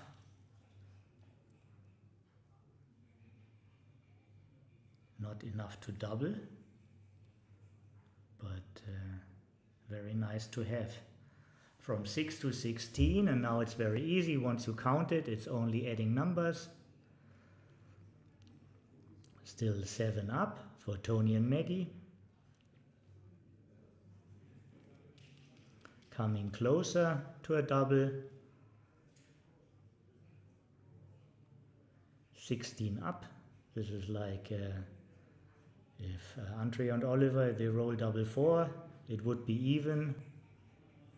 Speaker 2: Not enough to double, but very nice to have. From 6 to 16, and now it's very easy. Once you count it, it's only adding numbers. Still 7 up for Tony and Maggie. Coming closer to a double. 16 up. This is like if Andre and Oliver, they roll double 4, it would be even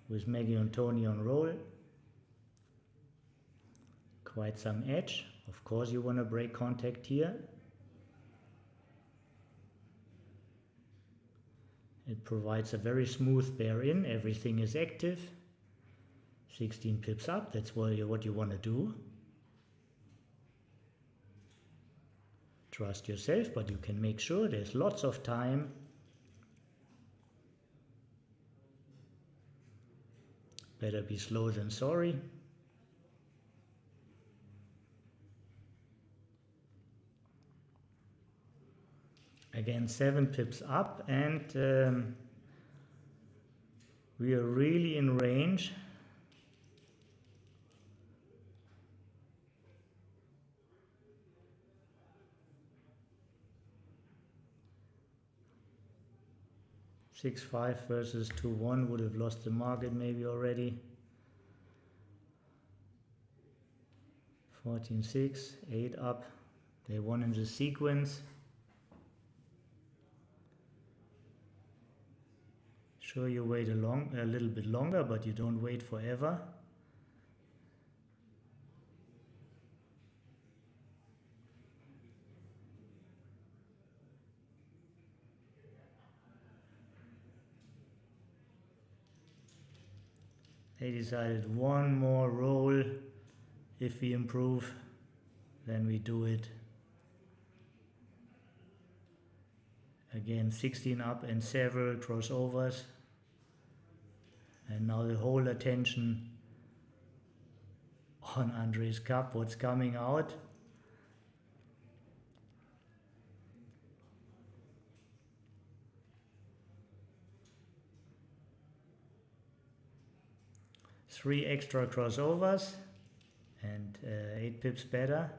Speaker 2: with Maggie and Tony on roll. Quite some edge. Of course you want to break contact here. It provides a very smooth bear in, everything is active. 16 pips up, that's what you want to do. Trust yourself, but you can make sure there's lots of time. Better be slow than sorry. Again, 7 pips up, and we are really in range. Six 5 versus 2-1 would have lost the market maybe already. 14-6, 8 up. They won in the sequence. Sure, you wait a little bit longer, but you don't wait forever. They decided one more roll. If we improve, then we do it. Again, 16 up and several crossovers. And now the whole attention on Andre's cup, what's coming out. Three extra crossovers and 8 pips better.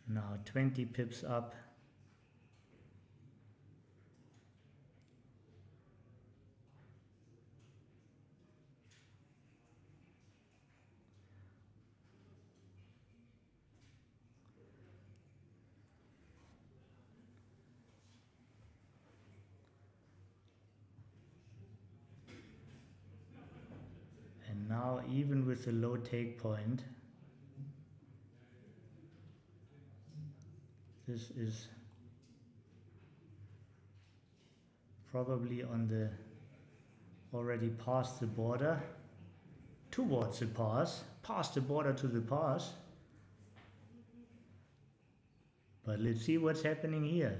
Speaker 2: Now 20 pips up. with a low take point. This is probably on the already past the border, towards the pass, past the border to the pass. But let's see what's happening here.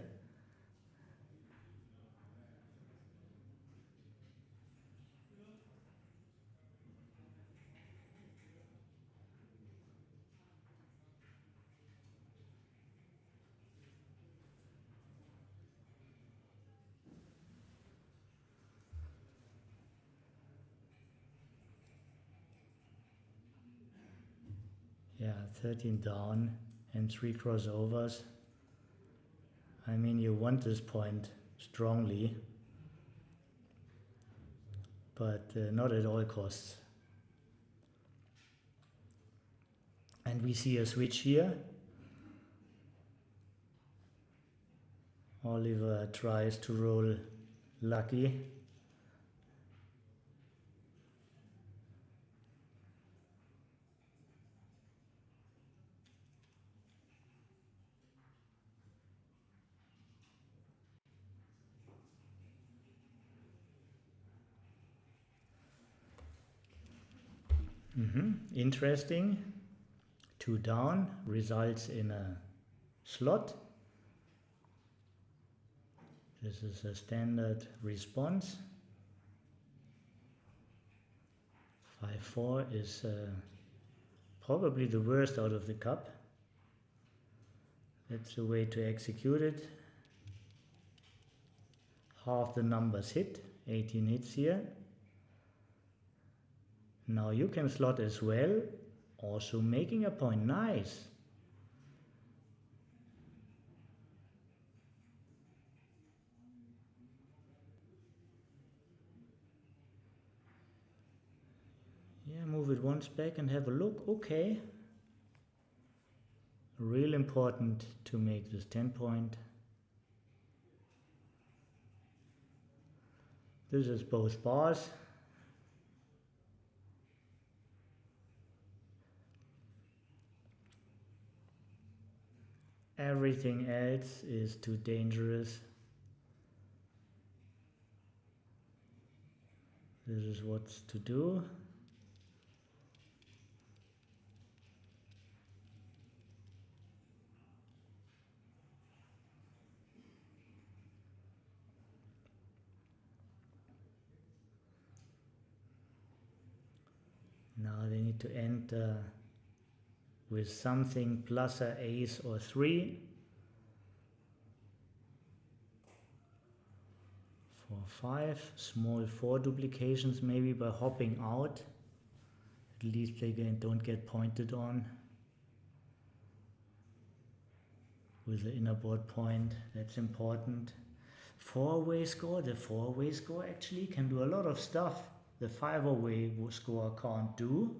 Speaker 2: Yeah, 13 down and 3 crossovers. I mean, you want this point strongly, but not at all costs. And we see a switch here. Oliver tries to roll lucky. Interesting. 2 down results in a slot. This is a standard response. 5-4 is probably the worst out of the cup. That's the way to execute it. Half the numbers hit, 18 hits here. Now you can slot as well, also making a point. Nice. Yeah, move it once back and have a look. Okay. Real important to make this 10 point. This is both bars. Everything else is too dangerous. This is what's to do. Now they need to enter with something plus a ace or 3. 4-5, small 4 duplications maybe by hopping out. At least they don't get pointed on with the inner board point. That's important. 4-way score. The 4-way score actually can do a lot of stuff the 5-way score can't do.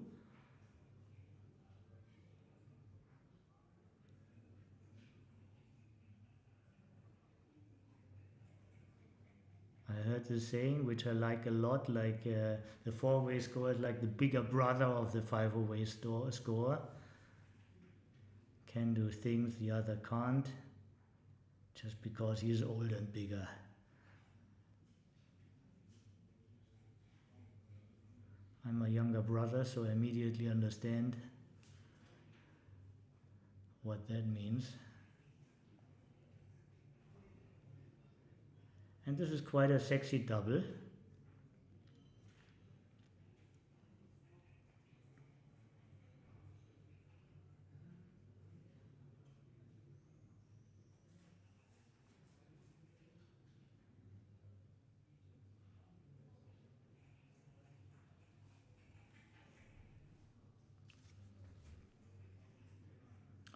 Speaker 2: I heard this saying, which I like a lot, like the 4-way score is like the bigger brother of the 5-way score. Can do things the other can't, just because he's older and bigger. I'm a younger brother, so I immediately understand what that means. And this is quite a sexy double.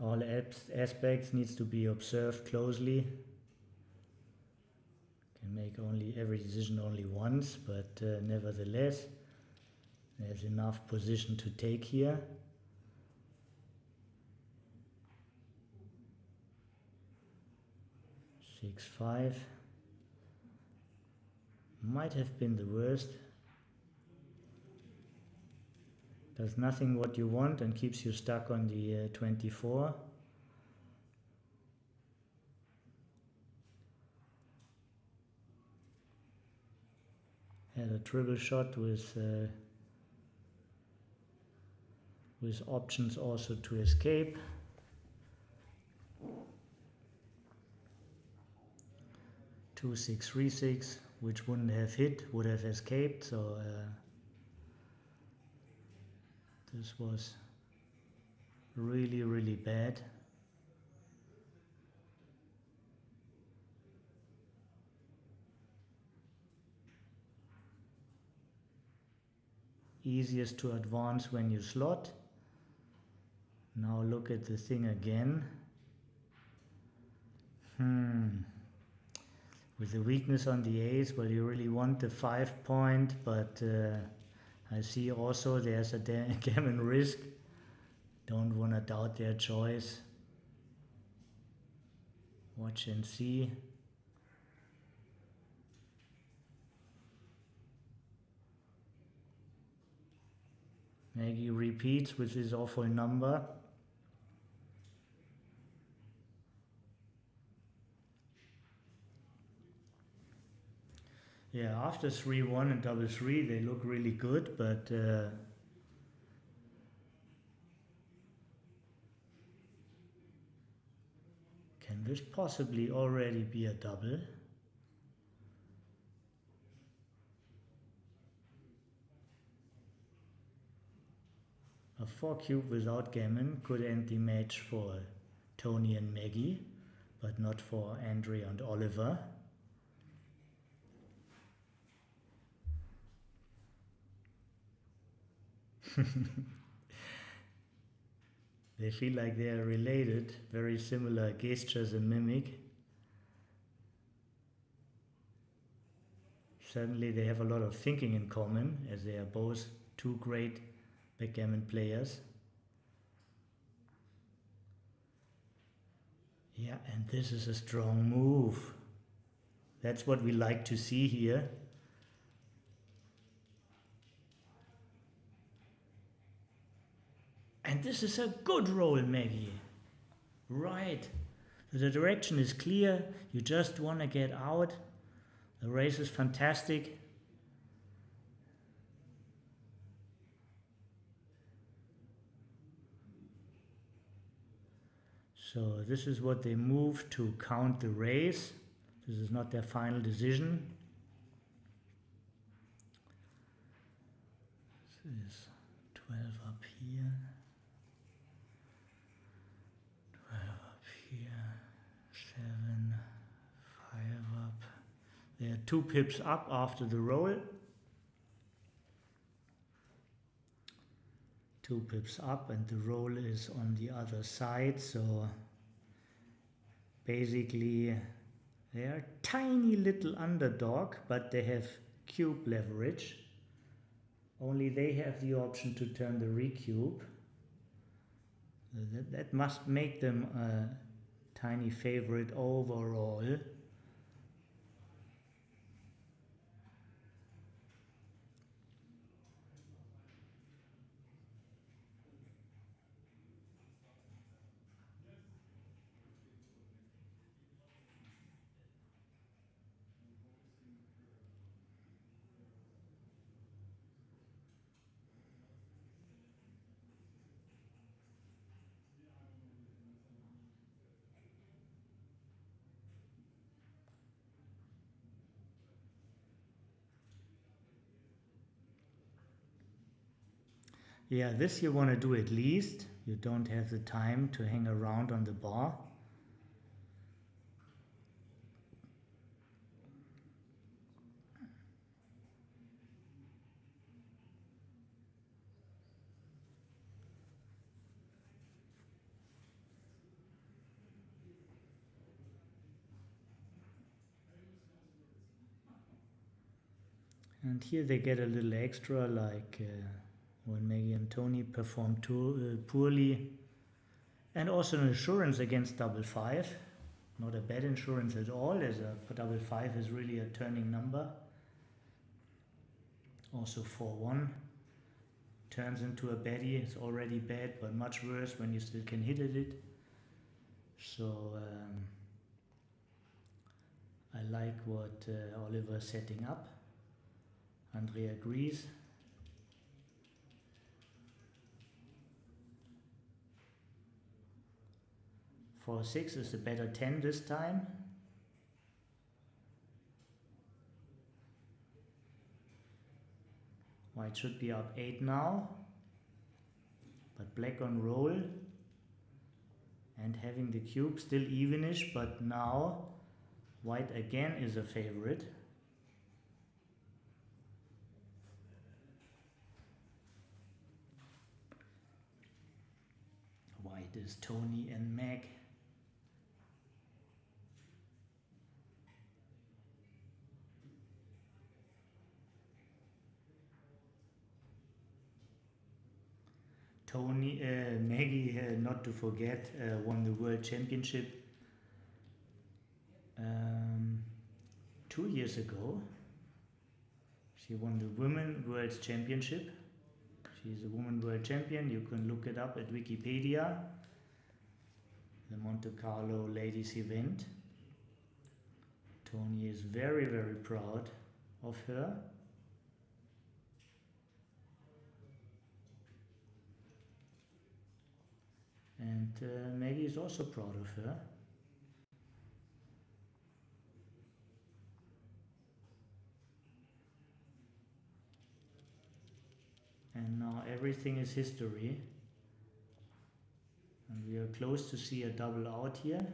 Speaker 2: All aspects needs to be observed closely. Can make every decision only once, but nevertheless, there's enough position to take here. Six, 5 might have been the worst. Does nothing what you want and keeps you stuck on the 24. Had a triple shot with options also to escape. Two, 6, 3, 6, which wouldn't have hit, would have escaped. So this was really, really bad. Easiest to advance when you slot. Now look at the thing again. With the weakness on the ace, well, you really want the 5 point, but I see also there's a gammon risk. Don't want to doubt their choice. Watch and see. Maggie repeats with his awful number. Yeah, after 3-1 and double 3, they look really good, but can this possibly already be a double? A 4 cube without gammon could end the match for Tony and Maggie, but not for Andre and Oliver. They feel like they are related, very similar gestures and mimic. Certainly they have a lot of thinking in common, as they are both two great backgammon players. Yeah, and this is a strong move. That's what we like to see here. And this is a good roll, Maggie. Right. The direction is clear. You just want to get out. The race is fantastic. So this is what they move to count the race. This is not their final decision. This is 12 up here. 12 up here. 7, 5 up. They are 2 pips up after the roll. 2 pips up, and the roll is on the other side, so basically they are tiny little underdog, but they have cube leverage. Only they have the option to turn the recube. That must make them a tiny favorite overall. Yeah, this you want to do at least. You don't have the time to hang around on the bar. And here they get a little extra, like when Maggie and Tony performed poorly. And also an insurance against double 5. Not a bad insurance at all, as a double 5 is really a turning number. Also 4-1. turns into a baddie. It's already bad, but much worse when you still can hit at it. So I like what Oliver is setting up. Andrea agrees. Four 6 is a better 10 this time. White should be up 8 now, but black on roll and having the cube still evenish, but now white again is a favorite. White is Tony and Meg. Maggie, not to forget, won the World Championship 2 years ago. She won the Women World Championship. She's a Women World Champion. You can look it up at Wikipedia. The Monte Carlo Ladies event. Tony is very, very proud of her. And Maggie is also proud of her. And now everything is history. And we are close to see a double out here.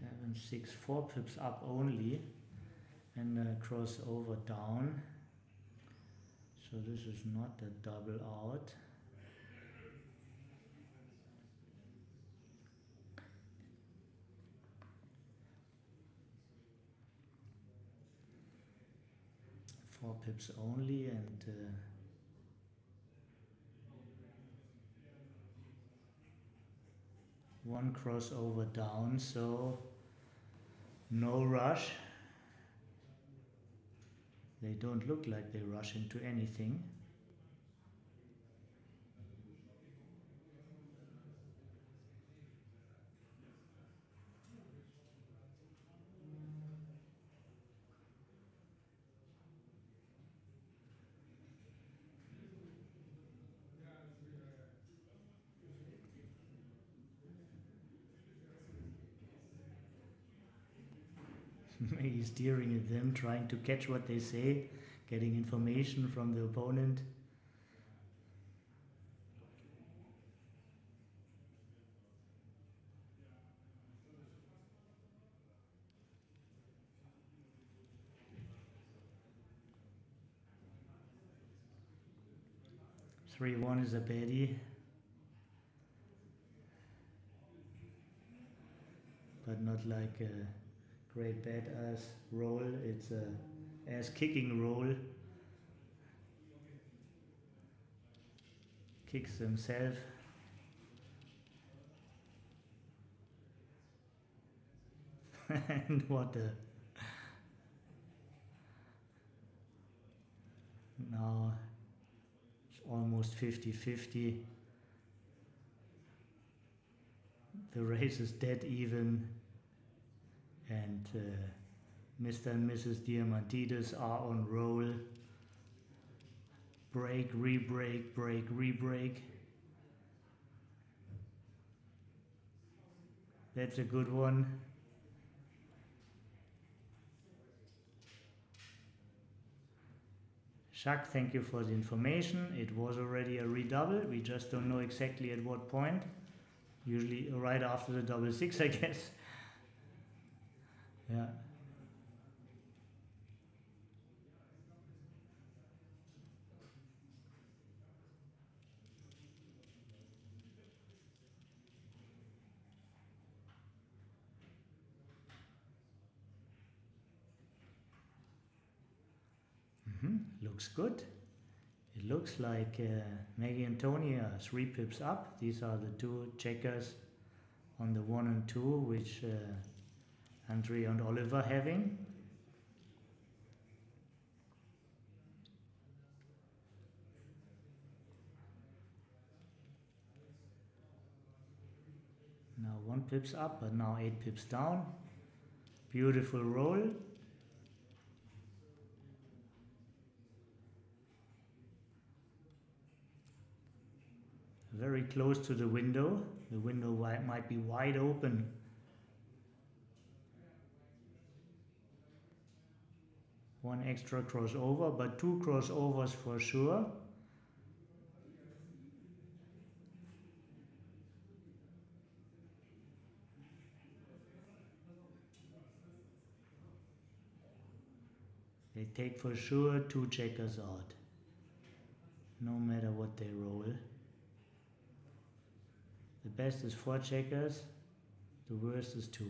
Speaker 2: Seven, 6, 4 pips up only, and crossover down. So this is not a double out. Four pips only, and one crossover down, so no rush. They don't look like they rush into anything. He's steering at them, trying to catch what they say, getting information from the opponent. Three one is a baddie, but not like a great badass roll. It's a ass kicking roll. Kicks himself. And what a... Now it's almost 50-50. The race is dead even. And Mr. and Mrs. Diamantidis are on roll. Break, re-break, break, re-break. That's a good one. Jacques, thank you for the information. It was already a redouble. We just don't know exactly at what point. Usually right after the double six, I guess. Yeah. Looks good. It looks like Maggie and Tony are 3 pips up. These are the 2 checkers on the 1 and 2, which Andre and Oliver having. Now 1 pips up, but now 8 pips down. Beautiful roll. Very close to the window. The window might be wide open. One extra crossover, but 2 crossovers for sure. They take for sure 2 checkers out, no matter what they roll. The best is 4 checkers, the worst is 2.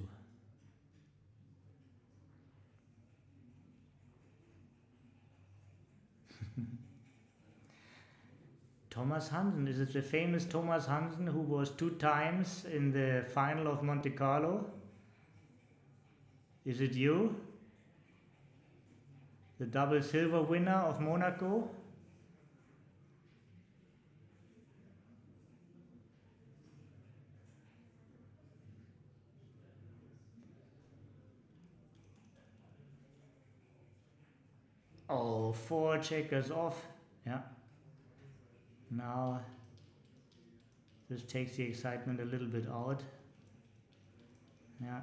Speaker 2: Thomas Hansen, is it the famous Thomas Hansen who was 2 times in the final of Monte Carlo? Is it you? The double silver winner of Monaco? Oh, 4 checkers off. Yeah. Now this takes the excitement a little bit out. Yeah.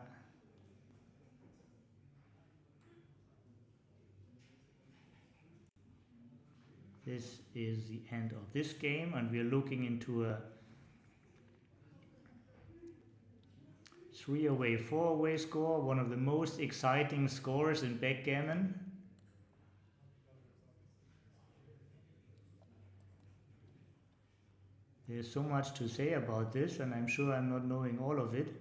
Speaker 2: This is the end of this game, and we're looking into a 3-away, 4-away score, one of the most exciting scores in backgammon. There's so much to say about this, and I'm sure I'm not knowing all of it.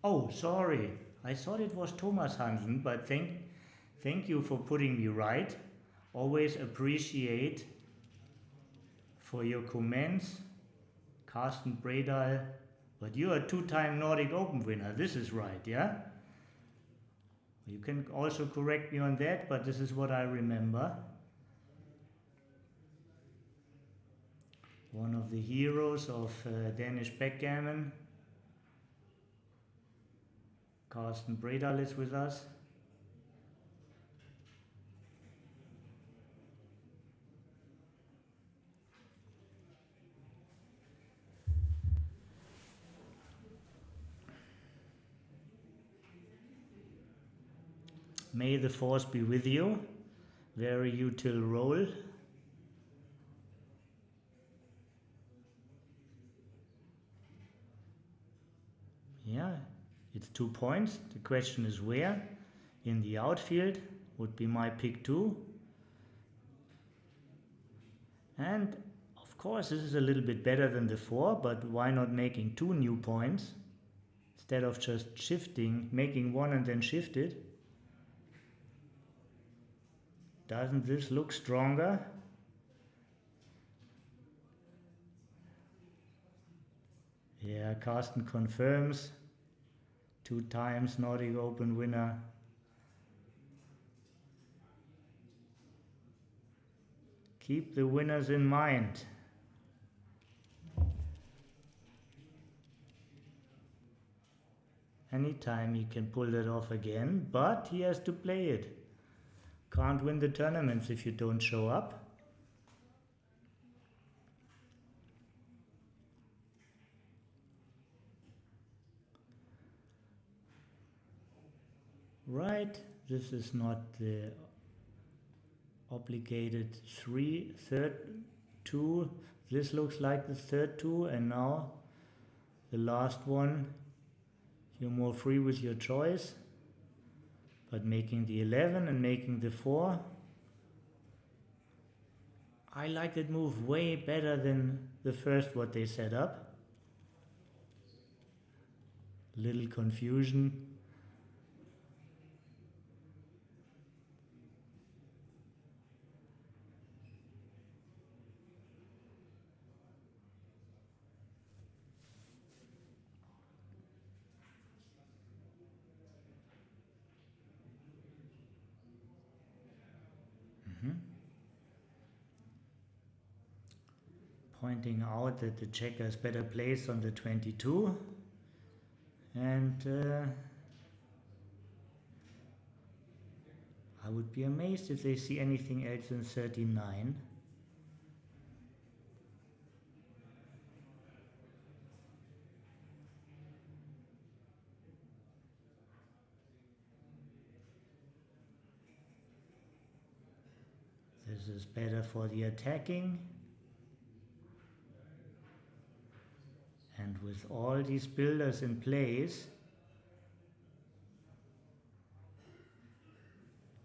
Speaker 2: Oh, sorry. I thought it was Thomas Hansen, but thank you for putting me right. Always appreciate for your comments. Carsten Bredal, but you are a 2-time Nordic Open winner. This is right, yeah? You can also correct me on that, but this is what I remember. One of the heroes of Danish backgammon. Carsten Bredal is with us. May the force be with you. Very util roll. Yeah, it's 2 points. The question is where. In the outfield would be my pick too. And of course this is a little bit better than the 4, but why not making 2 new points instead of just shifting, making 1 and then shift it? Doesn't this look stronger? Yeah, Carsten confirms. 2 times Nordic Open winner. Keep the winners in mind. Anytime he can pull that off again, but he has to play it. Can't win the tournaments if you don't show up. Right, this is not the obligated 3rd 2. This looks like the 3rd 2, and now the last one. You're more free with your choice, but making the 11 and making the 4. I like that move way better than the first what they set up. Little confusion. Pointing out that the checker is better placed on the 22, and I would be amazed if they see anything else than 39. This is better for the attacking. And with all these builders in place,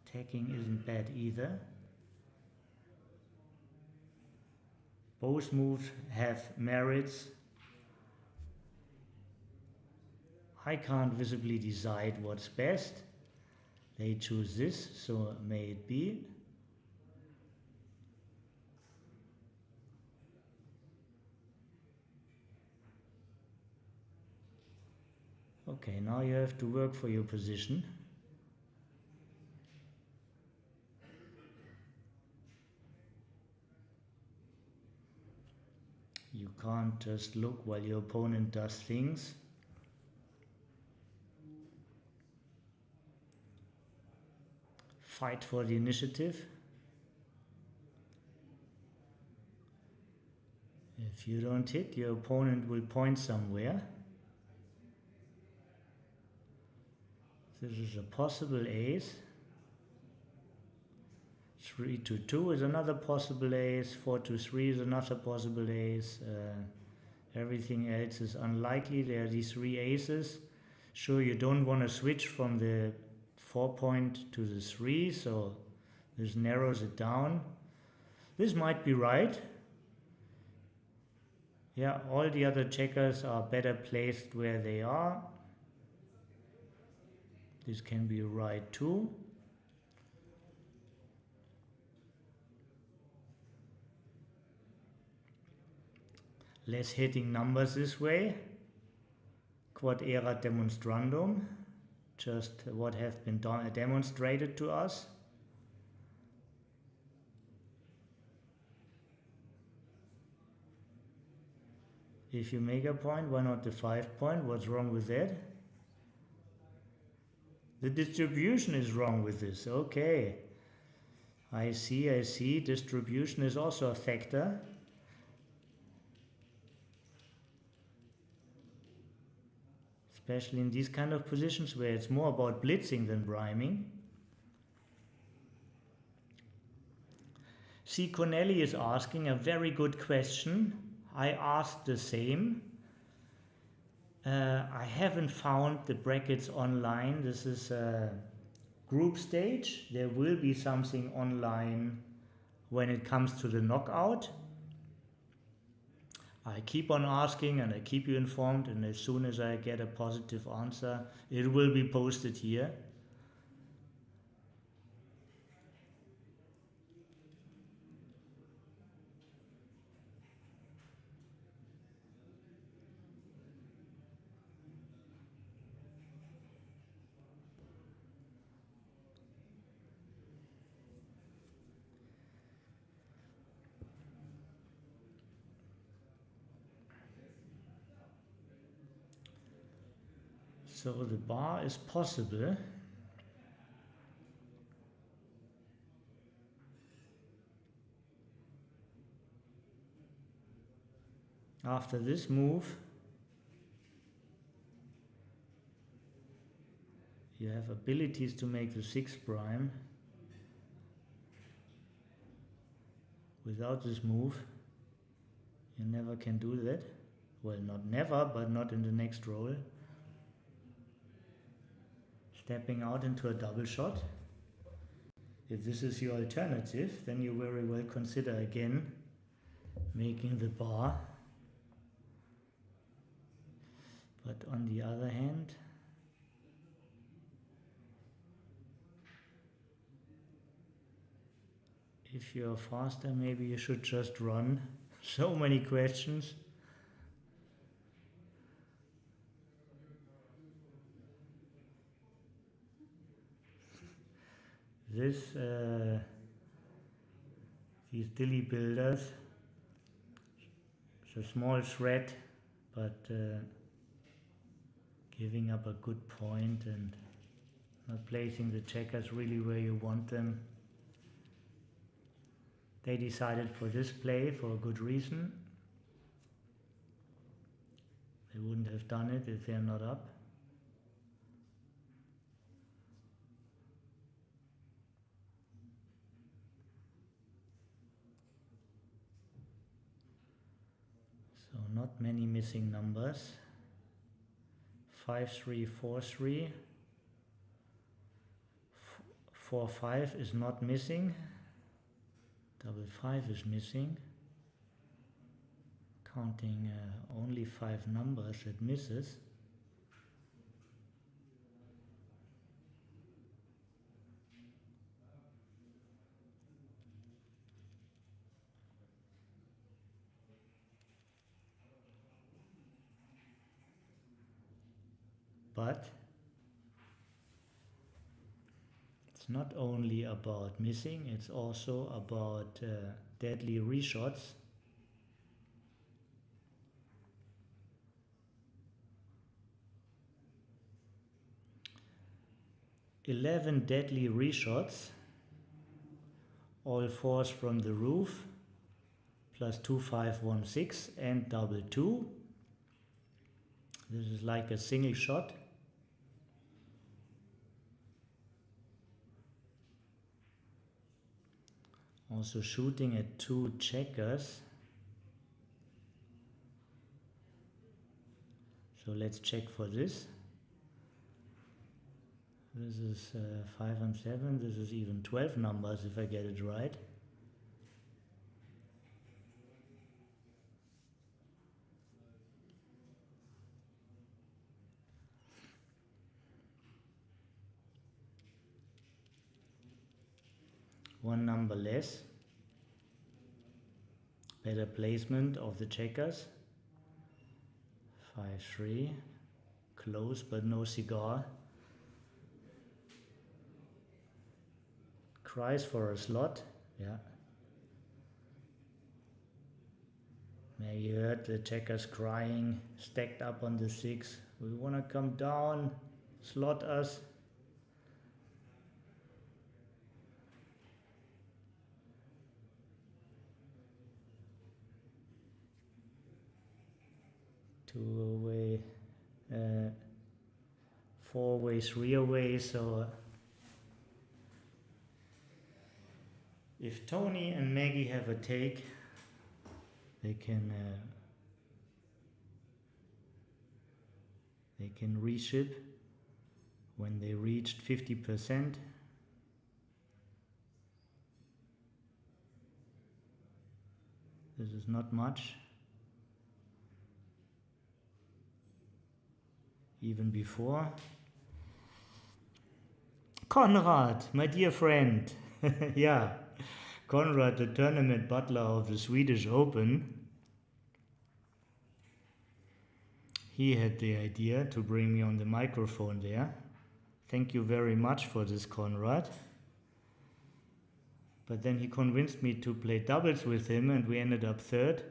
Speaker 2: attacking isn't bad either. Both moves have merits. I can't visibly decide what's best. They choose this, so may it be. Okay, now you have to work for your position. You can't just look while your opponent does things. Fight for the initiative. If you don't hit, your opponent will point somewhere. This is a possible ace. 3 to 2 is another possible ace. 4 to 3 is another possible ace. Everything else is unlikely. There are these 3 aces. Sure, you don't want to switch from the 4 point to the 3, so this narrows it down. This might be right. Yeah, all the other checkers are better placed where they are. This can be right too. Less hitting numbers this way. Quod erat demonstrandum. Just what have been demonstrated to us. If you make a point, why not the 5 point? What's wrong with that? The distribution is wrong with this. Okay. I see. Distribution is also a factor. Especially in these kind of positions where it's more about blitzing than priming. See, Corneli is asking a very good question. I asked the same. I haven't found the brackets online. This is a group stage. There will be something online when it comes to the knockout. I keep on asking and I keep you informed, and as soon as I get a positive answer, it will be posted here. So the bar is possible. After this move, you have abilities to make the 6 prime. Without this move, you never can do that. Well, not never, but not in the next roll. Stepping out into a double shot. If this is your alternative, then you very well consider again making the bar. But on the other hand, if you're faster, maybe you should just run. So many questions. This these dilly builders. It's a small threat, but giving up a good point and not placing the checkers really where you want them. They decided for this play for a good reason. They wouldn't have done it if they're not up. So not many missing numbers. 5-3, 4-3. 4-5 is not missing. Double 5 is missing. Counting only 5 numbers, it misses. But it's not only about missing, it's also about deadly reshots. "11 deadly reshots, all fours from the roof, plus 2-5-1-6 and double 2. This is like a single shot. Also shooting at 2 checkers. So let's check for this. This is 5 and 7. This is even 12 numbers if I get it right. One number less. Better placement of the checkers. 5-3. Close but no cigar. Cries for a slot. Yeah. Now you heard the checkers crying, stacked up on the 6. We want to come down, slot us. Two away, 4 away, 3 away. So if Tony and Maggie have a take, they can reship when they reached 50%. This is not much. Even before. Konrad, my dear friend. Yeah, Konrad, the tournament butler of the Swedish Open. He had the idea to bring me on the microphone there. Thank you very much for this, Konrad. But then he convinced me to play doubles with him and we ended up third.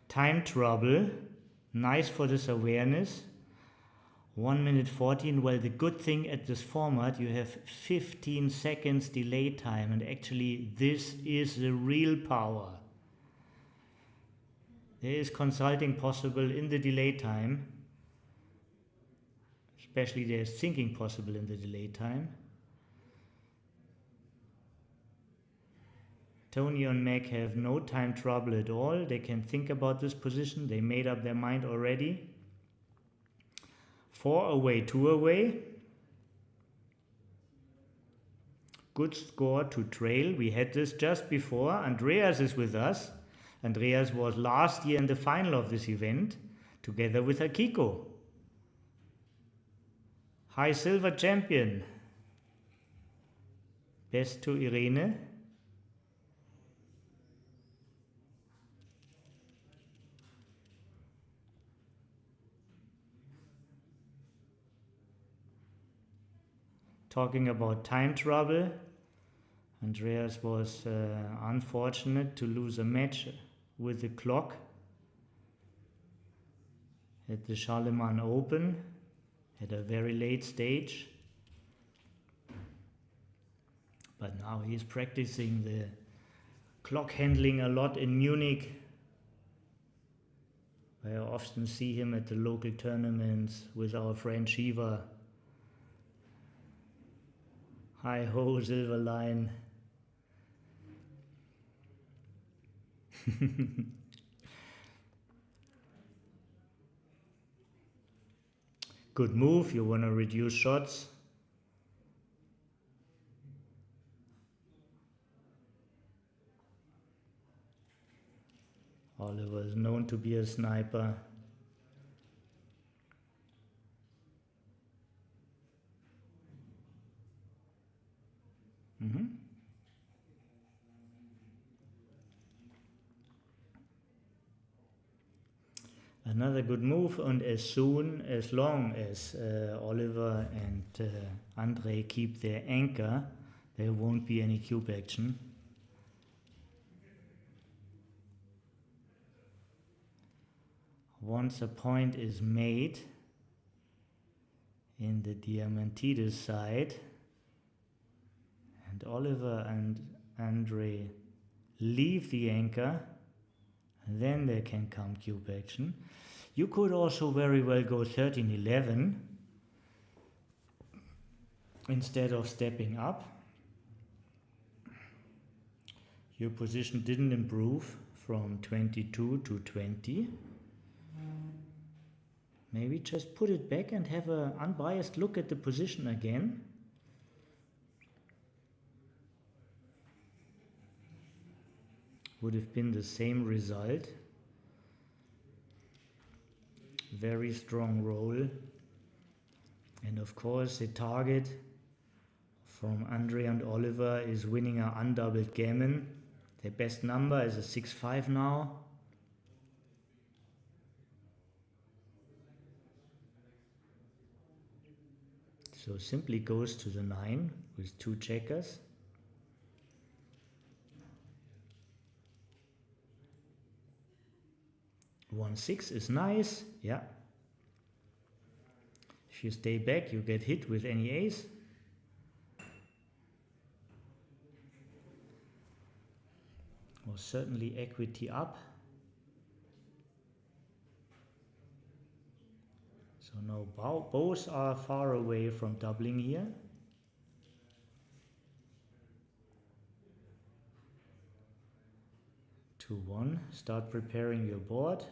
Speaker 2: Time trouble. Nice for this awareness. 1 minute 14. Well, the good thing at this format, you have 15 seconds delay time, and actually this is the real power. There is consulting possible in the delay time. Especially there is thinking possible in the delay time. Tony and Meg have no time trouble at all. They can think about this position. They made up their mind already. 4 away, 2 away. Good score to trail. We had this just before. Andreas is with us. Andreas was last year in the final of this event, together with Akiko. High silver champion. Best to Irene. Talking about time trouble, Andreas was unfortunate to lose a match with the clock at the Charlemagne Open at a very late stage. But now he's practicing the clock handling a lot in Munich. I often see him at the local tournaments with our friend Shiva. Hi ho, silver line. Good move, you want to reduce shots. Oliver is known to be a sniper. Another good move, and as long as Oliver and Andre keep their anchor, there won't be any cube action. Once a point is made in the Diamantidis side, and Oliver and Andre leave the anchor, then there can come cube action. You could also very well go 13-11 instead of stepping up. Your position didn't improve from 22 to 20. Maybe just put it back and have an unbiased look at the position again. Would have been the same result. Very strong roll. And of course the target from Andre and Oliver is winning an undoubled gammon. Their best number is a 6-5 now. So simply goes to the 9 with 2 checkers. 1-6 is nice, yeah. If you stay back, you get hit with any ace. Or certainly equity up. So now both are far away from doubling here. To 1, start preparing your board.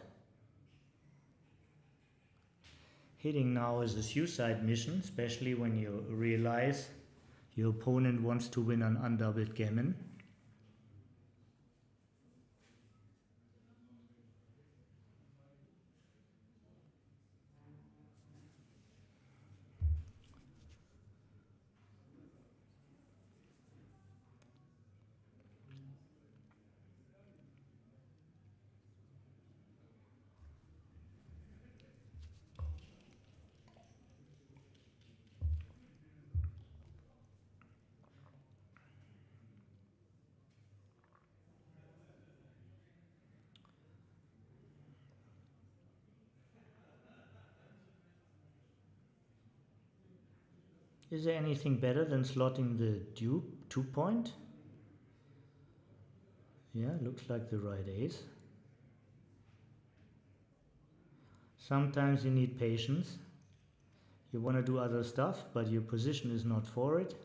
Speaker 2: Hitting now is a suicide mission, especially when you realize your opponent wants to win an undoubled gammon. Is there anything better than slotting the dupe 2-point? Yeah, looks like the right ace. Sometimes you need patience. You want to do other stuff, but your position is not for it.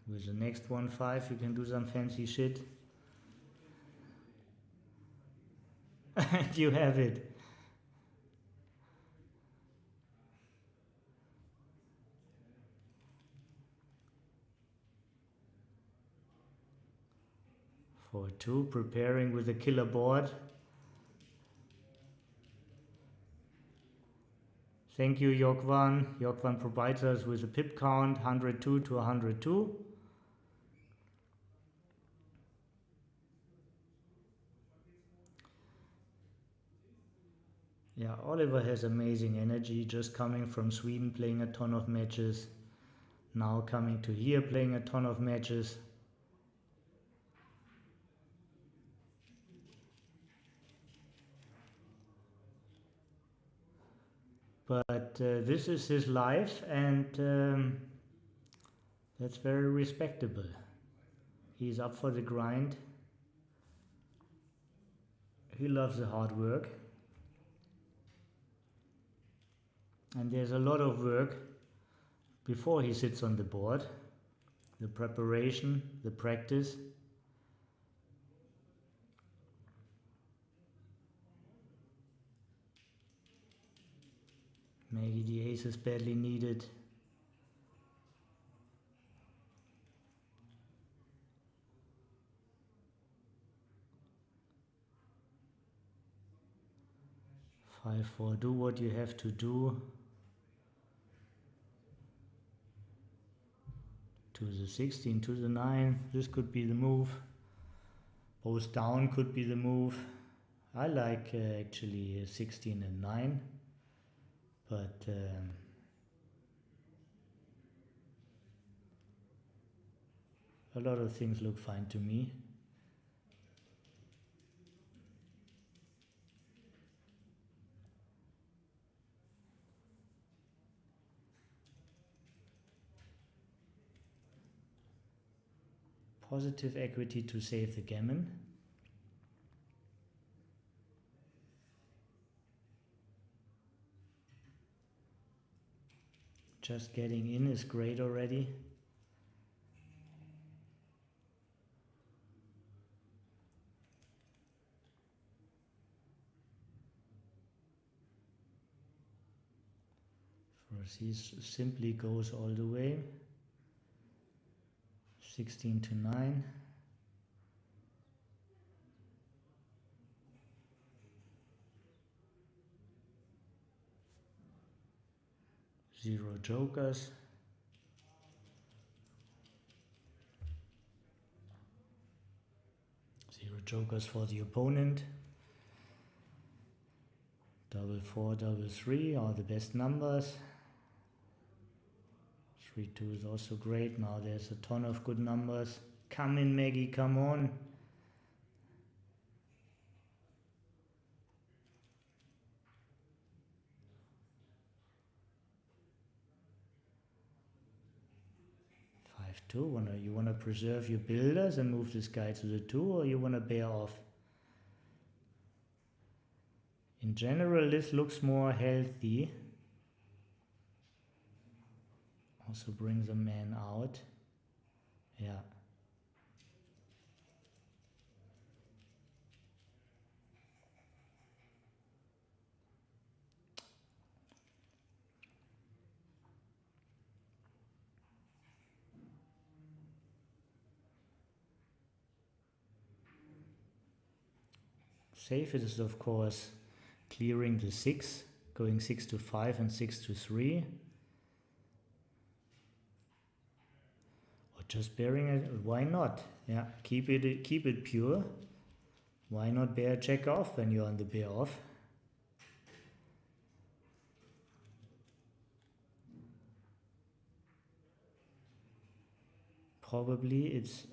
Speaker 2: With the next 1-5 you can do some fancy shit. And you have it. For 2, preparing with a killer board. Thank you, Jokvan. Jokvan provides us with a pip count, 102 to 102. Yeah, Oliver has amazing energy, just coming from Sweden playing a ton of matches, now coming to here playing a ton of matches. But this is his life, and that's very respectable. He's up for the grind. He loves the hard work. And there's a lot of work before he sits on the board. The preparation, the practice. Maybe the ace is badly needed. Five, four, do what you have to do. To the 16, to the 9, this could be the move. Both down could be the move. I like actually 16 and 9, but a lot of things look fine to me. Positive equity to save the gammon. Just getting in is great already. First he simply goes all the way. 16 to 9. Zero jokers. Zero jokers for the opponent. Double 4, double 3 are the best numbers. 3-2 is also great. Now there's a ton of good numbers. Come in, Maggie, come on. Two. You wanna preserve your builders and move this guy to the 2, or you wanna bear off? In general, this looks more healthy. Also brings a man out. Yeah. Safe is of course clearing the 6, going 6 to 5 and 6 to 3. Or just bearing it, why not? Yeah, keep it pure. Why not bear check off when you're on the bear off? Probably it's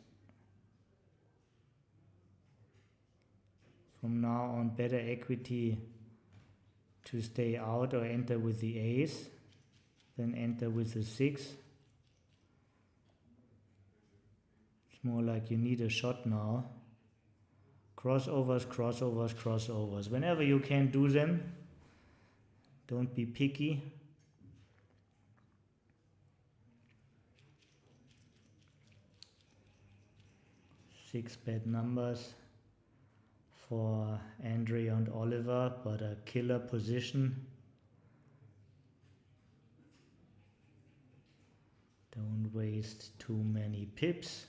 Speaker 2: from now on better equity to stay out or enter with the ace than enter with the 6. It's more like you need a shot now. Crossovers, crossovers, crossovers. Whenever you can do them, don't be picky. Six bad numbers for Andrea and Oliver, but a killer position. Don't waste too many pips.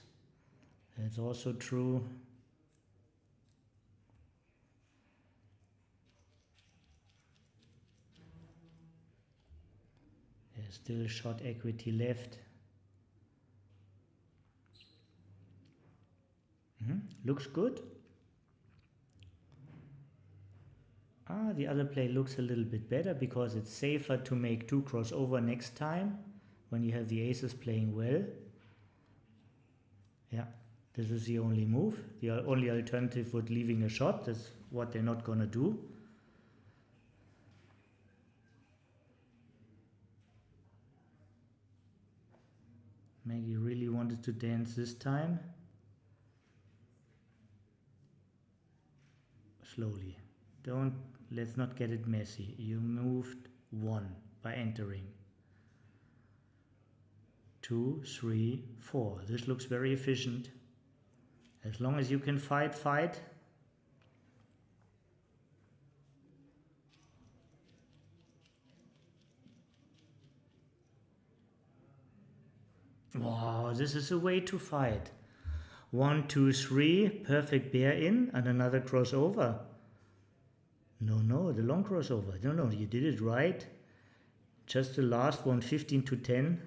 Speaker 2: That's also true. There's still shot equity left. Looks good. The other play looks a little bit better because it's safer to make 2 crossover next time when you have the aces playing well. Yeah, this is the only move. The only alternative would leaving a shot. That's what they're not gonna do. Maggie really wanted to dance this time. Slowly. Let's not get it messy. You moved 1 by entering. 2, 3, 4. This looks very efficient. As long as you can fight. Wow, this is a way to fight. 1, 2, 3, perfect bear in and another crossover. No, the long crossover. No, you did it right. Just the last one, 15 to 10.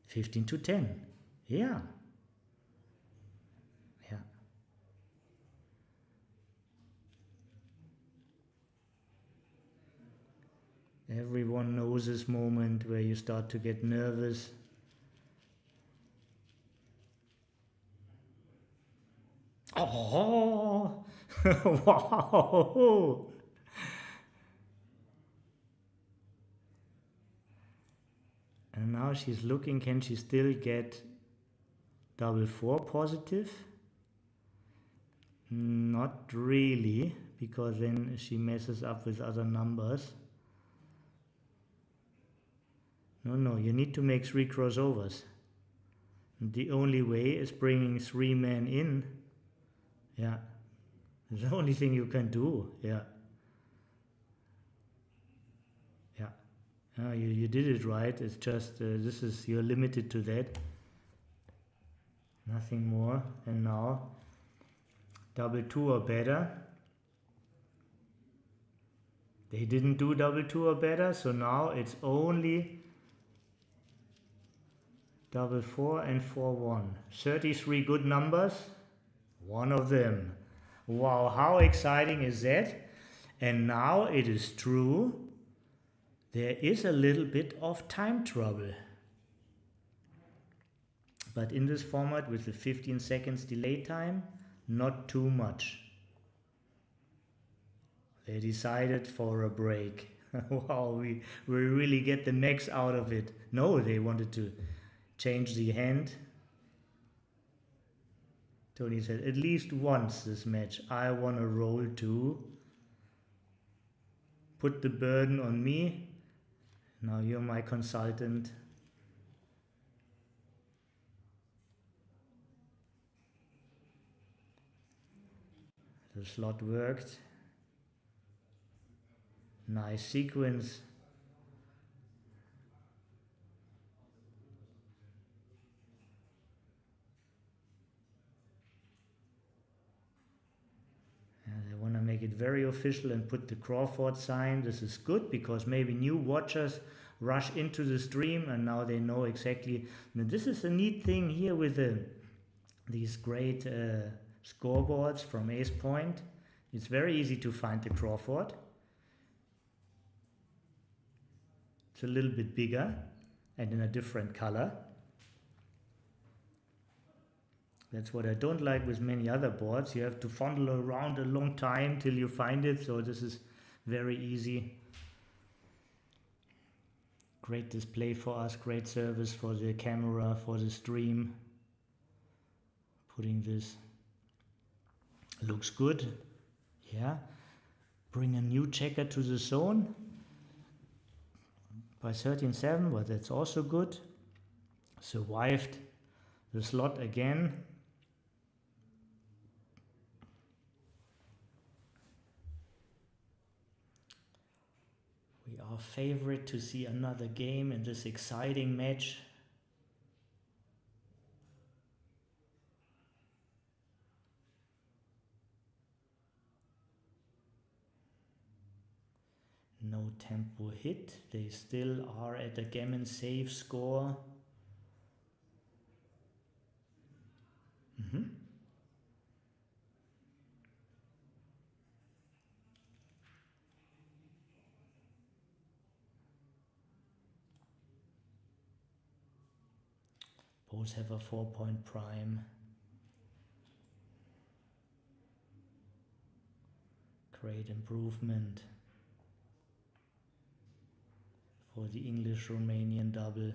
Speaker 2: 15 to 10. Yeah. Yeah. Everyone knows this moment where you start to get nervous. Oh, wow. And now she's looking, can she still get 4 positive? Not really, because then she messes up with other numbers. No, you need to make 3 crossovers. The only way is bringing 3 men in. Yeah, it's the only thing you can do. Yeah. You did it right. It's just you're limited to that. Nothing more. And now 2 or better. They didn't do 2 or better, so now it's only 4 and 4-1. 33 good numbers. One of them. Wow, how exciting is that? And now it is true. There is a little bit of time trouble. But in this format with the 15 seconds delay time, not too much. They decided for a break. Wow, we really get the max out of it. No, they wanted to change the hand. Tony said, at least once this match, I want to roll too. Put the burden on me. Now you're my consultant. The slot worked. Nice sequence. They want to make it very official and put the Crawford sign. This is good because maybe new watchers rush into the stream and now they know exactly. Now this is a neat thing here with these great scoreboards from Ace Point. It's very easy to find the Crawford. It's a little bit bigger and in a different color. That's what I don't like with many other boards. You have to fondle around a long time till you find it. So this is very easy. Great display for us, great service for the camera, for the stream. Putting this looks good. Yeah. Bring a new checker to the zone by 13-7, but that's also good. Survived the slot again. We are favorite to see another game in this exciting match. No tempo hit. They still are at a gammon save score. Both have a 4-point prime. Great improvement for the English-Romanian double.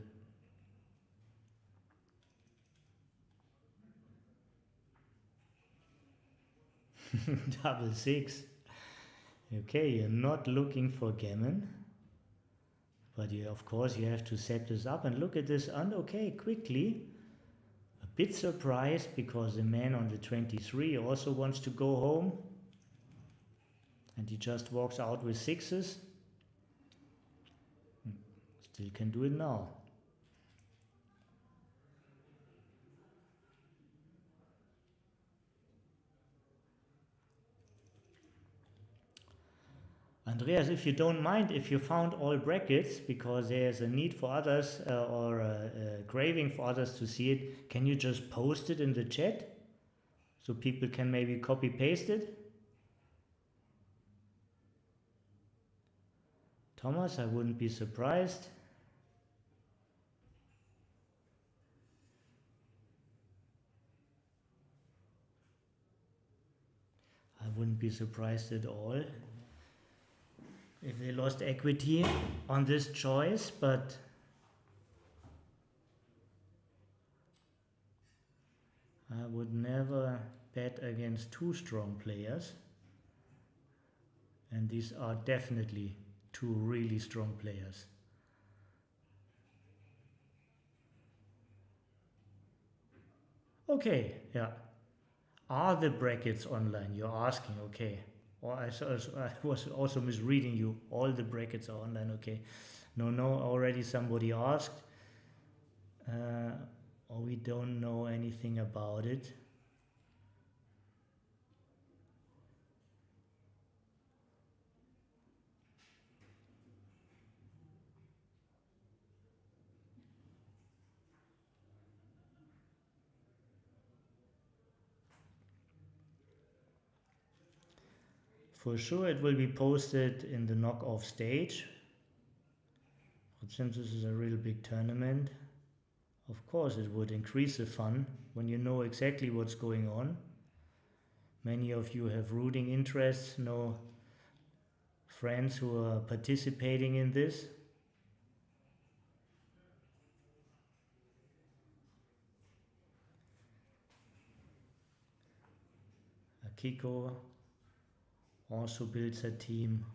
Speaker 2: Double 6. Okay, you're not looking for gammon, but of course you have to set this up and look at this. And okay, quickly, a bit surprised because the man on the 23 also wants to go home, and he just walks out with 6s. Still can do it now. Andreas, if you don't mind, if you found all brackets, because there's a need for others or a craving for others to see it, can you just post it in the chat so people can maybe copy paste it? Thomas, I wouldn't be surprised. I wouldn't be surprised at all if they lost equity on this choice, but I would never bet against two strong players, and these are definitely two really strong players. Okay, yeah. Are the brackets online? You're asking, okay. Or I was also misreading you. All the brackets are online, okay. No, already somebody asked. Or we don't know anything about it. For sure it will be posted in the knockoff stage. But since this is a real big tournament, of course it would increase the fun when you know exactly what's going on. Many of you have rooting interests, know friends who are participating in this. Akiko also builds a team.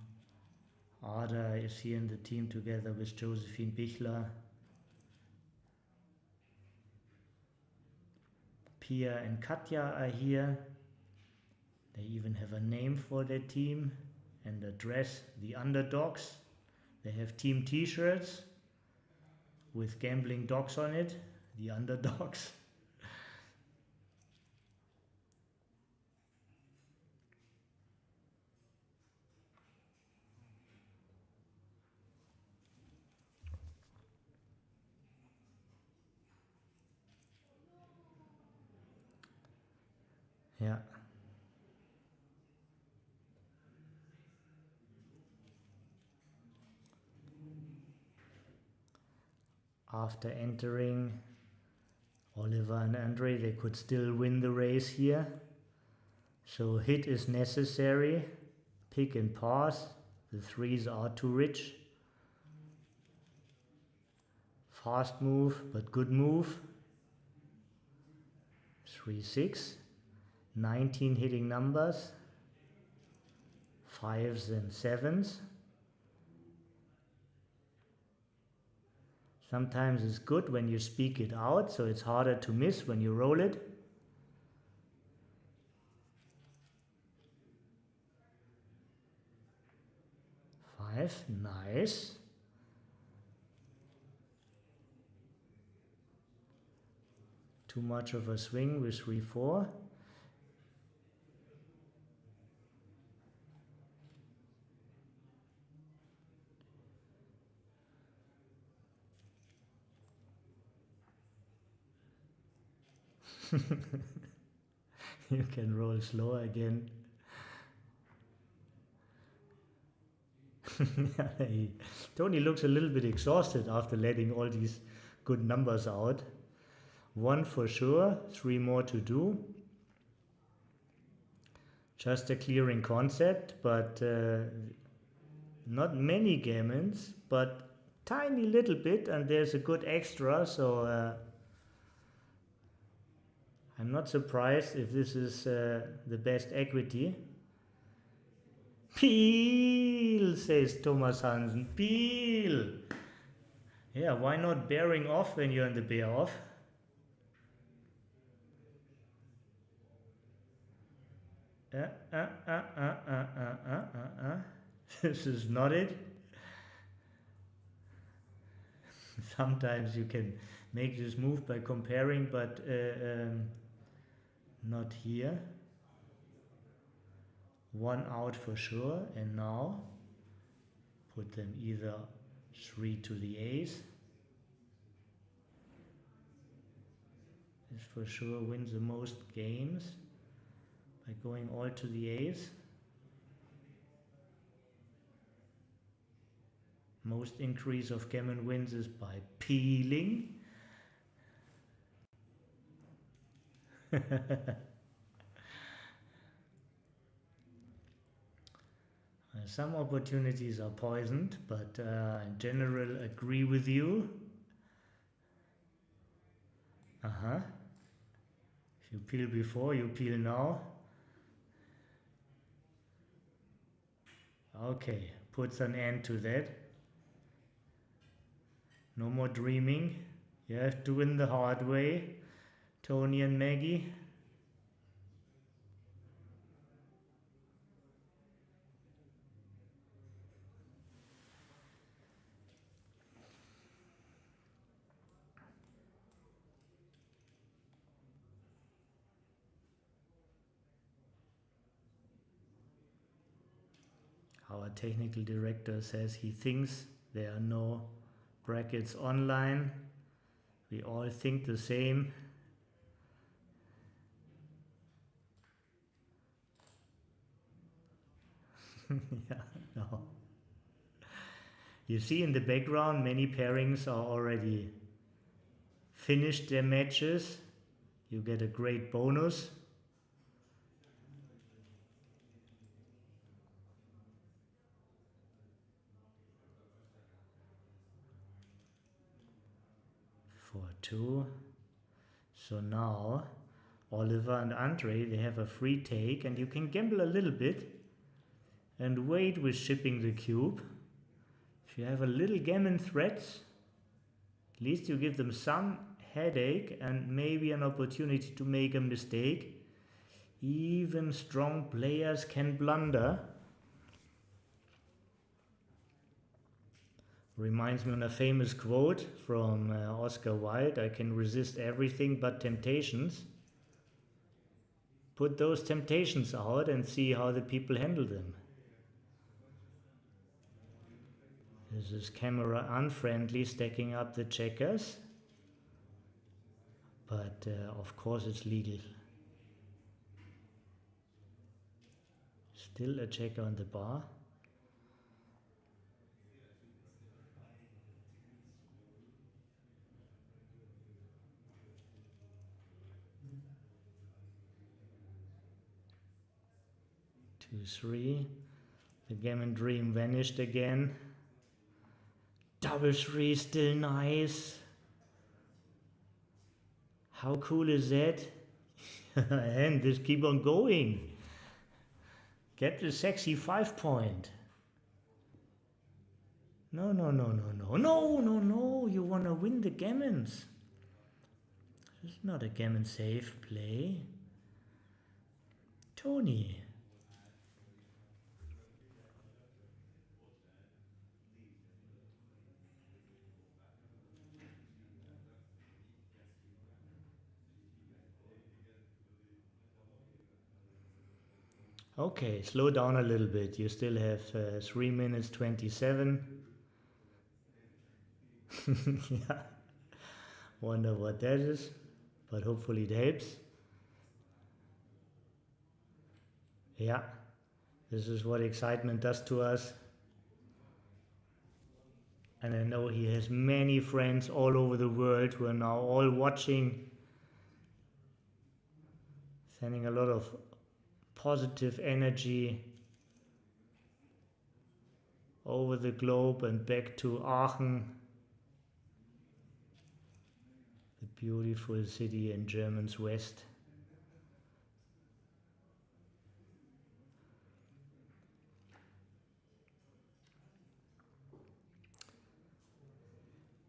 Speaker 2: Ada is here in the team together with Josephine Bichler. Pia and Katja are here. They even have a name for their team and a dress, the Underdogs. They have team t-shirts with gambling dogs on it, the Underdogs. Yeah. After entering, Oliver and Andre, they could still win the race here. So hit is necessary. Pick and pass. The threes are too rich. Fast move, but good move. 3-6. 19 hitting numbers. 5s and 7s. Sometimes it's good when you speak it out, so it's harder to miss when you roll it. Five, nice. Too much of a swing with 3-4. You can roll slow again. Tony looks a little bit exhausted after letting all these good numbers out. One for sure, 3 more to do. Just a clearing concept, but not many gammons, but tiny little bit, and there's a good extra, so I'm not surprised if this is the best equity. Peel, says Thomas Hansen. Peel. Yeah, why not bearing off when you're in the bear off? This is not it. Sometimes you can make this move by comparing, but not here. One out for sure, and now put them either 3 to the ace. This for sure wins the most games by going all to the ace. Most increase of gammon wins is by peeling. Some opportunities are poisoned, but in general agree with you. If you peel before, you peel now. Okay, puts an end to that. No more dreaming. You have to win the hard way, Tony and Maggie. Our technical director says he thinks there are no brackets online. We all think the same. Yeah, no. You see in the background many pairings are already finished their matches. You get a great bonus. For 2. So now Oliver and Andre, they have a free take, and you can gamble a little bit and wait with shipping the cube. If you have a little gammon threats, at least you give them some headache and maybe an opportunity to make a mistake. Even strong players can blunder. Reminds me of a famous quote from Oscar Wilde: I can resist everything but temptations. Put those temptations out and see how the people handle them. This is camera unfriendly, stacking up the checkers. But of course it's legal. Still a checker on the bar. Two, 3. The gammon dream vanished again. Double 3, still nice. How cool is that? And just keep on going. Get the sexy 5 point. No. You want to win the gammons. This is not a gammon safe play. Tony. Okay, slow down a little bit. You still have 3 minutes 27. Yeah. Wonder what that is, but hopefully it helps. Yeah, this is what excitement does to us. And I know he has many friends all over the world who are now all watching Sending a lot of positive energy over the globe and back to Aachen, the beautiful city in Germany's west.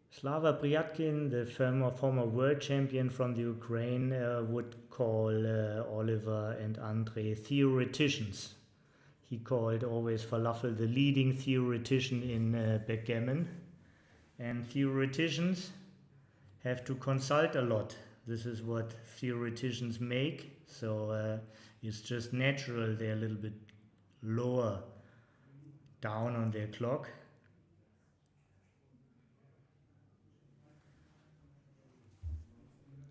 Speaker 2: Slava Bryatkin, the former world champion from the Ukraine, would call Oliver and Andre theoreticians. He called always Falafel the leading theoretician in backgammon. And theoreticians have to consult a lot. This is what theoreticians make. So it's just natural they're a little bit lower down on their clock.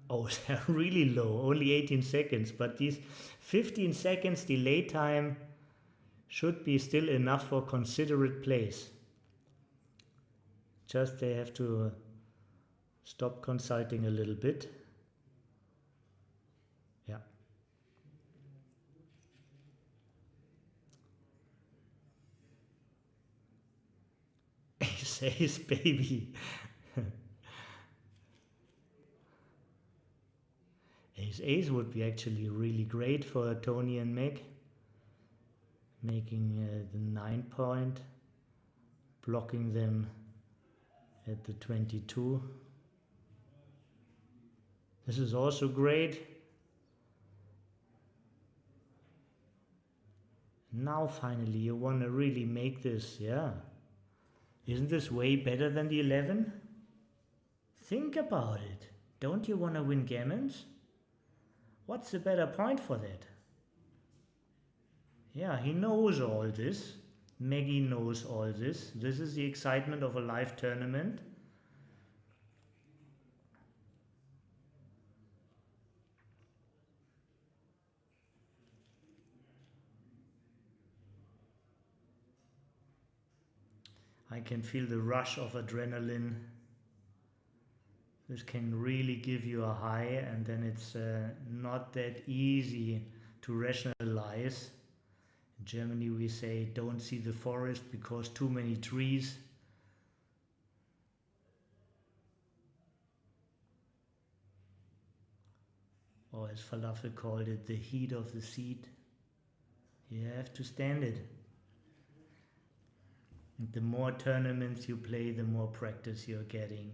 Speaker 2: Oh, they're really low, only 18 seconds, but these 15 seconds delay time should be still enough for considerate plays. Just they have to stop consulting a little bit. Yeah. Ace, baby. Ace would be actually really great for Tony and Meg, making the 9 point, blocking them at the 22. This is also great. Now finally you want to really make this, yeah. Isn't this way better than the 11? Think about it. Don't you want to win gammons? What's a better point for that? Yeah, he knows all this. Maggie knows all this. This is the excitement of a live tournament. I can feel the rush of adrenaline. This can really give you a high, and then it's not that easy to rationalize. In Germany we say don't see the forest because too many trees. Or as Falafel called it, the heat of the seat. You have to stand it. And the more tournaments you play, the more practice you're getting.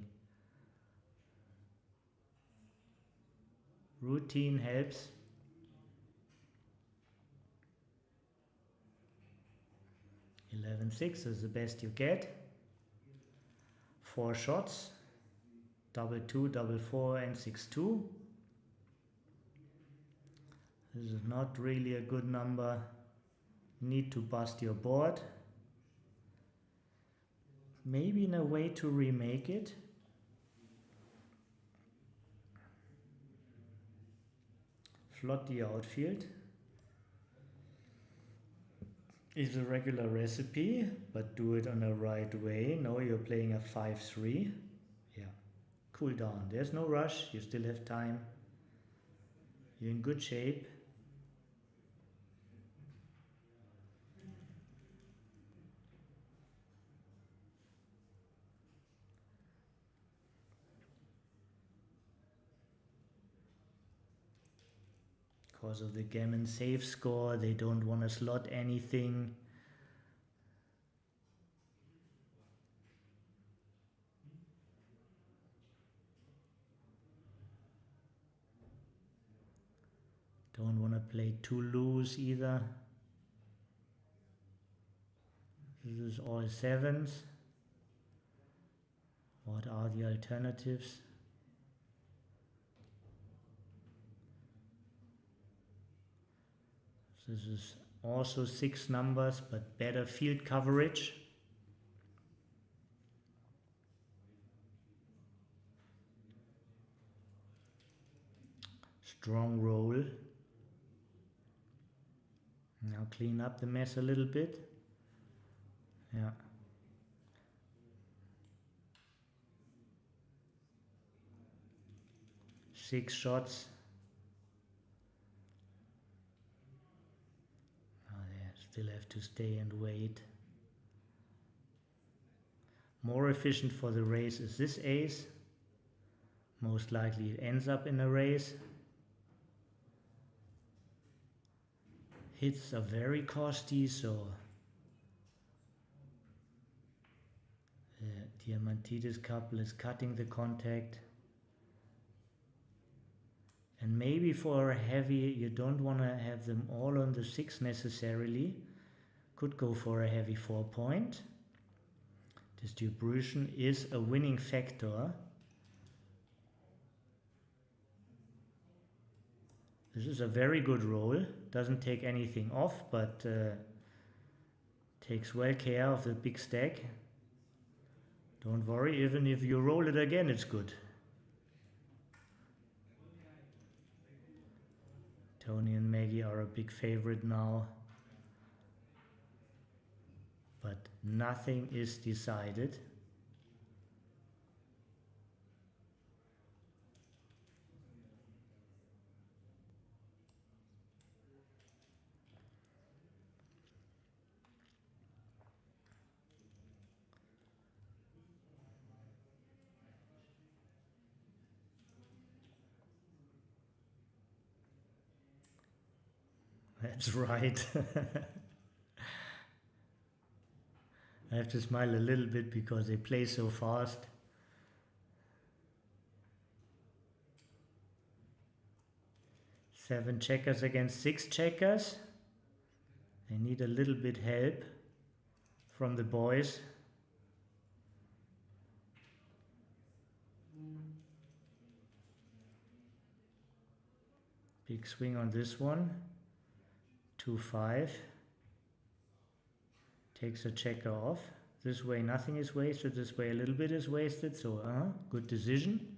Speaker 2: Routine helps. 11-6 is the best you get. 4 shots, double 2, double 4 and 6-2. This is not really a good number. Need to bust your board. Maybe in a way to remake it. Flood the outfield. Is a regular recipe, but do it on a right way. No, you're playing a 5-3. Yeah, cool down. There's no rush. You still have time. You're in good shape. Because of the gammon save score, they don't want to slot anything. Don't want to play too loose either. This is all 7s. What are the alternatives? This is also 6 numbers, but better field coverage. Strong roll. Now clean up the mess a little bit. Yeah. Six shots. Still have to stay and wait. More efficient for the race is this ace. Most likely it ends up in a race. Hits are very costly, so the Diamantidis couple is cutting the contact. And maybe for a heavy, you don't want to have them all on the 6 necessarily. Could go for a heavy 4-point. Distribution is a winning factor. This is a very good roll. Doesn't take anything off, but takes well care of the big stack. Don't worry, even if you roll it again, it's good. Tony and Maggie are a big favorite now. But nothing is decided. That's right. I have to smile a little bit because they play so fast. Seven checkers against 6 checkers. They need a little bit help from the boys. Big swing on this one. 2-5. Takes a checker off. This way nothing is wasted, this way a little bit is wasted, so good decision.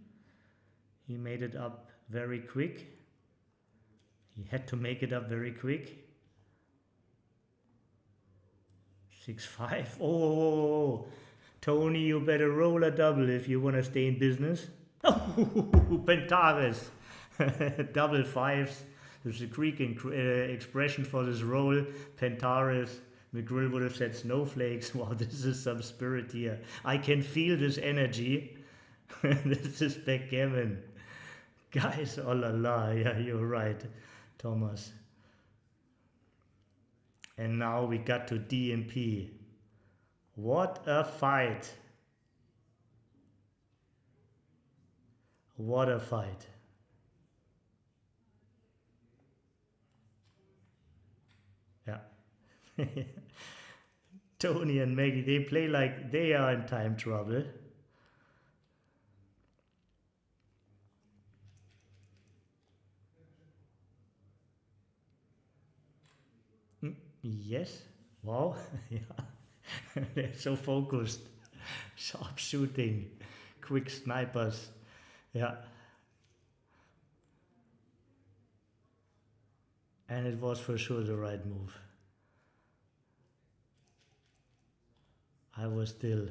Speaker 2: He made it up very quick. He had to make it up very quick. 6-5. Oh, Tony, you better roll a double if you want to stay in business. Oh, Pentaris. Double fives. There's a Greek expression for this roll. Pentaris. McGrill would have said snowflakes. Wow, this is some spirit here. I can feel this energy. This is backgammon. Guys, oh la la. Yeah, you're right, Thomas. And now we got to D and P. What a fight. What a fight. Yeah. Tony and Maggie, they play like they are in time trouble. Yes. Wow. Yeah. They're so focused. Sharp shooting. Quick snipers. Yeah. And it was for sure the right move. I was still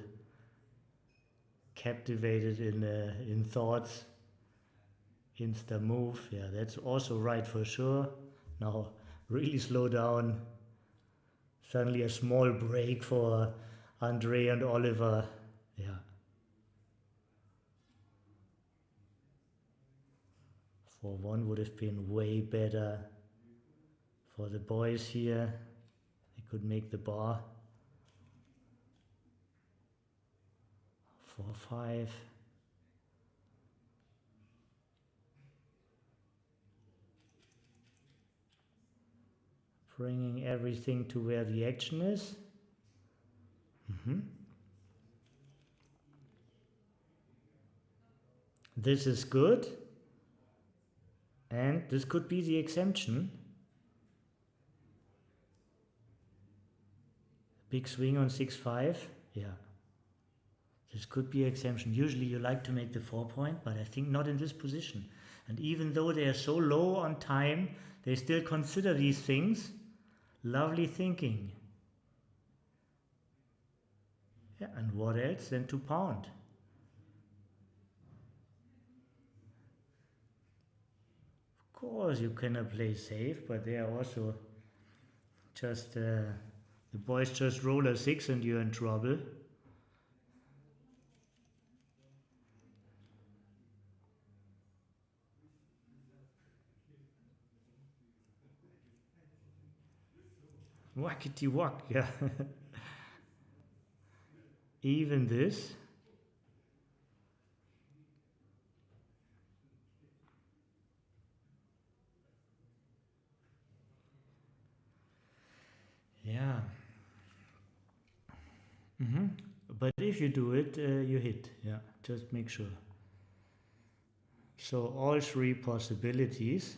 Speaker 2: captivated in thoughts. Insta move. Yeah, that's also right for sure. Now really slow down. Suddenly a small break for Andre and Oliver. Yeah. 4-1 would have been way better for the boys here. They could make the bar. 4-5. Bringing everything to where the action is. This is good. And this could be the exemption. Big swing on 6-5. Yeah. This could be exemption. Usually you like to make the 4-point, but I think not in this position. And even though they are so low on time, they still consider these things. Lovely thinking. Yeah, and what else than to pound? Of course you cannot play safe, but they are also Just the boys just roll a 6 and you're in trouble. Wackety wack, yeah. Even this. Yeah. But if you do it, you hit. Yeah, just make sure. So all three possibilities.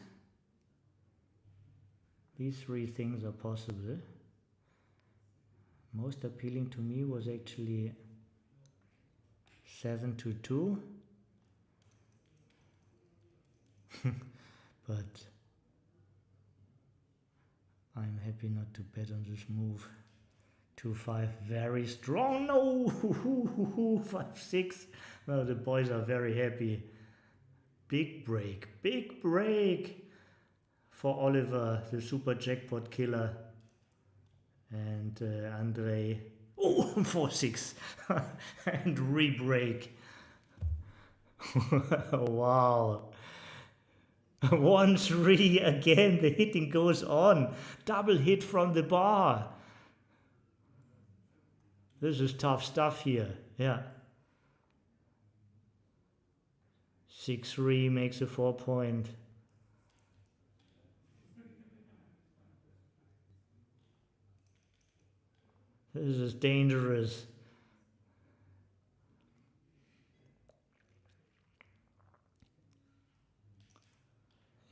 Speaker 2: These three things are possible. Most appealing to me was actually 7 to 2. But I'm happy not to bet on this move. 2-5, very strong. No, 5-6. Well, the boys are very happy. Big break for Oliver, the super jackpot killer. And Andre, 4-6 and re-break. Wow. 1-3 again, the hitting goes on. Double hit from the bar. This is tough stuff here, yeah. 6-3 makes a 4-point. This is dangerous.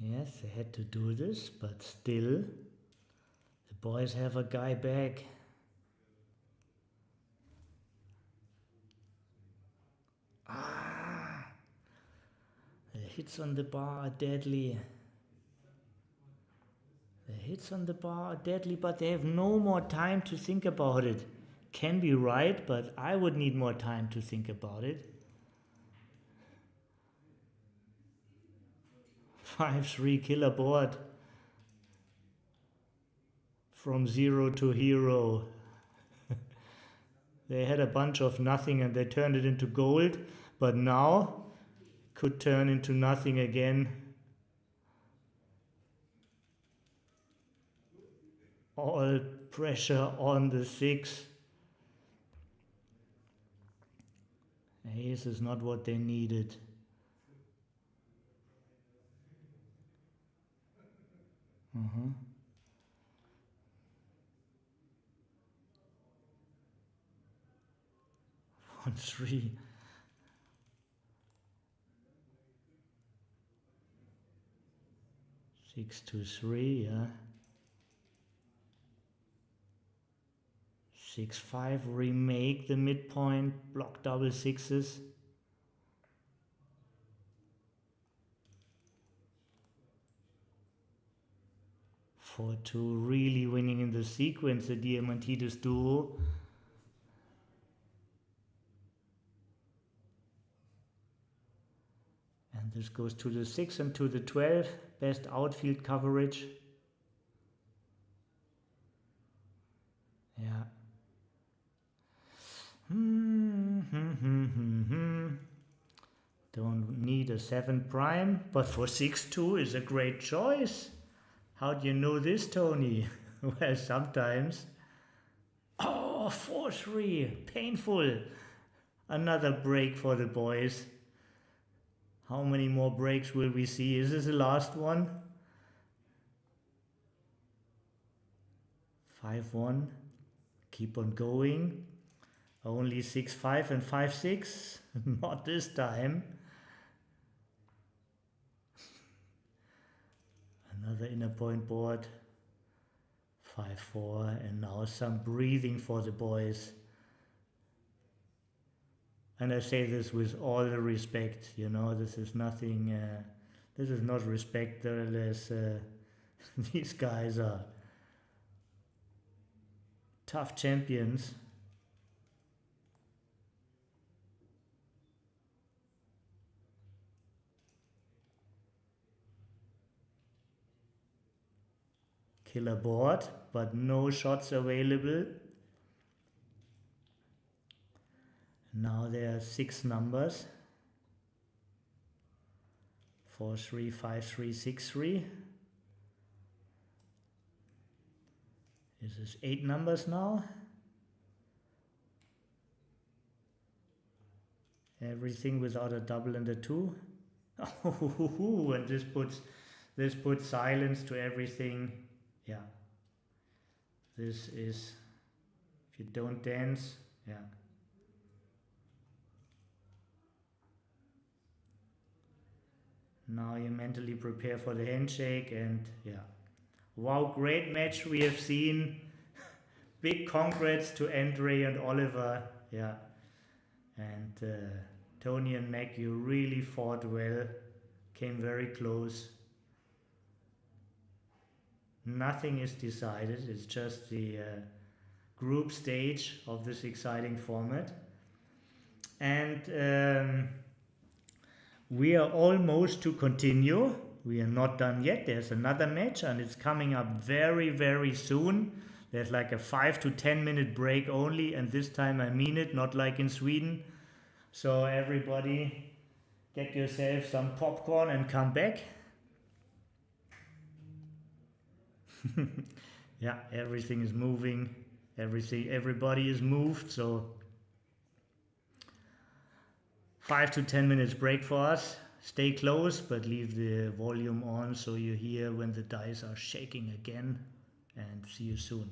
Speaker 2: Yes, they had to do this, but still, the boys have a guy back. The hits on the bar are deadly. The hits on the bar are deadly, but they have no more time to think about it. Can be right, but I would need more time to think about it. 5-3 killer board. From 0 to hero. They had a bunch of nothing and they turned it into gold, but now could turn into nothing again. All pressure on the 6. Ace is not what they needed. Mm-hmm. 1-3. Six to 3, yeah. 6-5, remake the midpoint, block double 6s. For 2, really winning in the sequence, the Diamantides duo. And this goes to the 6 and to the 12, best outfield coverage. Yeah. Don't need a 7 prime, but for 6-2 is a great choice. How do you know this, Tony? Well, sometimes. Oh, 4-3, painful. Another break for the boys. How many more breaks will we see? Is this the last one? 5-1. Keep on going. Only 6-5 and 5-6. Not this time. Another inner point board. 5-4. And now some breathing for the boys. And I say this with all the respect, you know, this is nothing, this is not respectless. These guys are tough champions. Killer board, but no shots available. Now there are 6 numbers. 4, 3, 5, 3, 6, 3. This is 8 numbers now. Everything without a double and a 2. Oh, and this puts silence to everything. Yeah. This is, if you don't dance, yeah. Now you mentally prepare for the handshake, and yeah. Wow, great match we have seen. Big congrats to Andre and Oliver. Yeah. And Tony and Mac, you really fought well. Came very close. Nothing is decided. It's just the group stage of this exciting format. And we are almost to continue. We are not done yet. There's another match and it's coming up very, very soon. There's like a 5 to 10 minute break only, and this time I mean it, not like in Sweden. So everybody get yourself some popcorn and come back. Yeah, everything is moving. Everybody is moved, so 5 to 10 minutes break for us. Stay close, but leave the volume on so you hear when the dice are shaking again. And see you soon.